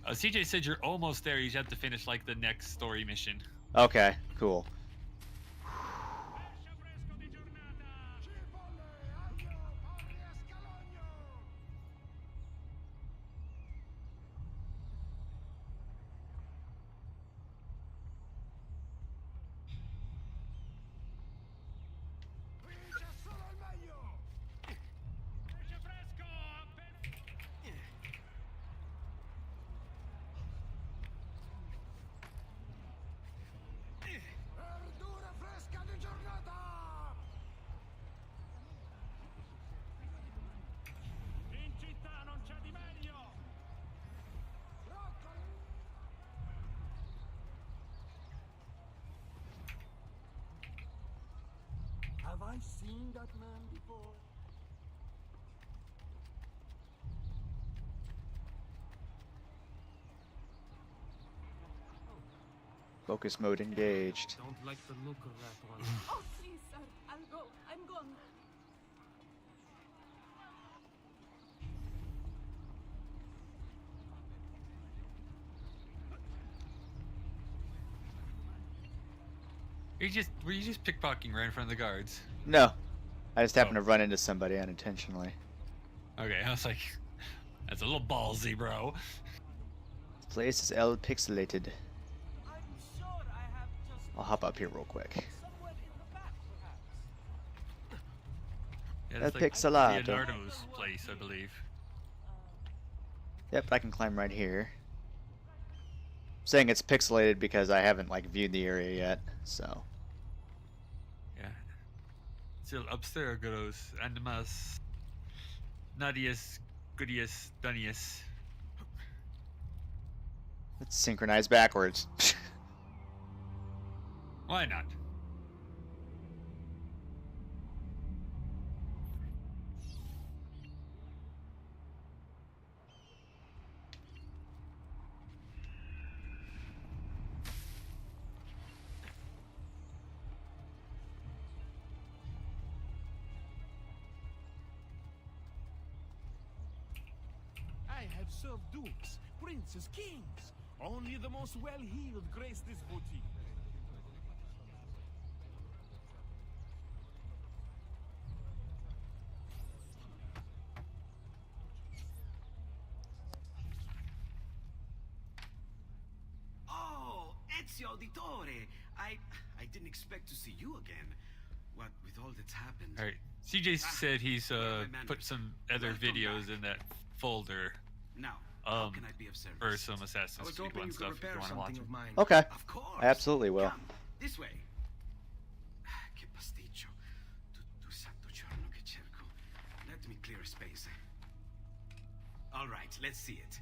it. CJ said you're almost there. You just have to finish like the next story mission. Okay, cool. Have I seen that man before? Focus mode engaged. Don't like the look of that one. Oh, please, sir. I'll go. I'm gone. Were you just pickpocketing right in front of the guards? No. I just happened to run into somebody unintentionally. Okay, I was like, that's a little ballsy, bro. This place is L pixelated. I'm sure I have just I'll hop up here real quick. somewhere in the back, perhaps. Yeah, El that's like Pixelato. Leonardo's place, I believe. Yep, I can climb right here. I'm saying it's pixelated because I haven't like viewed the area yet, so. Yeah. Still upstairs, goes Animas, Nadius, Goodius, Dunius. Let's synchronize backwards. Why not? I have served dukes, princes, kings. Only the most well-heeled grace this boutique. Oh, Ezio Auditore. I didn't expect to see you again. What with all that's happened. All right. CJ said he's put some other videos in that folder. Now, how can I be of service? For some I Assassin's was Creed hoping 1 you could stuff if you repair want to watch something it. of mine. Okay. Of course. I absolutely will. Come, this way. Che pasticcio. Tutto santo giorno che cerco. Let me clear a space. All right, let's see it.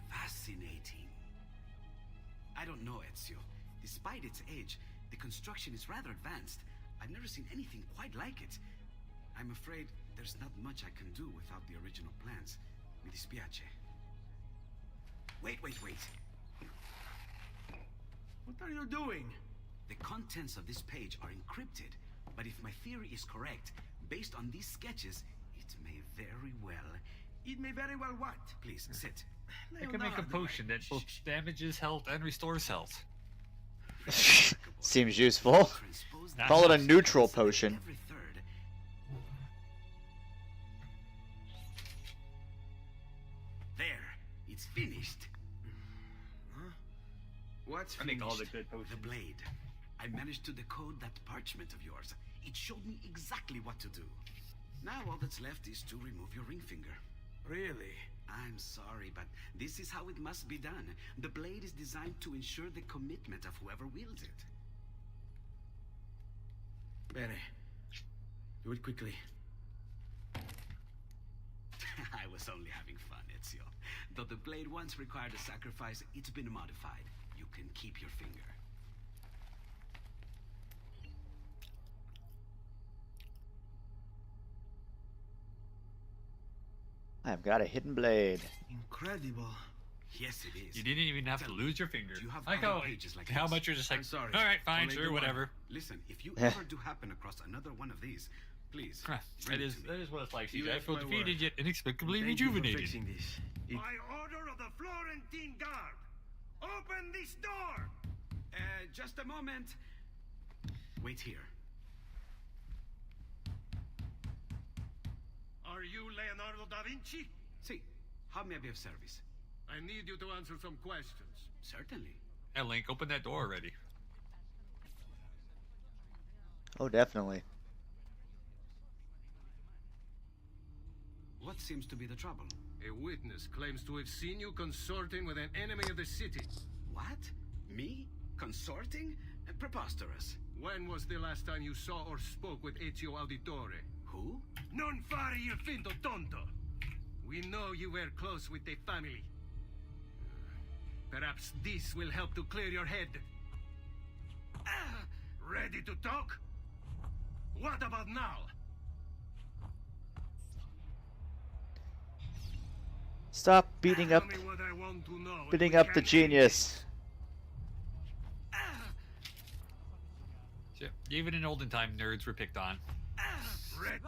Fascinating. I don't know, Ezio. Despite its age, the construction is rather advanced. I've never seen anything quite like it. I'm afraid there's not much I can do without the original plans. Mi dispiace. Wait. What are you doing? The contents of this page are encrypted, but if my theory is correct, based on these sketches, it may very well... It may very well what? Please, sit. I can make a potion that both damages health and restores health. Seems useful. Call it a neutral potion. Every third. finished. Huh? What's I finished? make all the good potions. The blade. I managed to decode that parchment of yours. It showed me exactly what to do. Now all that's left is to remove your ring finger. Really? I'm sorry, but this is how it must be done. The blade is designed to ensure the commitment of whoever wields it. Bene. Do it quickly. I was only having fun, Ezio. Though the blade once required a sacrifice, it's been modified. You can keep your finger. I've got a hidden blade. Incredible. Yes, it is. You didn't even have to lose your finger. Do you have Like other how, pages like how this? much you're just like, I'm sorry. all right, fine, Only sure, the one. whatever. Listen, if you ever do happen across another one of these, please. That is what it's like. You CJ. I have feel my defeated word. yet inexplicably Thank you for rejuvenated. fixing this. By order of the Florentine Guard, open this door! Just a moment. Wait here. Are you Leonardo da Vinci? See, how may I be of service? I need you to answer some questions. Certainly. Hey, Link, open that door already. Oh, definitely. What seems to be the trouble? A witness claims to have seen you consorting with an enemy of the city. What? Me? Consorting? Preposterous. When was the last time you saw or spoke with Ezio Auditore? Who? Non fare il finto tonto! We know you were close with the family. Perhaps this will help to clear your head. Ready to talk? What about now? Stop beating up, Tell me what I want to know, and beating we up the can end genius. So, even in olden time, nerds were picked on. Red.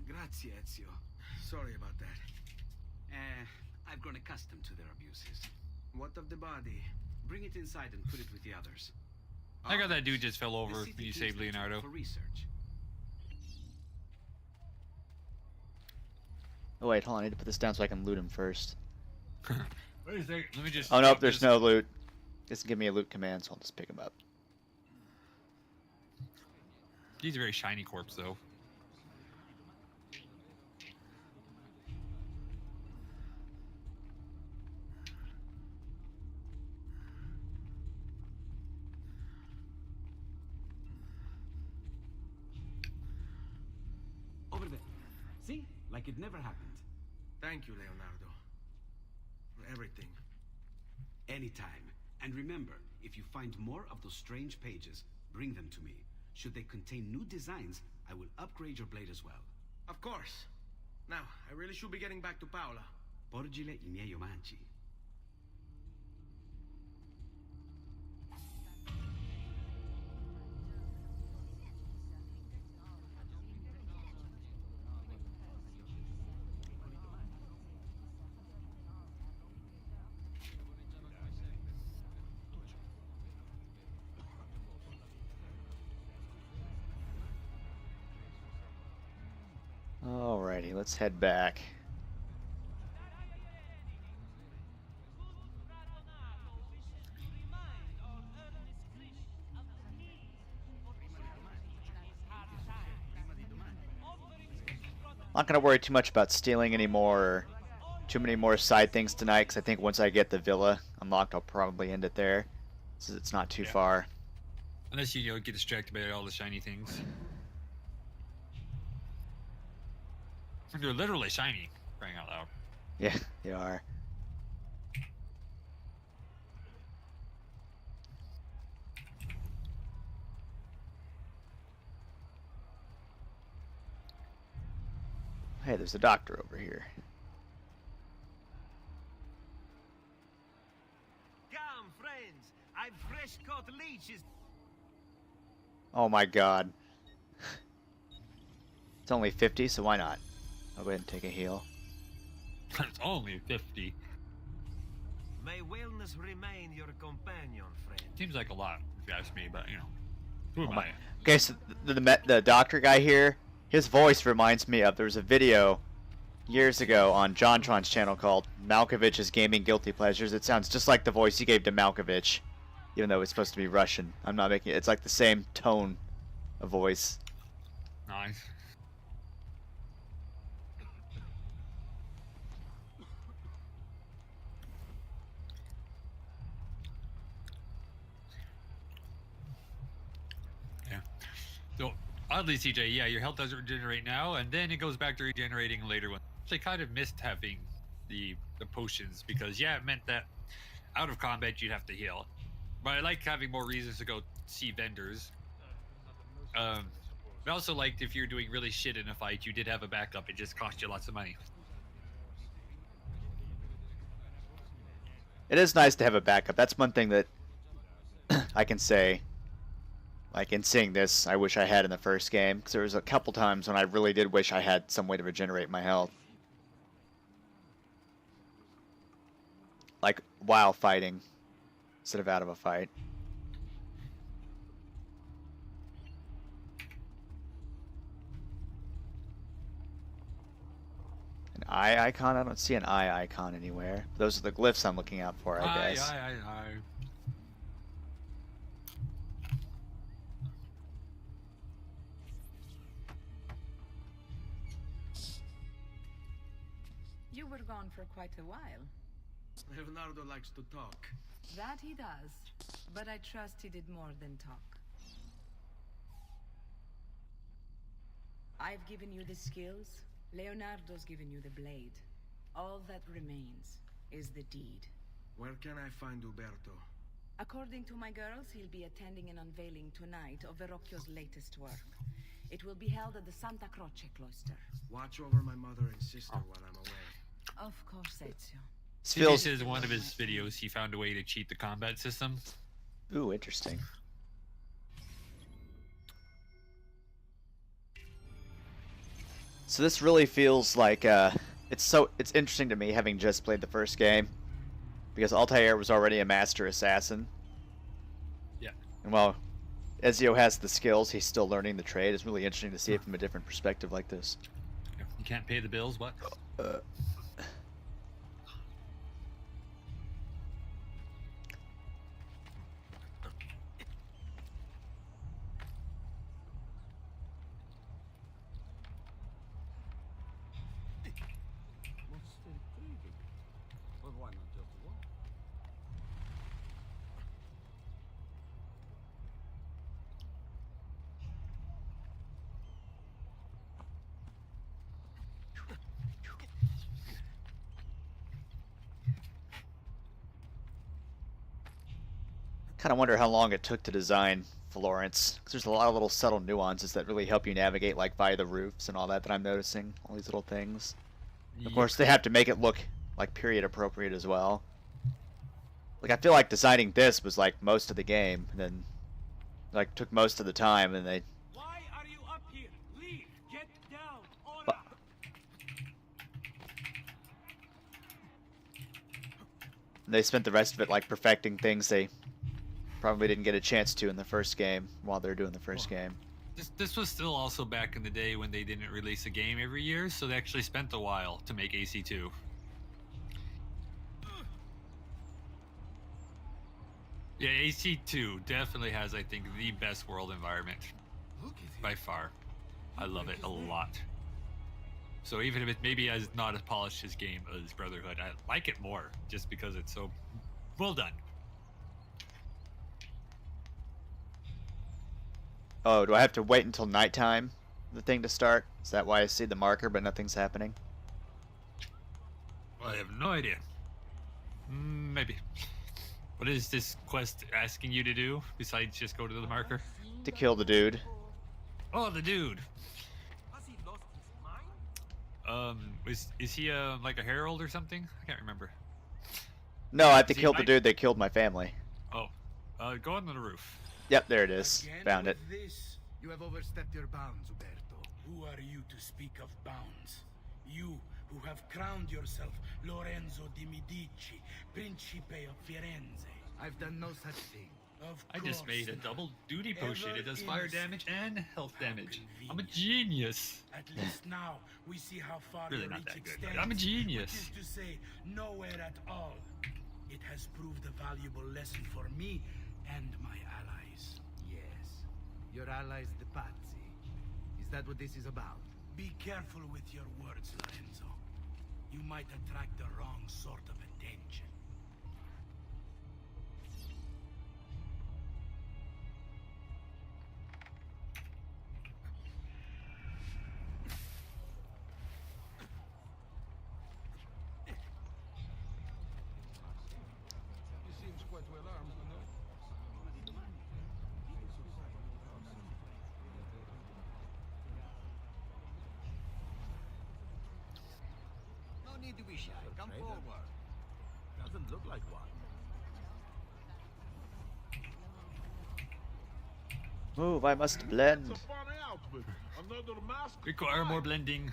Grazie, Ezio. Sorry about that. I've grown accustomed to their abuses. What of the body? Bring it inside and put it with the others. I got that dude just fell over The when city you keeps saved the tool Leonardo. For research. Oh wait, hold on. I need to put this down so I can loot him first. Wait a second. Let me just. Oh nope, drop there's this. no loot. Doesn't give me a loot command, so I'll just pick him up. He's a very shiny corpse, though. Over there. See? Like it never happened. Thank you, Leonardo. For everything. Anytime. And remember, if you find more of those strange pages, bring them to me. Should they contain new designs, I will upgrade your blade as well. Of course. Now, I really should be getting back to Paola. Porgile I miei omaggi. Alrighty, let's head back. Not gonna worry too much about stealing anymore, or too many more side things tonight, because I think once I get the villa unlocked, I'll probably end it there, since it's not too far. Unless you get distracted by all the shiny things. They're literally shiny, crying out loud. Yeah, they are. Hey, there's a doctor over here. Come, friends. I've fresh caught leeches. Oh my god. It's only 50, so why not? I'll go ahead and take a heal. It's only 50. May wellness remain your companion, friend. Seems like a lot, if you ask me, but you know. Who am I? Okay, so the doctor guy here, his voice reminds me of, there was a video years ago on JonTron's channel called Malkovich's Gaming Guilty Pleasures. It sounds just like the voice he gave to Malkovich, even though it's supposed to be Russian. I'm not making it. It's like the same tone of voice. Nice. Yeah. So oddly, CJ, yeah, your health doesn't regenerate now, and then it goes back to regenerating later. When I kind of missed having the potions because yeah, it meant that out of combat you'd have to heal. But I like having more reasons to go see vendors. I also liked if you're doing really shit in a fight, you did have a backup. It just cost you lots of money. It is nice to have a backup. That's one thing that I can say. Like in seeing this, I wish I had in the first game, because there was a couple times when I really did wish I had some way to regenerate my health. Like while fighting, instead of out of a fight. An eye icon? I don't see an eye icon anywhere. Those are the glyphs I'm looking out for, I guess. Aye. You were gone for quite a while. Leonardo likes to talk. That he does, but I trust he did more than talk. I've given you the skills, Leonardo's given you the blade. All that remains is the deed. Where can I find Uberto? According to my girls, he'll be attending an unveiling tonight of Verrocchio's latest work. It will be held at the Santa Croce cloister. Watch over my mother and sister while I'm away. Of course, Ezio. CJ says in one of his videos he found a way to cheat the combat system. Ooh, interesting. So this really feels like it's interesting to me, having just played the first game, because Altair was already a master assassin. Yeah. And while Ezio has the skills, he's still learning the trade. It's really interesting to see it from a different perspective like this. You can't pay the bills, what? Kind of wonder how long it took to design Florence, because there's a lot of little subtle nuances that really help you navigate, like via the roofs and all that I'm noticing. All these little things. Of course, they have to make it look like period appropriate as well. Like, I feel like designing this was like most of the game, and then like took most of the time, and they. Why are you up here? Leave! Get down! But... They spent the rest of it like perfecting things they probably didn't get a chance to in the first game while they're doing the first game. This was still also back in the day when they didn't release a game every year, so they actually spent a while to make AC2. Yeah, AC2 definitely has, I think, the best world environment by far. I love it a lot. So even if it maybe is not as polished as game as Brotherhood, I like it more just because it's so well done. Oh, do I have to wait until nighttime for the thing to start? Is that why I see the marker but nothing's happening? I have no idea. Maybe. What is this quest asking you to do besides just go to the marker? To kill the dude. Oh, the dude. Has he lost his mind? Is he like a herald or something? I can't remember. No, I have to kill the dude that killed my family. Oh, go on the roof. Yep, there it is. Again Found it. with this, you have overstepped your bounds, Uberto. Who are you to speak of bounds? You who have crowned yourself Lorenzo di Medici, Principe of Firenze. I've done no such thing. I just made a double duty potion. It does fire damage and health damage. I'm a genius. At least now we see how far Really your not reach that good, extends, but I'm a genius. which is to say, nowhere at all. It has proved a valuable lesson for me and my allies. Yes. Your allies, the Pazzi. Is that what this is about? Be careful with your words, Lorenzo. You might attract the wrong sort of attention. He seems quite well armed, you know. No need to be shy. Come forward. Doesn't look like one. Move, I must blend. It's a funny outfit. Another mask. Require more blending.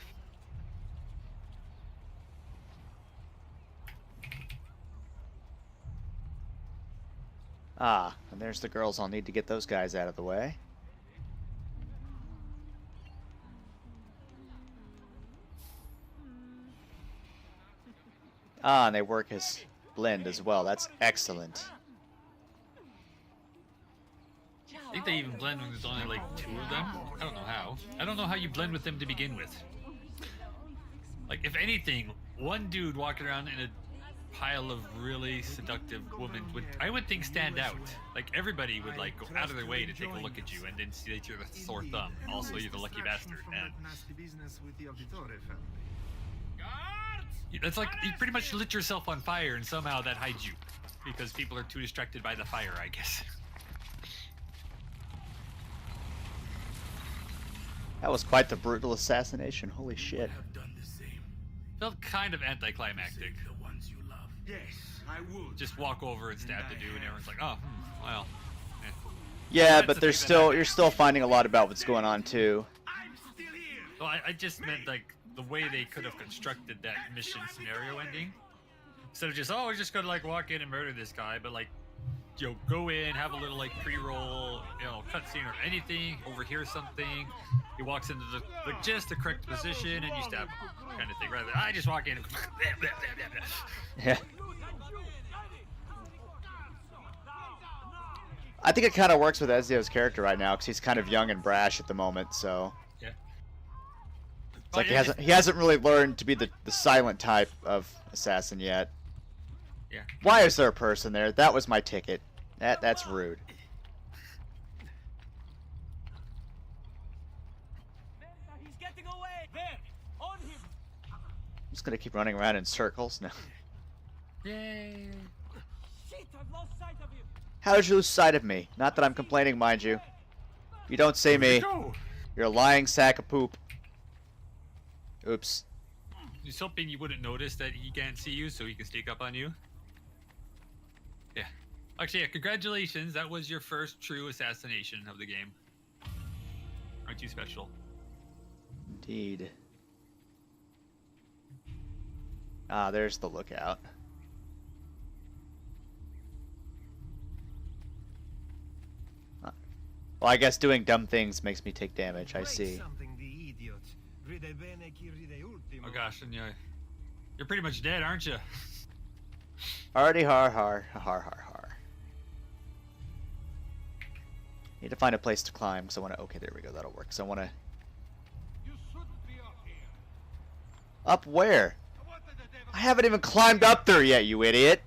Ah, and there's the girls. I'll need to get those guys out of the way. Ah, and they work as blend as well. That's excellent. I think they even blend when there's only like 2 of them. I don't know how. I don't know how you blend with them to begin with. Like, if anything, one dude walking around in a pile of really seductive women would, I would think, stand out. Like, everybody would like go out of their way to take a look at you and then see that you're the sore thumb. Also, you're the lucky bastard. And that's like, you pretty much lit yourself on fire and somehow that hides you. Because people are too distracted by the fire, I guess. That was quite the brutal assassination. Holy shit. Felt kind of anticlimactic. Yes, I would. Just walk over and stab the dude and everyone's like, oh, well. Eh. Yeah, That's but the there's thing that still you're still finding a lot about what's going on too. Well, I just meant like the way they could have constructed that mission scenario ending. Instead of just, oh, we're just gonna like walk in and murder this guy, but like, you know, go in, have a little like pre-roll, you know, cutscene or anything, overhear something. He walks into the just the correct position and you stab him, kind of thing. Rather than I just walk in and Yeah. I think it kind of works with Ezio's character right now because he's kind of young and brash at the moment. So yeah, it's like he hasn't really learned to be the silent type of assassin yet. Yeah. Why is there a person there? That was my ticket. That's rude. He's getting away. There, on him. I'm just gonna keep running around in circles now. Yay. Shit, I've lost sight of him. How did you lose sight of me? Not that I'm complaining, mind you. You don't say me. You're a lying sack of poop. Oops. Just hoping you wouldn't notice that he can't see you, so he can sneak up on you. Yeah. Actually, yeah, congratulations. That was your first true assassination of the game. Aren't you special? Indeed. Ah, there's the lookout. Well, I guess doing dumb things makes me take damage. I see. Oh gosh, and you're pretty much dead, aren't you? Already har har har har har. Need to find a place to climb because I want to. Okay, there we go. That'll work. So I want to. Up where? I haven't even climbed up there yet, you idiot.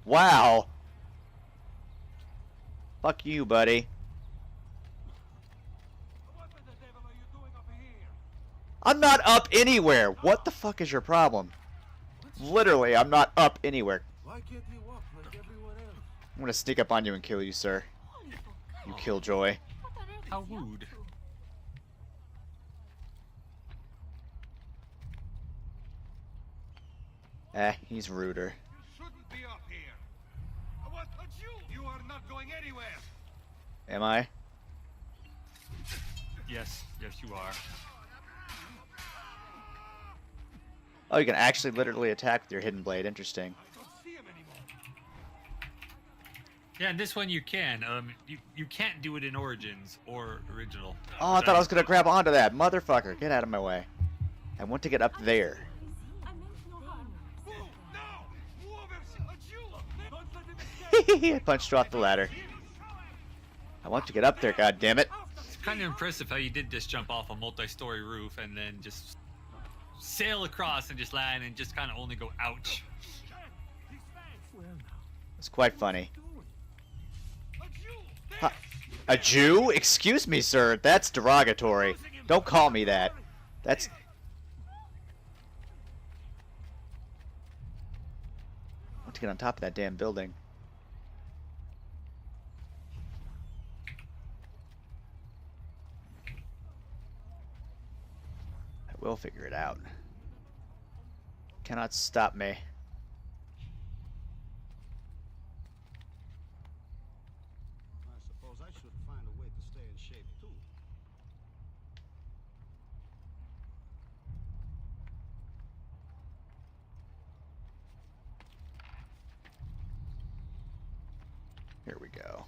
Wow. Fuck you, buddy. I'm not up anywhere. What the fuck is your problem? Literally, I'm not up anywhere. Why can't you walk like everyone else? I'm gonna sneak up on you and kill you, sir. You killjoy. How rude. He's ruder. You shouldn't be up here. What about you? You are not going anywhere. Am I? Yes, yes you are. Oh, you can actually literally attack with your hidden blade. Interesting. Yeah, and this one you can. You can't do it in Origins or Original. Oh, I thought I was gonna grab onto that. Motherfucker, get out of my way. I want to get up there. I punched her off the ladder. I want to get up there, goddammit. It's kind of impressive how you did just jump off a multi-story roof and then just sail across and just land and just kind of only go ouch. It's quite funny. Huh. A Jew? Excuse me, sir. That's derogatory. Don't call me that. That's... I want to get on top of that damn building. I will figure it out. Cannot stop me. Here we go.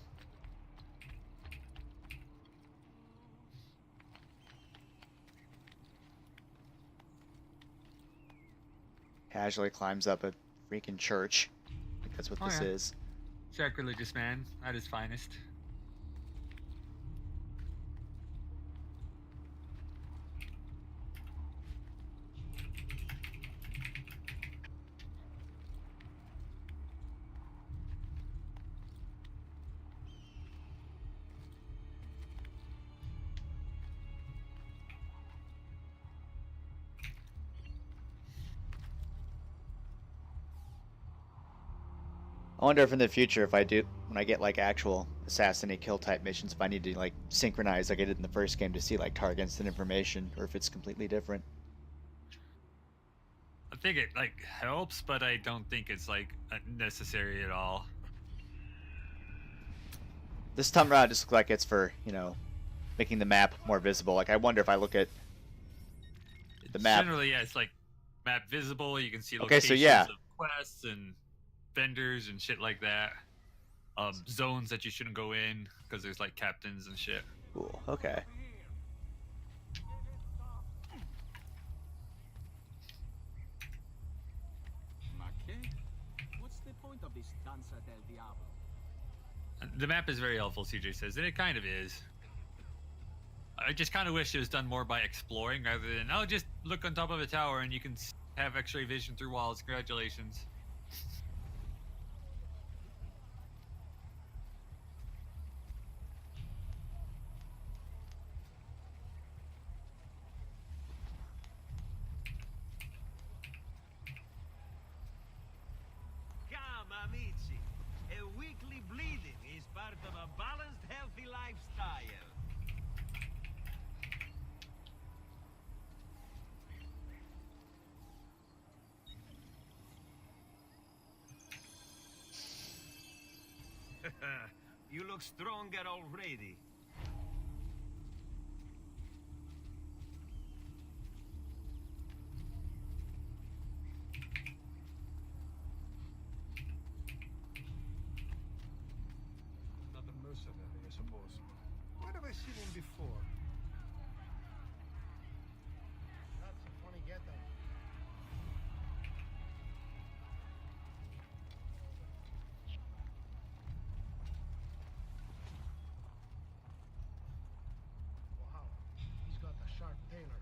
Casually climbs up a freaking church. I think that's what this is. Sacrilegious man at his finest. I wonder if in the future, if I do, when I get like actual assassinate kill type missions, if I need to like synchronize like I did in the first game to see like target instant information, or if it's completely different. I think it like helps, but I don't think it's like necessary at all. This time around, it just looks like it's for, you know, making the map more visible. Like I wonder if I look at the map. Generally, yeah, it's like map visible. You can see Okay, locations so yeah. of quests and vendors and shit like that. Zones that you shouldn't go in because there's like captains and shit. Cool. Okay. What's the point of this Danza del Diablo? The map is very helpful, CJ says, and it kind of is. I just kind of wish it was done more by exploring rather than, oh, just look on top of a tower and you can have X-ray vision through walls. Congratulations. Come, amici. A weekly bleeding is part of a balanced, healthy lifestyle. You look stronger already. Another mercenary, I suppose. Where have I seen him before? That's a funny getup. Wow, he's got a sharp tailor.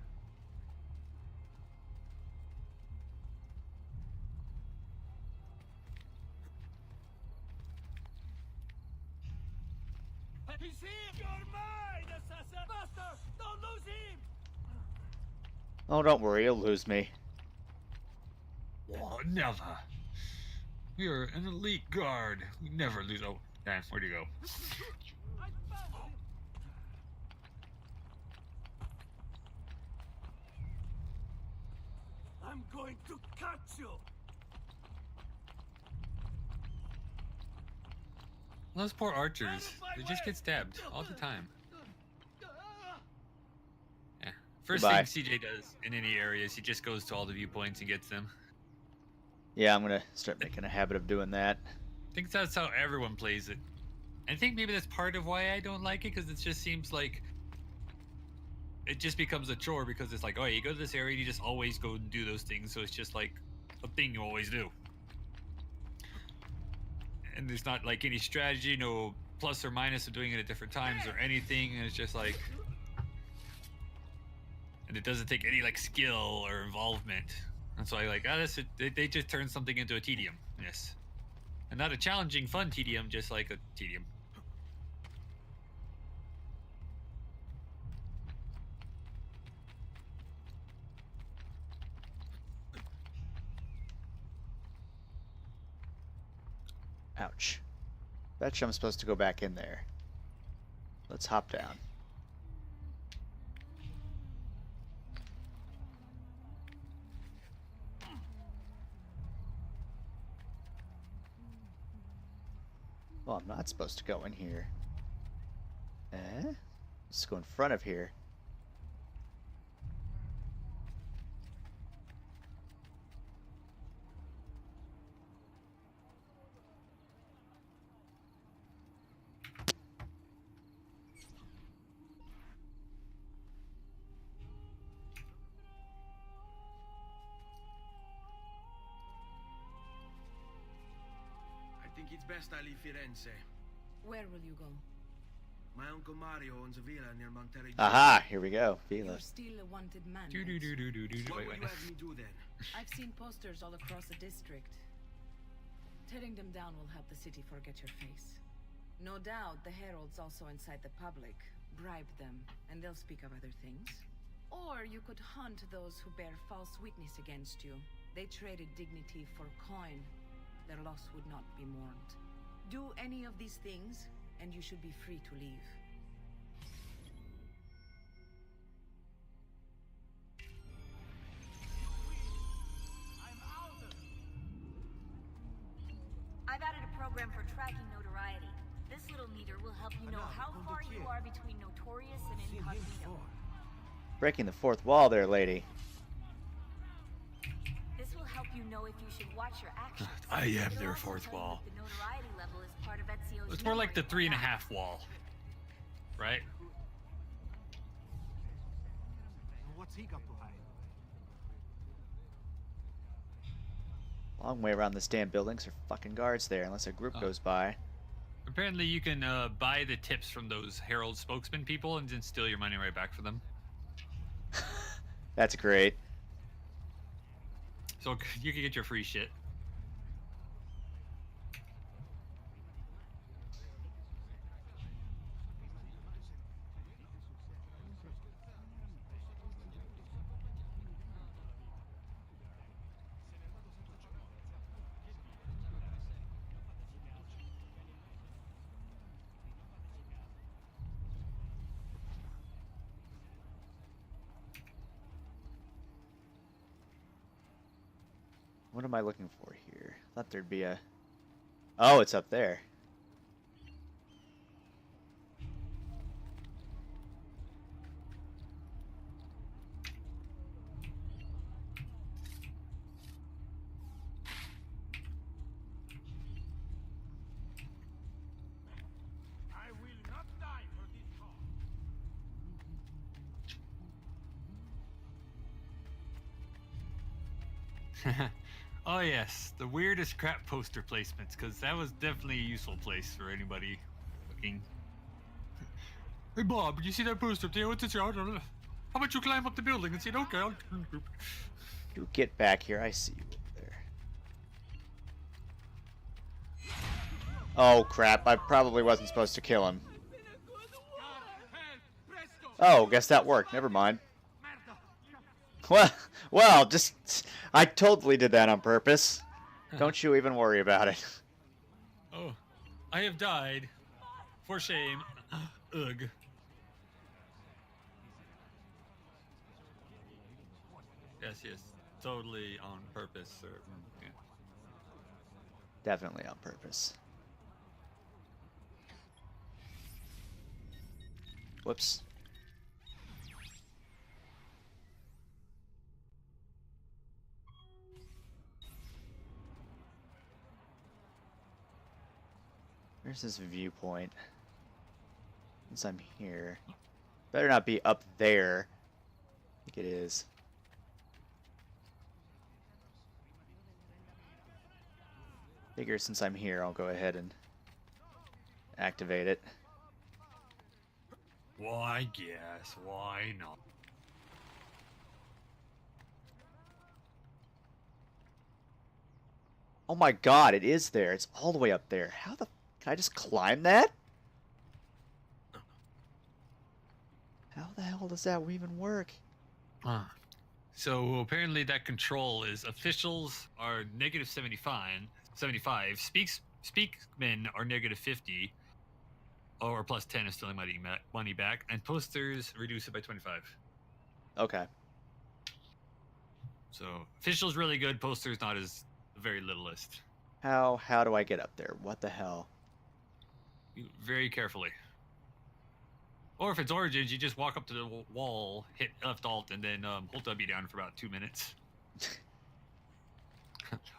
He's here! You're mine, assassin! Master, don't lose him! Oh, don't worry, you'll lose me. Oh, never. We are an elite guard. We never lose. Oh, damn, where'd you go? I'm going to cut you! Those poor archers. They just get stabbed all the time. Yeah. First Goodbye. thing CJ does in any area is he just goes to all the viewpoints and gets them. Yeah, I'm gonna start making a habit of doing that. I think that's how everyone plays it. I think maybe that's part of why I don't like it, because it just seems like it just becomes a chore, because it's like, oh, you go to this area, you just always go and do those things, so it's just like a thing you always do. And there's not like any strategy, no plus or minus of doing it at different times or anything, and it's just like, and it doesn't take any like skill or involvement. And so I like, they just turn something into a tedium, yes. And not a challenging, fun tedium, just like a tedium. Ouch. Bet you I'm supposed to go back in there. Let's hop down. Well, I'm not supposed to go in here. Let's go in front of here. I think it's best I leave Firenze. Where will you go? My uncle Mario owns a villa near Monterey. Aha, here we go. Villa. You're still a wanted man. What will you have me do then? I've seen posters all across the district. Tearing them down will help the city forget your face. No doubt the heralds also incite the public. Bribe them, and they'll speak of other things. Or you could hunt those who bear false witness against you. They traded dignity for coin. Their loss would not be mourned. Do any of these things, and you should be free to leave. I've added a program for tracking notoriety. This little meter will help you know how far you are between notorious and incognito. Breaking the fourth wall there, lady. This will help you know if you should watch your actions. I am It'll their also fourth tell you wall. if the notoriety level is part of Ezio's It's more like the memory or 3.5 not. wall, right? What's he got to hide? Long way around this damn building, so fucking guards there, unless a group goes by. Apparently you can buy the tips from those Herald spokesman people and then steal your money right back for them. That's great. So you can get your free shit. What am I looking for here? I thought there'd be a... Oh, it's up there. I will not die for this cause. Oh yes, the weirdest crap poster placements, because that was definitely a useful place for anybody looking. Hey Bob, did you see that poster up there? What's it? How about you climb up the building and see? Okay, I'll... You get back here. I see you over there. Oh crap! I probably wasn't supposed to kill him. Oh, guess that worked. Never mind. Well, just... I totally did that on purpose. Don't you even worry about it. Oh, I have died. For shame. Ugh. Yes, totally on purpose. Or, yeah. Definitely on purpose. Whoops. Where's this viewpoint? Since I'm here. Better not be up there. I think it is. Figure since I'm here, I'll go ahead and activate it. Why guess? Why not? Oh my god, it is there. It's all the way up there. How the... Can I just climb that? How the hell does that even work? So apparently that control is officials are negative 75, speakmen are negative 50, or plus 10 is stealing money back, and posters reduce it by 25. Okay. So officials really good, posters not as very littlest. How do I get up there? What the hell? Very carefully. Or if it's Origins, you just walk up to the wall, hit left alt, and then hold W down for about 2 minutes.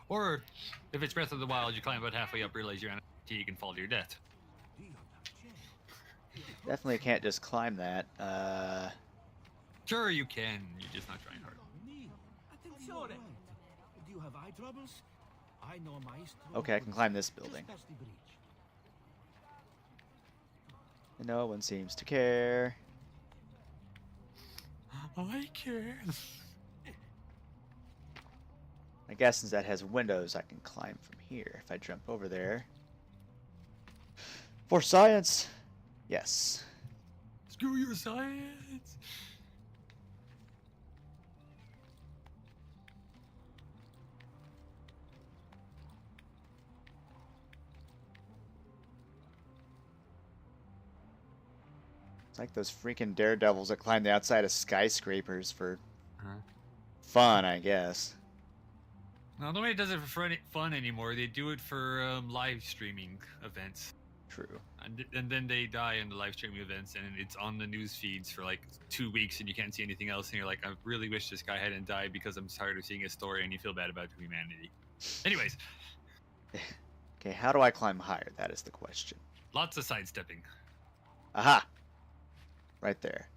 Or if it's Breath of the Wild, you climb about halfway up, realize you're on fatigue, and fall to your death. Definitely can't just climb that. Sure you can, you're just not trying hard. Attenzione! Do you have eye troubles? I know Maestro. Okay, I can climb this building. No one seems to care. I care. I guess since that has windows, I can climb from here. If I jump over there. For science! Yes. Screw your science! It's like those freaking daredevils that climb the outside of skyscrapers for fun, I guess. No, nobody does it for fun anymore. They do it for live streaming events. True. And then they die in the live streaming events, and it's on the news feeds for like 2 weeks, and you can't see anything else. And you're like, I really wish this guy hadn't died because I'm tired of seeing his story, and you feel bad about humanity. Anyways. Okay, how do I climb higher? That is the question. Lots of sidestepping. Aha! Right there.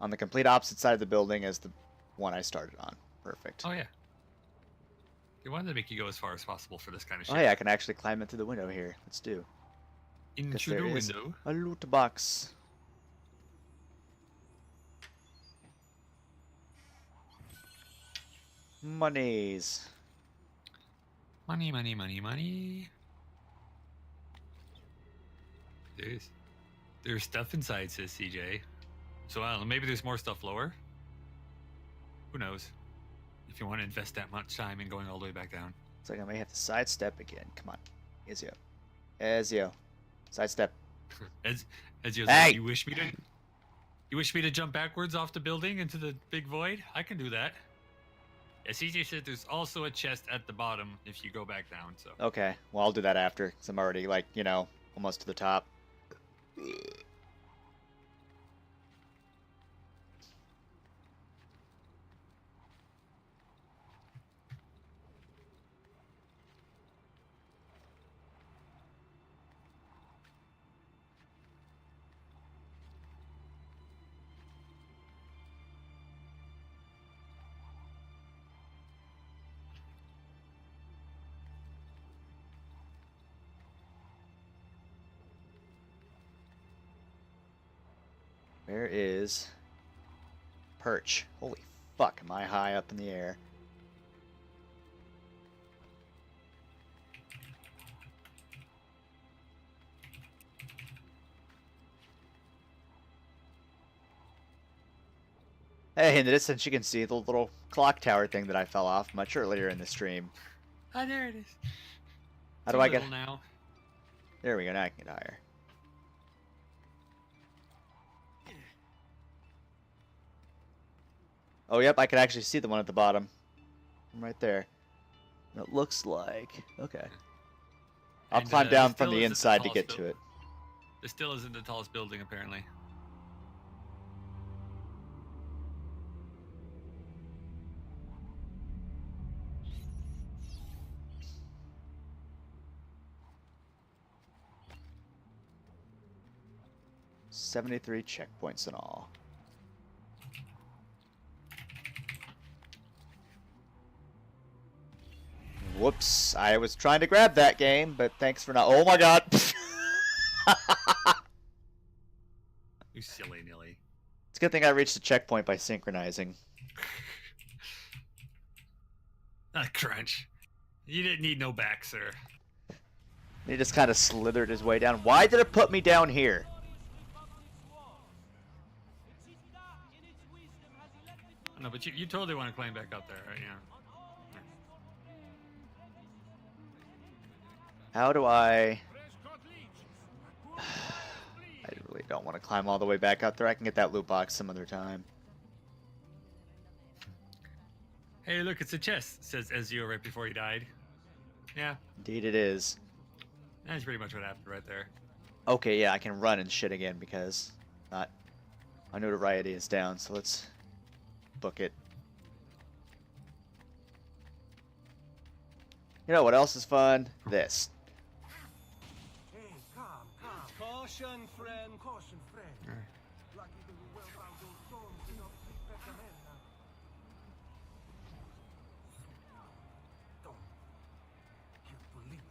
On the complete opposite side of the building as the one I started on. Perfect. Oh, yeah. They wanted to make you go as far as possible for this kind of shit. Oh, yeah, I can actually climb into the window here. Let's do. Into the window? A loot box. Monies. Money, money, money, money. There's stuff inside, says CJ. So I don't know, maybe there's more stuff lower? Who knows? If you want to invest that much time in going all the way back down. It's like I may have to sidestep again. Come on. Ezio. Ezio. Sidestep. Ezio's hey! Like, you wish me to jump backwards off the building into the big void? I can do that. Yeah, CJ said there's also a chest at the bottom if you go back down, so. Okay, well I'll do that after, because I'm already, like, you know, almost to the top. Where is Perch? Holy fuck, am I high up in the air? Hey, in the distance you can see the little clock tower thing that I fell off much earlier in the stream. Ah, there it is. How do I get... now? There we go, now I can get higher. Oh, yep, I can actually see the one at the bottom. Right there. It looks like... Okay. I'll climb down from the inside to get to it. This still isn't the tallest building, apparently. 73 checkpoints in all. Whoops, I was trying to grab that game, but thanks for not. Oh my god! You silly nilly. It's a good thing I reached the checkpoint by synchronizing. Crunch. You didn't need no back, sir. He just kind of slithered his way down. Why did it put me down here? No, but you totally want to climb back up there, right? Yeah. How do I really don't want to climb all the way back up there. I can get that loot box some other time. Hey, look, it's a chest, says Ezio right before he died. Yeah. Indeed it is. That's pretty much what happened right there. Okay, yeah, I can run and shit again because my notoriety is down, so let's book it. You know what else is fun? This. Hey, calm. Caution, friend. Caution, friend. Lucky that we well found those storms in our Petamena. Don't. You believe it.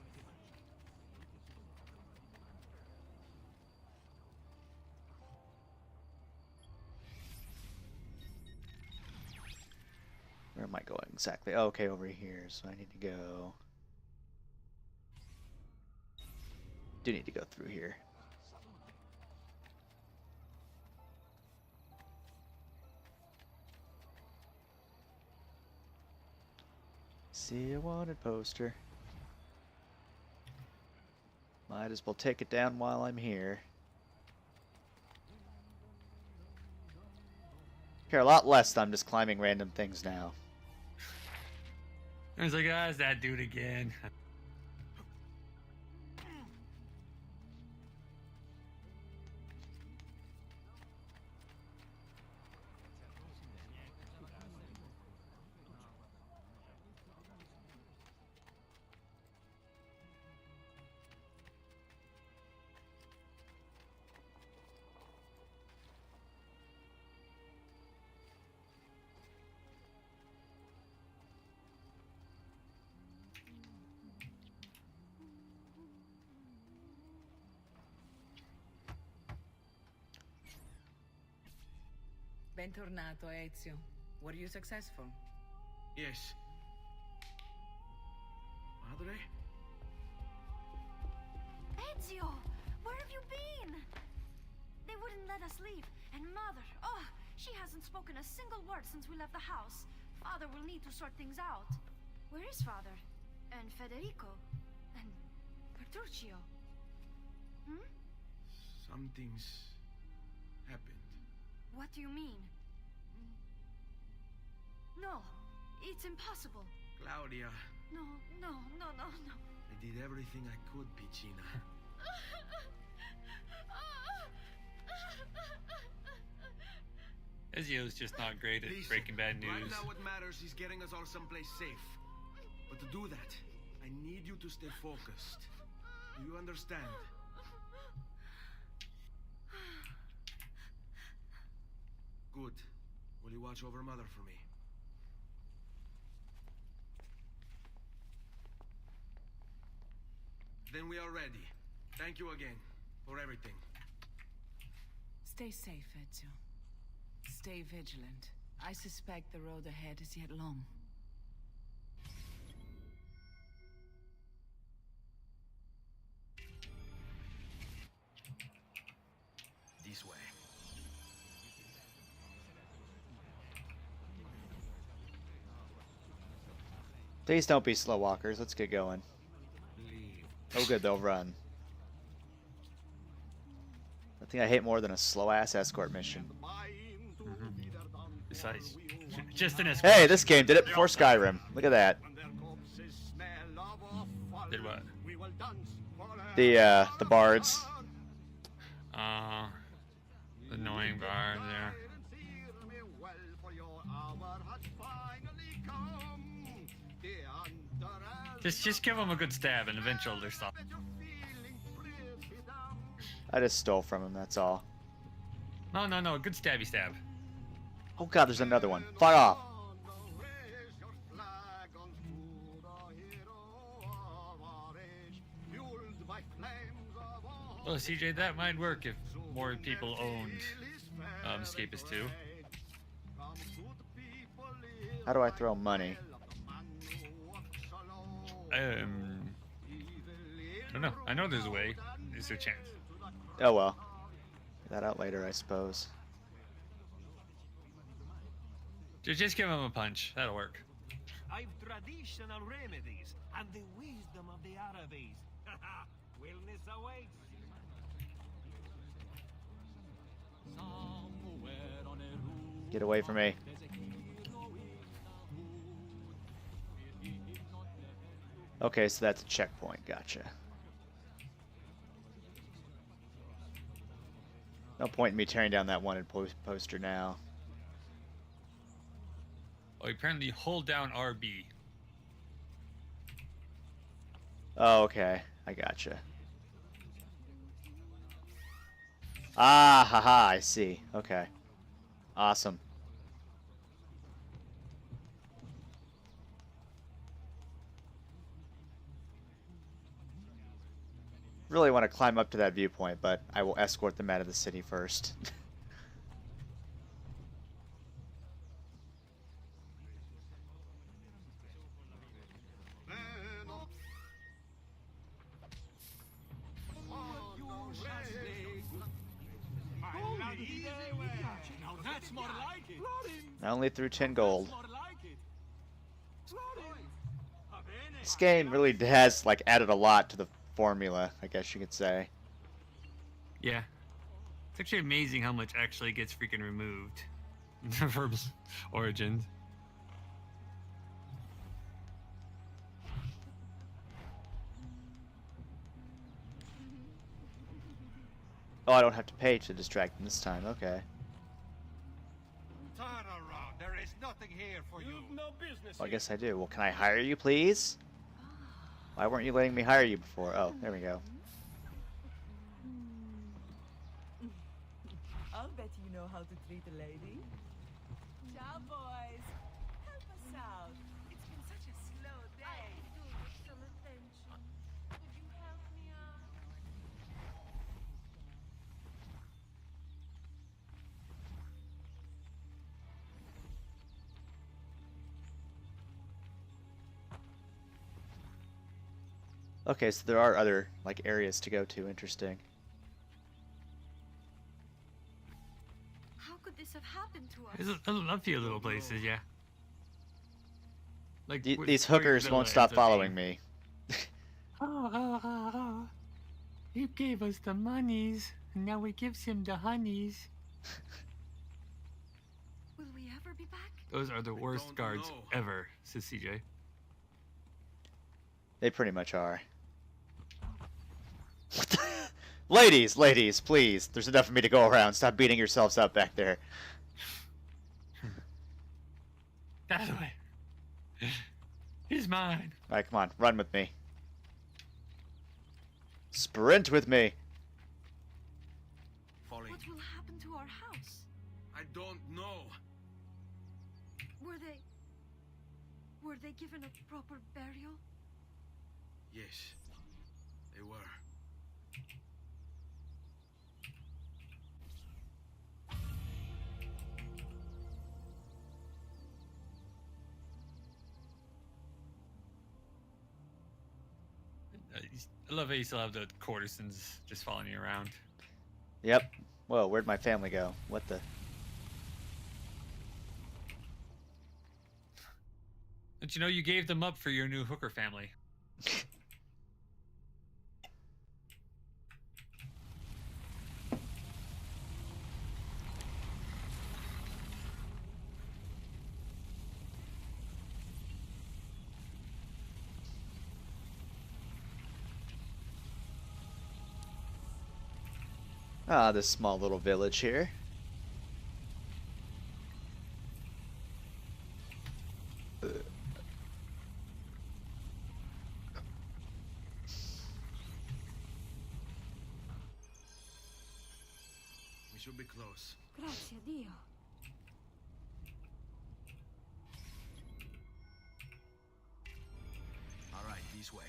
Where am I going exactly? Oh, okay, over here, so I need to go. Do need to go through here. See a wanted poster. Might as well take it down while I'm here. Care a lot less that I'm just climbing random things now. I was like, it's that dude again. Bentornato, Ezio. Were you successful? Yes. Madre? Ezio, where have you been? They wouldn't let us leave. And Mother, oh, she hasn't spoken a single word since we left the house. Father will need to sort things out. Where is Father? And Federico? And Petruccio? Hmm? Something's happened. What do you mean? No, it's impossible. Claudia, No. I did everything I could, Piccina. Ezio's just not great at breaking bad news. Right now what matters is getting us all someplace safe. But to do that, I need you to stay focused. Do you understand? Good. Will you watch over Mother for me? Then we are ready. Thank you again for everything. Stay safe, Ezio. Stay vigilant. I suspect the road ahead is yet long. This way. Please don't be slow walkers. Let's get going. Oh good, they'll run. Nothing I hate more than a slow-ass escort mission. Besides, just an escort. Hey, this game did it before Skyrim. Look at that. Did what? The bards. Annoying bard there. Just give them a good stab and eventually they'll stop. I just stole from him, that's all. No. Good stabby stab. Oh god, there's another one. Fire off. Well, CJ, that might work if more people owned Escapist 2. How do I throw money? I don't know. I know there's a way. There's a chance. Oh well. Figure that out later, I suppose. Just give him a punch. That'll work. I've traditional remedies and the wisdom of the Arabes. Wellness awaits. Get away from me. Okay, so that's a checkpoint. Gotcha. No point in me tearing down that wanted poster now. Oh, apparently hold down RB. Oh, okay. I gotcha. Ah, haha, I see. Okay. Awesome. Really want to climb up to that viewpoint, but I will escort them out of the city first. That's more like it. I only threw 10 gold. This game really has like added a lot to the formula, I guess you could say. Yeah. It's actually amazing how much actually gets freaking removed from Origins. Oh, I don't have to pay to distract them this time. Okay. Turn around. There is nothing here for you. You've no business. Well, I guess I do. Well, can I hire you, please? Why weren't you letting me hire you before? Oh, there we go. I'll bet you know how to treat a lady. Ciao, boys. Help us out. It's been such a slow day. I do with some attention. Would you help me out? Okay, so there are other like areas to go to. Interesting. How could this have happened to us? There's a few little places, yeah. Like These hookers won't stop following me. Oh. He gave us the monies, and now we gives him the honeys. Will we ever be back? Those are the worst guards ever, says CJ. They pretty much are. Ladies, please. There's enough for me to go around. Stop beating yourselves up back there. That way. He's mine. Alright, come on. Run with me. Sprint with me. Folly. What will happen to our house? I don't know. Were they given a proper burial? Yes, they were. I love how you still have the courtesans just following you around. Yep. Whoa, where'd my family go? What the? But you know, you gave them up for your new hooker family. Ah, this small little village here. We should be close. Grazie a Dio. All right, this way.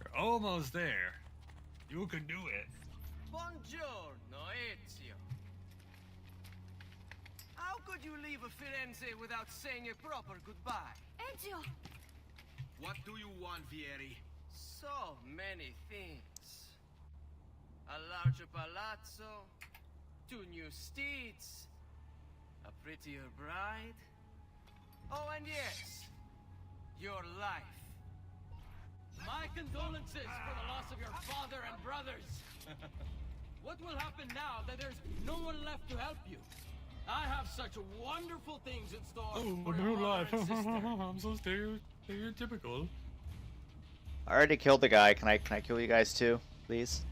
We're almost there. You can do it. Buongiorno, Ezio. How could you leave Firenze without saying a proper goodbye? Ezio! What do you want, Vieri? So many things. A larger palazzo, 2 new steeds, a prettier bride. Oh, and yes, your life. My condolences for the loss of your father and brothers. What will happen now that there's no one left to help you? I have such wonderful things in store for your mother and sister. I'm so stereotypical. I already killed the guy. Can I kill you guys too, please?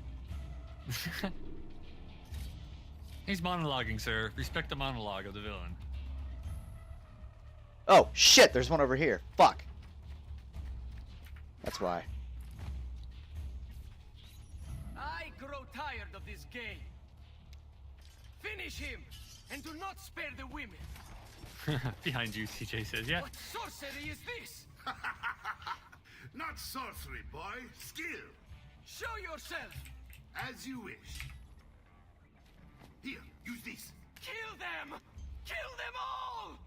He's monologuing, sir. Respect the monologue of the villain. Oh shit! There's one over here. Fuck. That's why. I grow tired of this game. Finish him, and do not spare the women. Behind you, CJ says, yeah. What sorcery is this? Not sorcery, boy. Skill. Show yourself. As you wish. Here, use this. Kill them! Kill them all!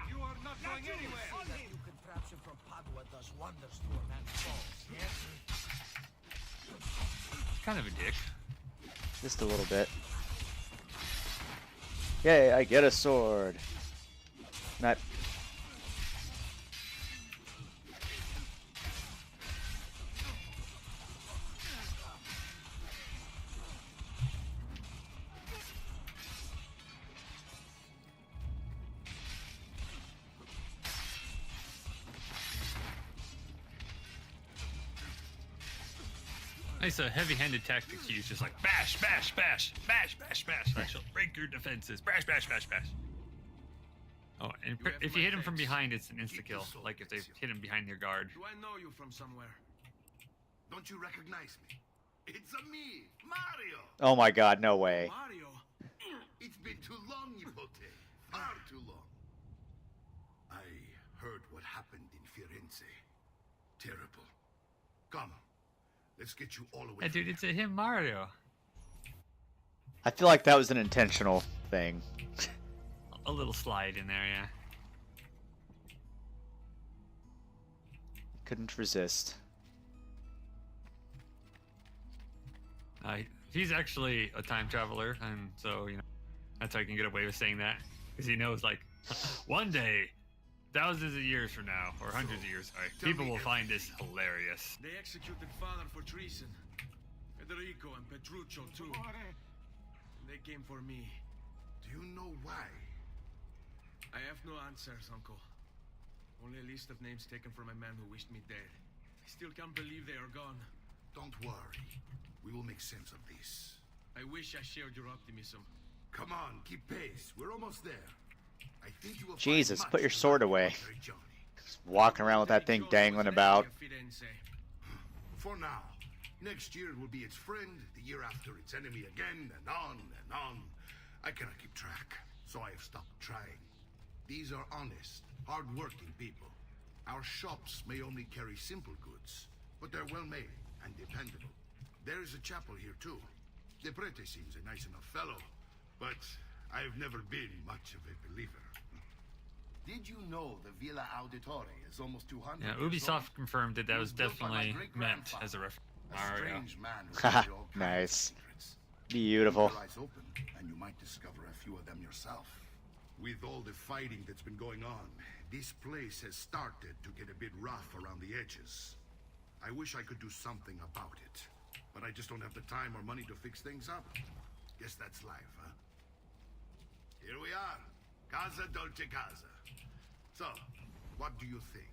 You are not going anywhere. That new contraption from Padua does wonders to a man's bones, yes? He's kind of a dick. Just a little bit. Yay, I get a sword. Not. Nice heavy-handed tactics used, just like bash, bash, bash, bash, bash, bash. I shall break your defenses. Bash, bash, bash, bash. Oh, and if you hit him from behind, it's an insta-kill. Like if they hit him behind your guard. Do I know you from somewhere? Don't you recognize me? It's a me, Mario. Oh my god, no way. Mario? It's been too long, Nipote. Far too long. I heard what happened in Firenze. Terrible. Come. Let's get you all away. Yeah, dude, it's him, Mario. I feel like that was an intentional thing. A little slide in there, yeah. Couldn't resist. He's actually a time traveler, and so, you know, that's how he can get away with saying that. Because he knows, like, one day, thousands of years from now, or hundreds of years, sorry, people will find this hilarious. They executed father for treason. Federico and Petruccio too. And they came for me. Do you know why? I have no answers, Uncle. Only a list of names taken from a man who wished me dead. I still can't believe they are gone. Don't worry. We will make sense of this. I wish I shared your optimism. Come on, keep pace. We're almost there. I think you will Jesus, find put your much sword away. Just walking around with that thing dangling about. For now. Next year it will be its friend, the year after its enemy again, and on and on. I cannot keep track, so I have stopped trying. These are honest, hard-working people. Our shops may only carry simple goods, but they're well-made and dependable. There is a chapel here, too. The Prete seems a nice enough fellow, but I've never been much of a believer. Did you know the Villa Auditore is almost 200 Yeah, years Ubisoft old? confirmed that was It was built by my definitely meant great-grandfather, as a reference. a Mario. strange man who Haha, knew all kinds of nice. secrets. Beautiful. Keep your eyes open, and you might discover a few of them yourself. With all the fighting that's been going on, this place has started to get a bit rough around the edges. I wish I could do something about it, but I just don't have the time or money to fix things up. Guess that's life, huh? Here we are. Casa Dolce Casa. So, what do you think?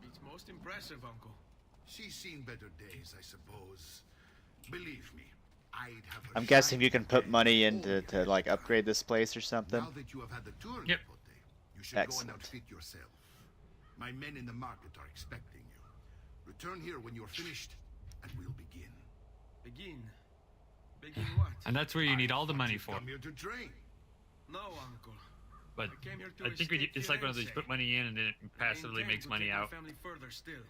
It's most impressive, Uncle. She's seen better days, I suppose. Believe me, I'm guessing you can put money in to like upgrade this place or something. Now that you have had the tour, Yep. Nipote, you should go Excellent. and outfit yourself. My men in the market are expecting you. Return here when you're finished, and we'll begin. Begin? Begin what? And that's where you need all the money for. Come here to train. No, Uncle. But I came here to I think we, escape it's like one of those, you Firenze. put money in and then it passively I makes intend to money take my out. family further still.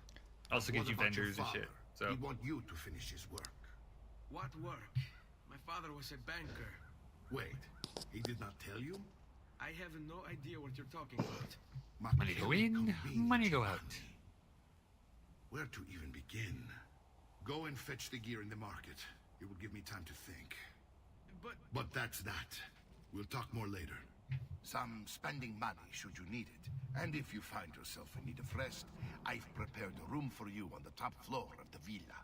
Also gives you What about your vendors and shit. father? So We want you to finish his work. What work? My father was a banker. Wait, he did not tell you? I have no idea what you're talking about. money go in, money go out. Where to even begin? Go and fetch the gear in the market. It will give me time to think. But that's that. We'll talk more later. Some spending money should you need it. And if you find yourself in need of rest, I've prepared a room for you on the top floor of the villa.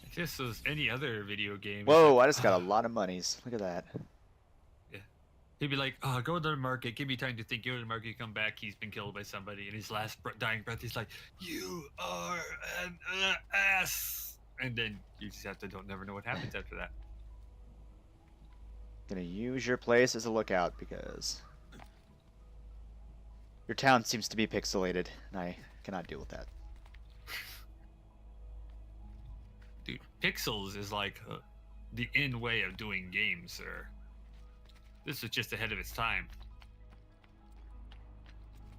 If this was any other video game. it's Whoa! like, I just got a lot of monies. Look at that. He'd be like, oh, go to the market, give me time to think. Go to the market, come back, he's been killed by somebody. And his last dying breath, he's like, you are an ass. And then you just have to never know what happens after that. Gonna use your place as a lookout because your town seems to be pixelated, and I cannot deal with that. Dude, Pixels is like the in way of doing games, sir. This was just ahead of its time.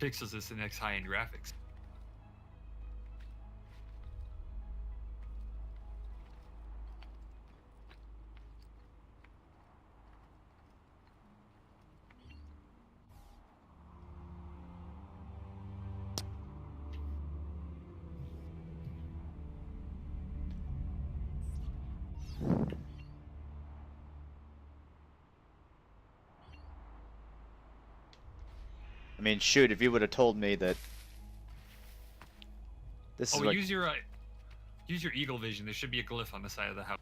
Pixels is the next high-end graphics. I mean, shoot, if you would have told me that this is Oh, what use your eagle vision. There should be a glyph on the side of the house.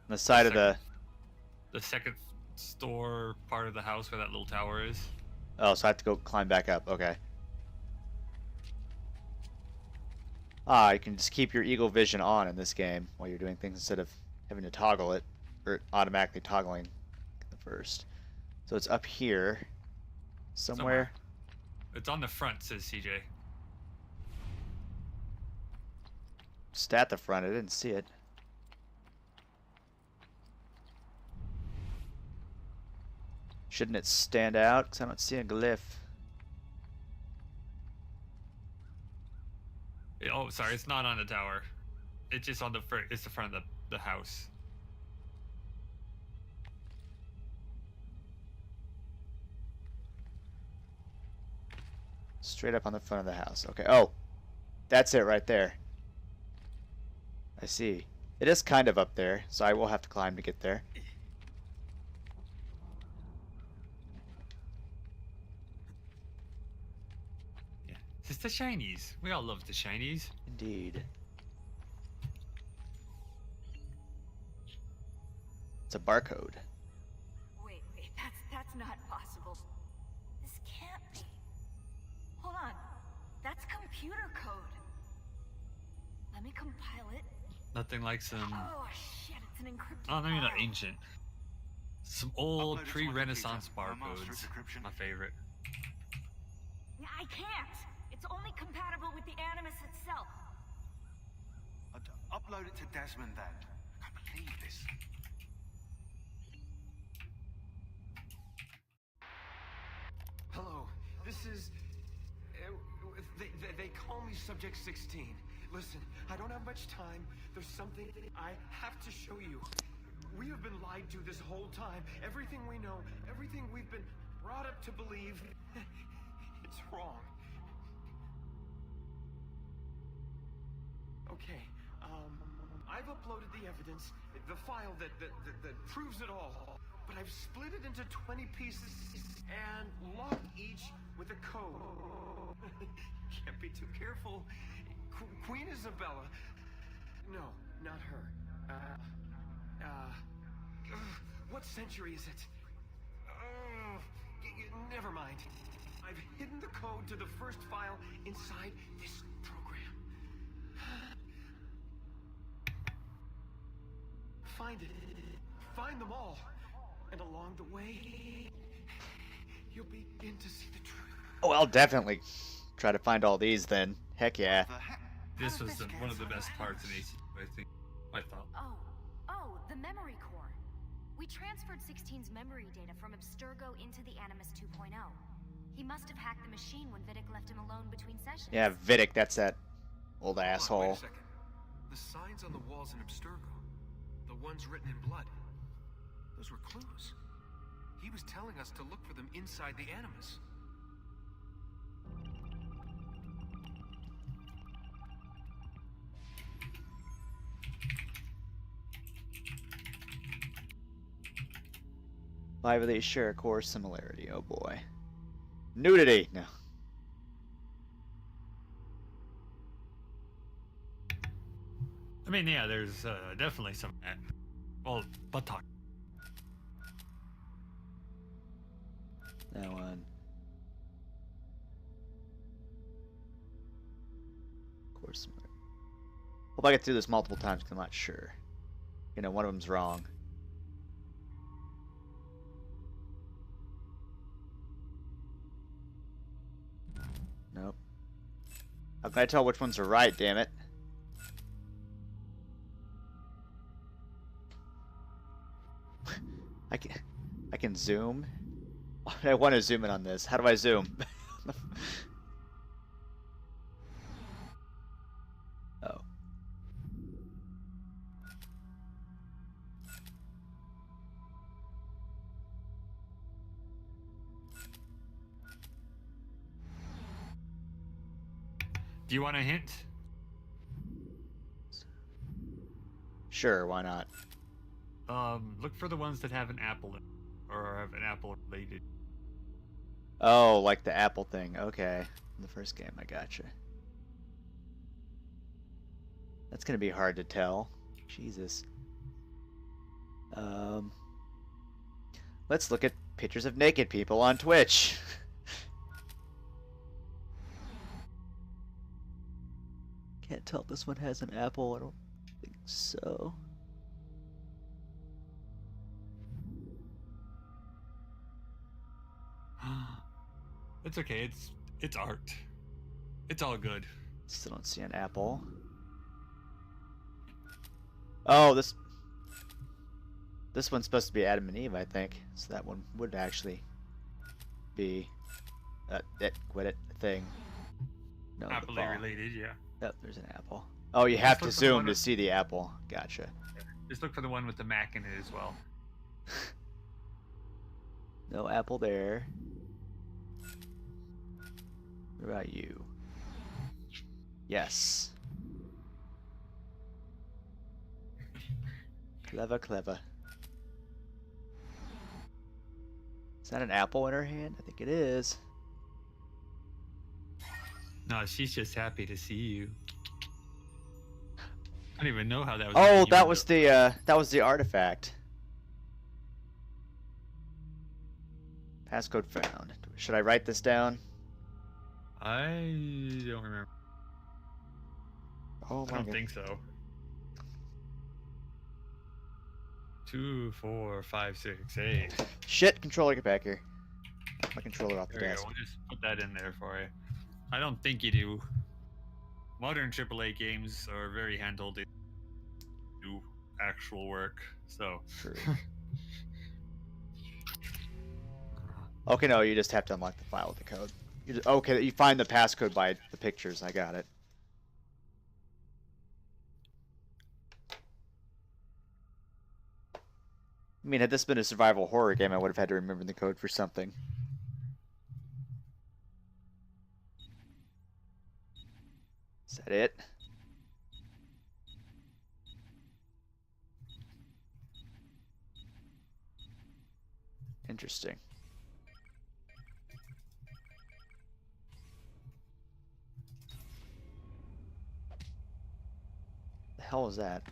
on the side of The second store part of the house where that little tower is. Oh, so I have to go climb back up. Okay. Ah, you can just keep your eagle vision on in this game while you're doing things instead of having to toggle it, or automatically toggling the first. So it's up here somewhere. It's on the front, says CJ. Just at the front. I didn't see it. Shouldn't it stand out? Because I don't see a glyph. Oh, sorry, it's not on the tower. It's just on the front. It's the front of the house. Straight up on the front of the house. Okay. Oh, that's it right there. I see. It is kind of up there, so I will have to climb to get there. Yeah, it's the shinies. We all love the shinies. Indeed. It's a barcode. Wait, that's not possible. This can't be. Hold on. That's computer code. Let me compile it. Nothing like some. Oh shit, it's an encrypted Oh, maybe not file. ancient. Some old Upload it to pre-Renaissance Wikipedia. My master's barcodes. decryption. My favorite. I can't. It's only compatible with the Animus itself. Upload it to Desmond then. I can't believe this. Hello, this is... they call me Subject 16. Listen, I don't have much time. There's something I have to show you. We have been lied to this whole time. Everything we know, everything we've been brought up to believe, it's wrong. Okay, I've uploaded the evidence, the file that proves it all. But I've split it into 20 pieces and locked each with a code. Can't be too careful. Queen Isabella. No, not her. What century is it? Never mind. I've hidden the code to the first file inside this program. find it. Find them all. And along the way, you'll begin to see the truth. Oh, I'll definitely try to find all these then. Heck yeah. This was one of the best parts in AC, I think. I thought. Oh, the memory core. We transferred 16's memory data from Abstergo into the Animus 2.0. He must have hacked the machine when Vidic left him alone between sessions. Yeah, Vidic, that's that old Wait asshole. a second. The signs on the walls in Abstergo, the ones written in blood, those were clues. He was telling us to look for them inside the Animus. Five of these share a core similarity. Oh boy. Nudity! No. I mean, yeah, there's definitely some. Well, butt talk. That one. Core similarity. Hope I get through this multiple times because I'm not sure. You know, one of them's wrong. Nope. How can I tell which ones are right, damn it? I can zoom. I want to zoom in on this. How do I zoom? Oh. Do you want a hint? Sure, why not? Look for the ones that have an apple in, or have an apple related. Oh, like the apple thing. Okay. In the first game, I gotcha. That's gonna be hard to tell. Jesus. Let's look at pictures of naked people on Twitch. Can't tell if this one has an apple. I don't think so. It's okay. It's art. It's all good. Still don't see an apple. Oh, this one's supposed to be Adam and Eve, I think. So that one would actually be quit it thing. No, Happily related, yeah. Yep, there's an apple. Oh, you have to zoom to see the apple. Gotcha. Just look for the one with the Mac in it as well. No apple there. What about you? Yes. Clever, clever. Is that an apple in her hand? I think it is. No, she's just happy to see you. I don't even know how that was. Oh, that was the artifact. Passcode found. Should I write this down? I don't remember. Oh my I don't think so. 2, 4, 5, 6, 8. Shit, controller, get back here. My controller off the There you desk. go. We'll just put that in there for you. I don't think you do. Modern AAA games are very handled. They do actual work, so. True. Okay, no, you just have to unlock the file with the code. Okay, you find the passcode by the pictures. I got it. I mean, had this been a survival horror game, I would have had to remember the code for something. Is that it? Interesting. The hell is that?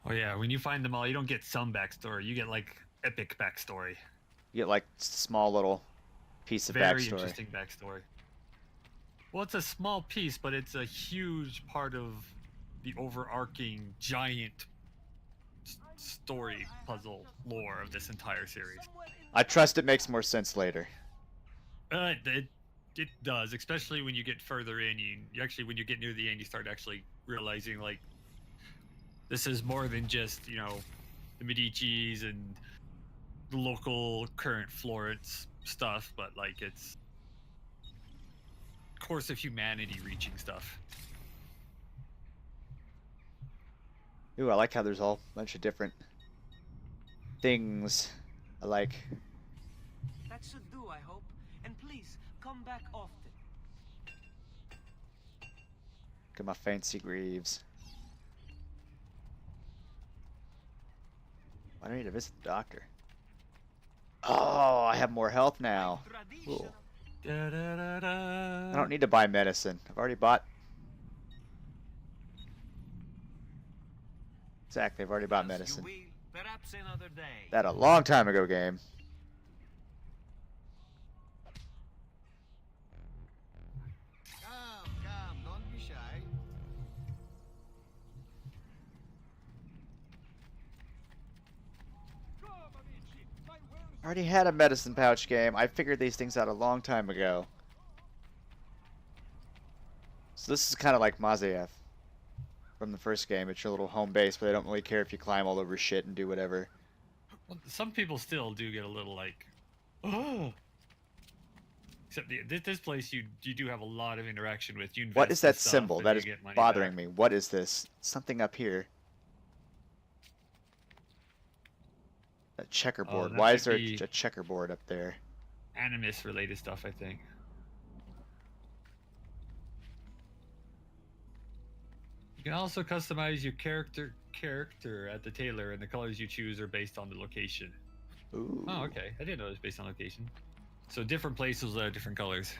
Oh yeah, when you find them all, you don't get some backstory. You get like epic backstory. You get like small little piece of Very backstory. interesting backstory. Well, it's a small piece, but it's a huge part of the overarching giant story puzzle lore of this entire series. I trust it makes more sense later. It does, especially when you get further in. You actually, when you get near the end, you start actually realizing like this is more than just, you know, the Medici's and the local current Florence stuff, but like it's course of humanity reaching stuff. Ooh, I like how there's all a bunch of different things I like. That should do, I hope. And please, come back often. Look at my fancy greaves. Why do I need to visit the doctor? Oh, I have more health now. Cool. I don't need to buy medicine. I've already bought. Exactly, I've already bought medicine. Perhaps another day. That a long time ago game. Come, don't be shy. I already had a medicine pouch game. I figured these things out a long time ago. So this is kind of like Maziev from the first game. It's your little home base, but they don't really care if you climb all over shit and do whatever. Well, some people still do get a little like, oh. Except this place, you do have a lot of interaction with. You invest What is that in stuff symbol? and That you is get money bothering back. me. What is this? Something up here. A checkerboard. that Why might is there be- a checkerboard up there? Animus related stuff, I think. You can also customize your character at the tailor, and the colors you choose are based on the location. Ooh. Oh, okay. I didn't know it was based on location. So different places will have different colors.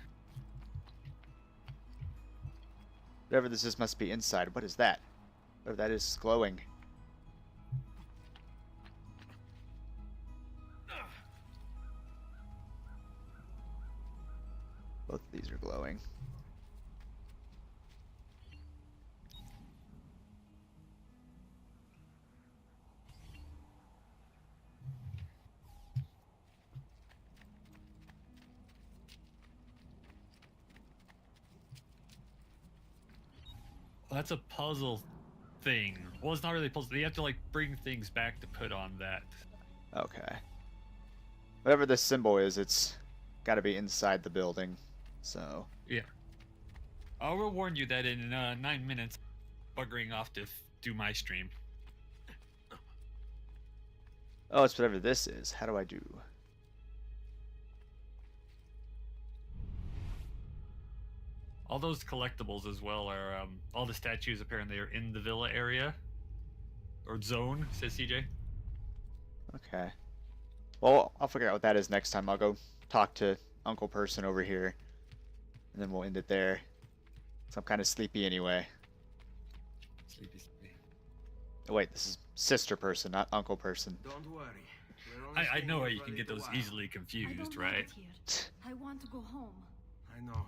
Whatever this is must be inside. What is that? Whatever that is glowing. Both of these are glowing. Well, that's a puzzle thing. Well, it's not really a puzzle. You have to like bring things back to put on that. Okay. Whatever this symbol is, it's got to be inside the building. So. Yeah. I will warn you that in 9 minutes, buggering off to do my stream. Oh, it's whatever this is. How do I do? All those collectibles as well are all the statues apparently are in the villa area or zone, says CJ. Okay. Well, I'll figure out what that is next time. I'll go talk to Uncle Person over here, and then we'll end it there. So I'm kind of sleepy anyway. Sleepy. Oh, wait, this is Sister Person, not Uncle Person. Don't worry. I know how you can get those easily confused, right? I want to go home. I know.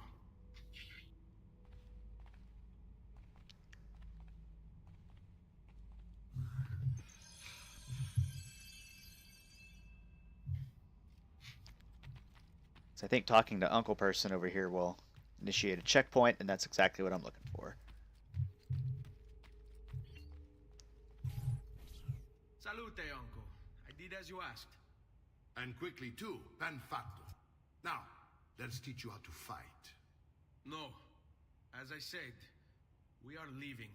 So I think talking to Uncle Person over here will initiate a checkpoint, and that's exactly what I'm looking for. Salute, uncle. I did as you asked. And quickly too, pen fatto. Now, let's teach you how to fight. No. As I said, we are leaving.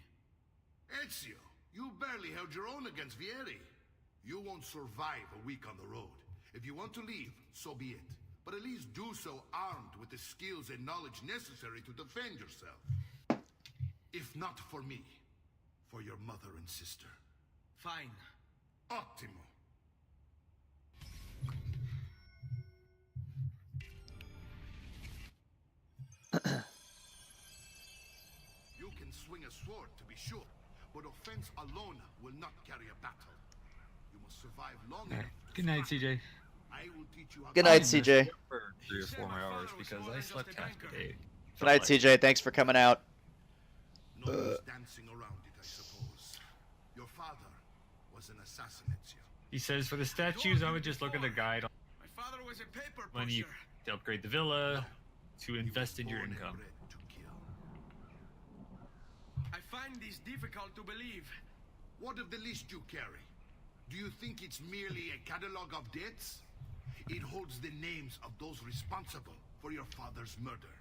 Ezio, you barely held your own against Vieri. You won't survive a week on the road. If you want to leave, so be it. But at least do so armed with the skills and knowledge necessary to defend yourself. If not for me, for your mother and sister. Fine. Ottimo. You can swing a sword, to be sure, but offense alone will not carry a battle. You must survive long enough. Good night, CJ. I will teach you how Good to night, CJ. For 3 or 4 more hours because I slept half the day. Good night, CJ. Thanks for coming out. No use dancing around it, I suppose. Your father was an assassin, Ezio. He says for the statues, I would just look at the guide My father was a paper money pusher. to upgrade the villa, to invest in your income. I find this difficult to believe. What of the list you carry? Do you think it's merely a catalog of debts? It holds the names of those responsible for your father's murder.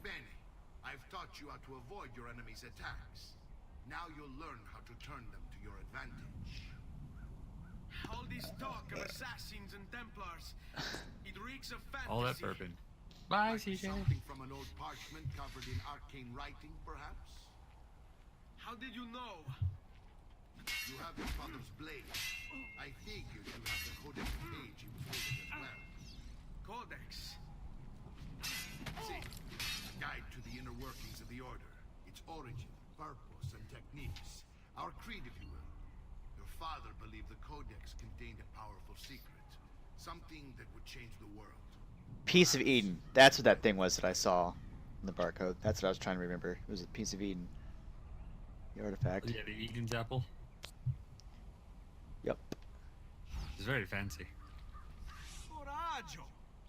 Bene, I've taught you how to avoid your enemy's attacks. Now you'll learn how to turn them to your advantage. All this talk of assassins and Templars, it reeks of fantasy. All that bourbon. Bye, CJ. Something from an old parchment covered in arcane writing, perhaps? How did you know? You have your father's blade. I figured you have the codex page he was holding as well. Codex? See, a guide to the inner workings of the Order, its origin, purpose, and techniques. Our creed, if you will. Your father believed the codex contained a powerful secret, something that would change the world. Piece of Eden. That's what that thing was that I saw in the barcode. That's what I was trying to remember. It was a piece of Eden. The artifact. Yeah, the Eden's apple. Yep. It's very fancy. Coraggio!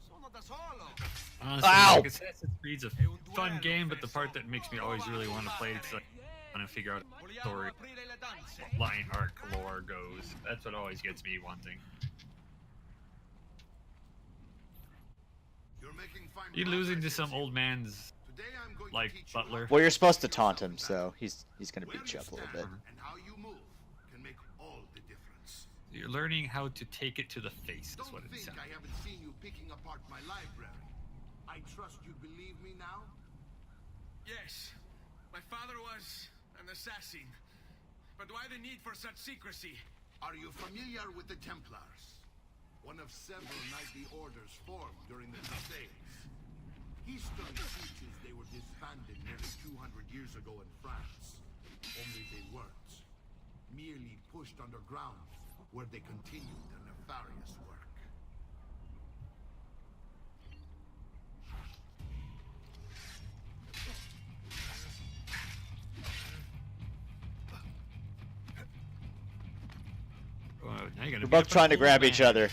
Sono da solo! Honestly, Ow! like Assassin's Creed's a fun game, but the part that makes me always really want to play it is like want to figure out how the story, line arc, lore goes. That's what always gets me wanting. You're losing to some old man's like butler. Well, you're supposed to taunt him, so he's gonna beat you up a little bit. And how you move can make all the difference. You're learning how to take it to the face. Is what Don't it think sounds. I haven't seen you picking apart my library. I trust you believe me now? Yes, my father was an assassin. But why the need for such secrecy? Are you familiar with the Templars? One of several knightly orders formed during the Crusades. History teaches they were disbanded nearly 200 years ago in France. Only they weren't. Merely pushed underground, where they continued their nefarious work. Now you gotta We're beat both up an trying to old grab each man. other.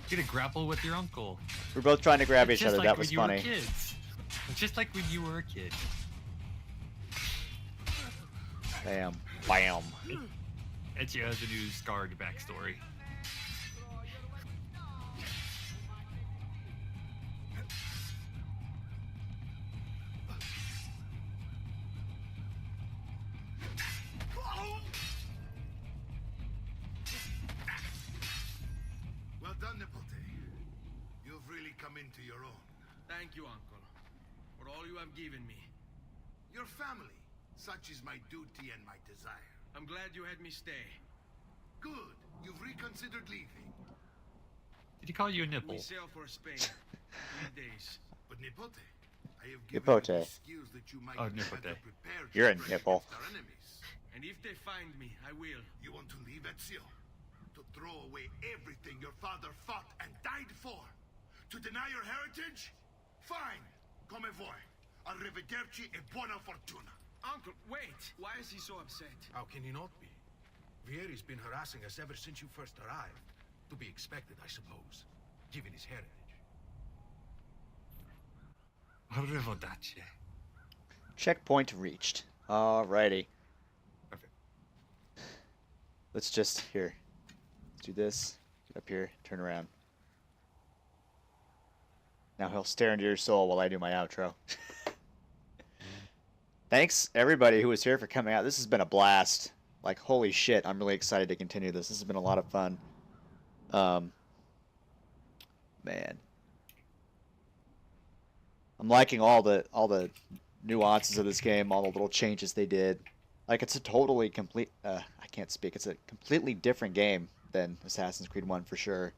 You gotta grapple with your uncle. We're both trying to grab It's each just other. like That when was you were funny. kids. It's just like when you were a kid. Bam. Bam. Ezio has a new scarred backstory. Well done, Nipote. You've really come into your own. Thank you, Uncle, for all you have given me. Your family. Such is my duty and my desire. I'm glad you had me stay. Good. You've reconsidered leaving. Did he call you a nipple? We sail for Spain. 3 days. But Nipote, I have given Nipote. you the skills that you might Oh, be Nipote. better prepared You're a to fight nipple. against our enemies. And if they find me, I will. You want to leave Ezio? To throw away everything your father fought and died for? To deny your heritage? Fine. Come vuoi. Arrivederci e buona fortuna. Uncle, wait! Why is he so upset? How can he not be? Vieri's been harassing us ever since you first arrived. To be expected, I suppose, given his heritage. Arrivederci. Checkpoint reached. Alrighty. Perfect. Let's just here. Let's do this. Get up here. Turn around. Now he'll stare into your soul while I do my outro. Thanks everybody who was here for coming out. This has been a blast. Like holy shit, I'm really excited to continue this. This has been a lot of fun. Man. I'm liking all the nuances of this game, all the little changes they did. Like it's a totally complete I can't speak. It's a completely different game than Assassin's Creed 1 for sure.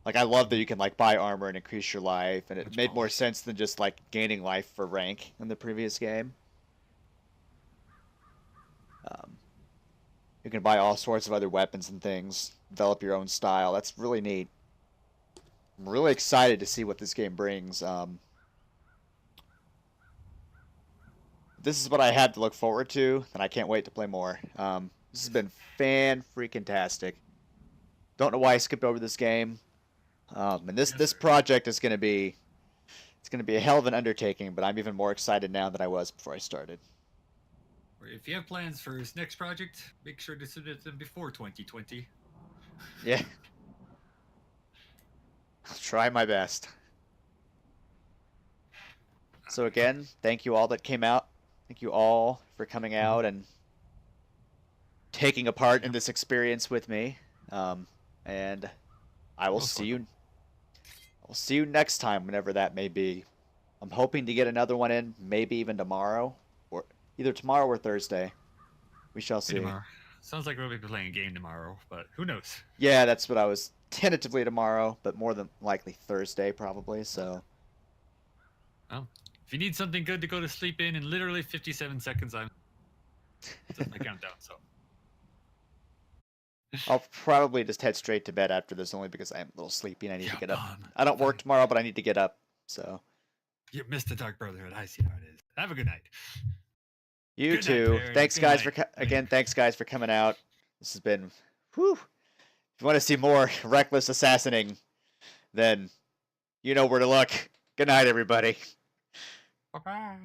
Like, I love that you can, like, buy armor and increase your life, and it made more sense than just, like, gaining life for rank in the previous game. You can buy all sorts of other weapons and things, develop your own style. That's really neat. I'm really excited to see what this game brings. This is what I had to look forward to, and I can't wait to play more. This has been fan-freaking-tastic. Don't know why I skipped over this game. And this project is going to be, it's going to be a hell of an undertaking, but I'm even more excited now than I was before I started. If you have plans for his next project, make sure to submit them before 2020. Yeah. I'll try my best. So again, thank you all that came out. Thank you all for coming out and taking a part in this experience with me. And I will see you. I'll see you next time, whenever that may be. I'm hoping to get another one in, maybe even tomorrow, or either tomorrow or Thursday. We shall see. Tomorrow. Sounds like we'll be playing a game tomorrow, but who knows? Yeah, that's what I was tentatively tomorrow, but more than likely Thursday probably. So. Well, if you need something good to go to sleep in literally 57 seconds, that's my countdown. So. I'll probably just head straight to bed after this, only because I'm a little sleepy and I need to get up. I don't work tomorrow, but I need to get up. So. You missed the Dark Brotherhood. I see how it is. Have a good night. You too. Thanks, guys, for thanks, guys, for coming out. This has been, whew. If you want to see more reckless assassinating, then you know where to look. Good night, everybody. Bye-bye.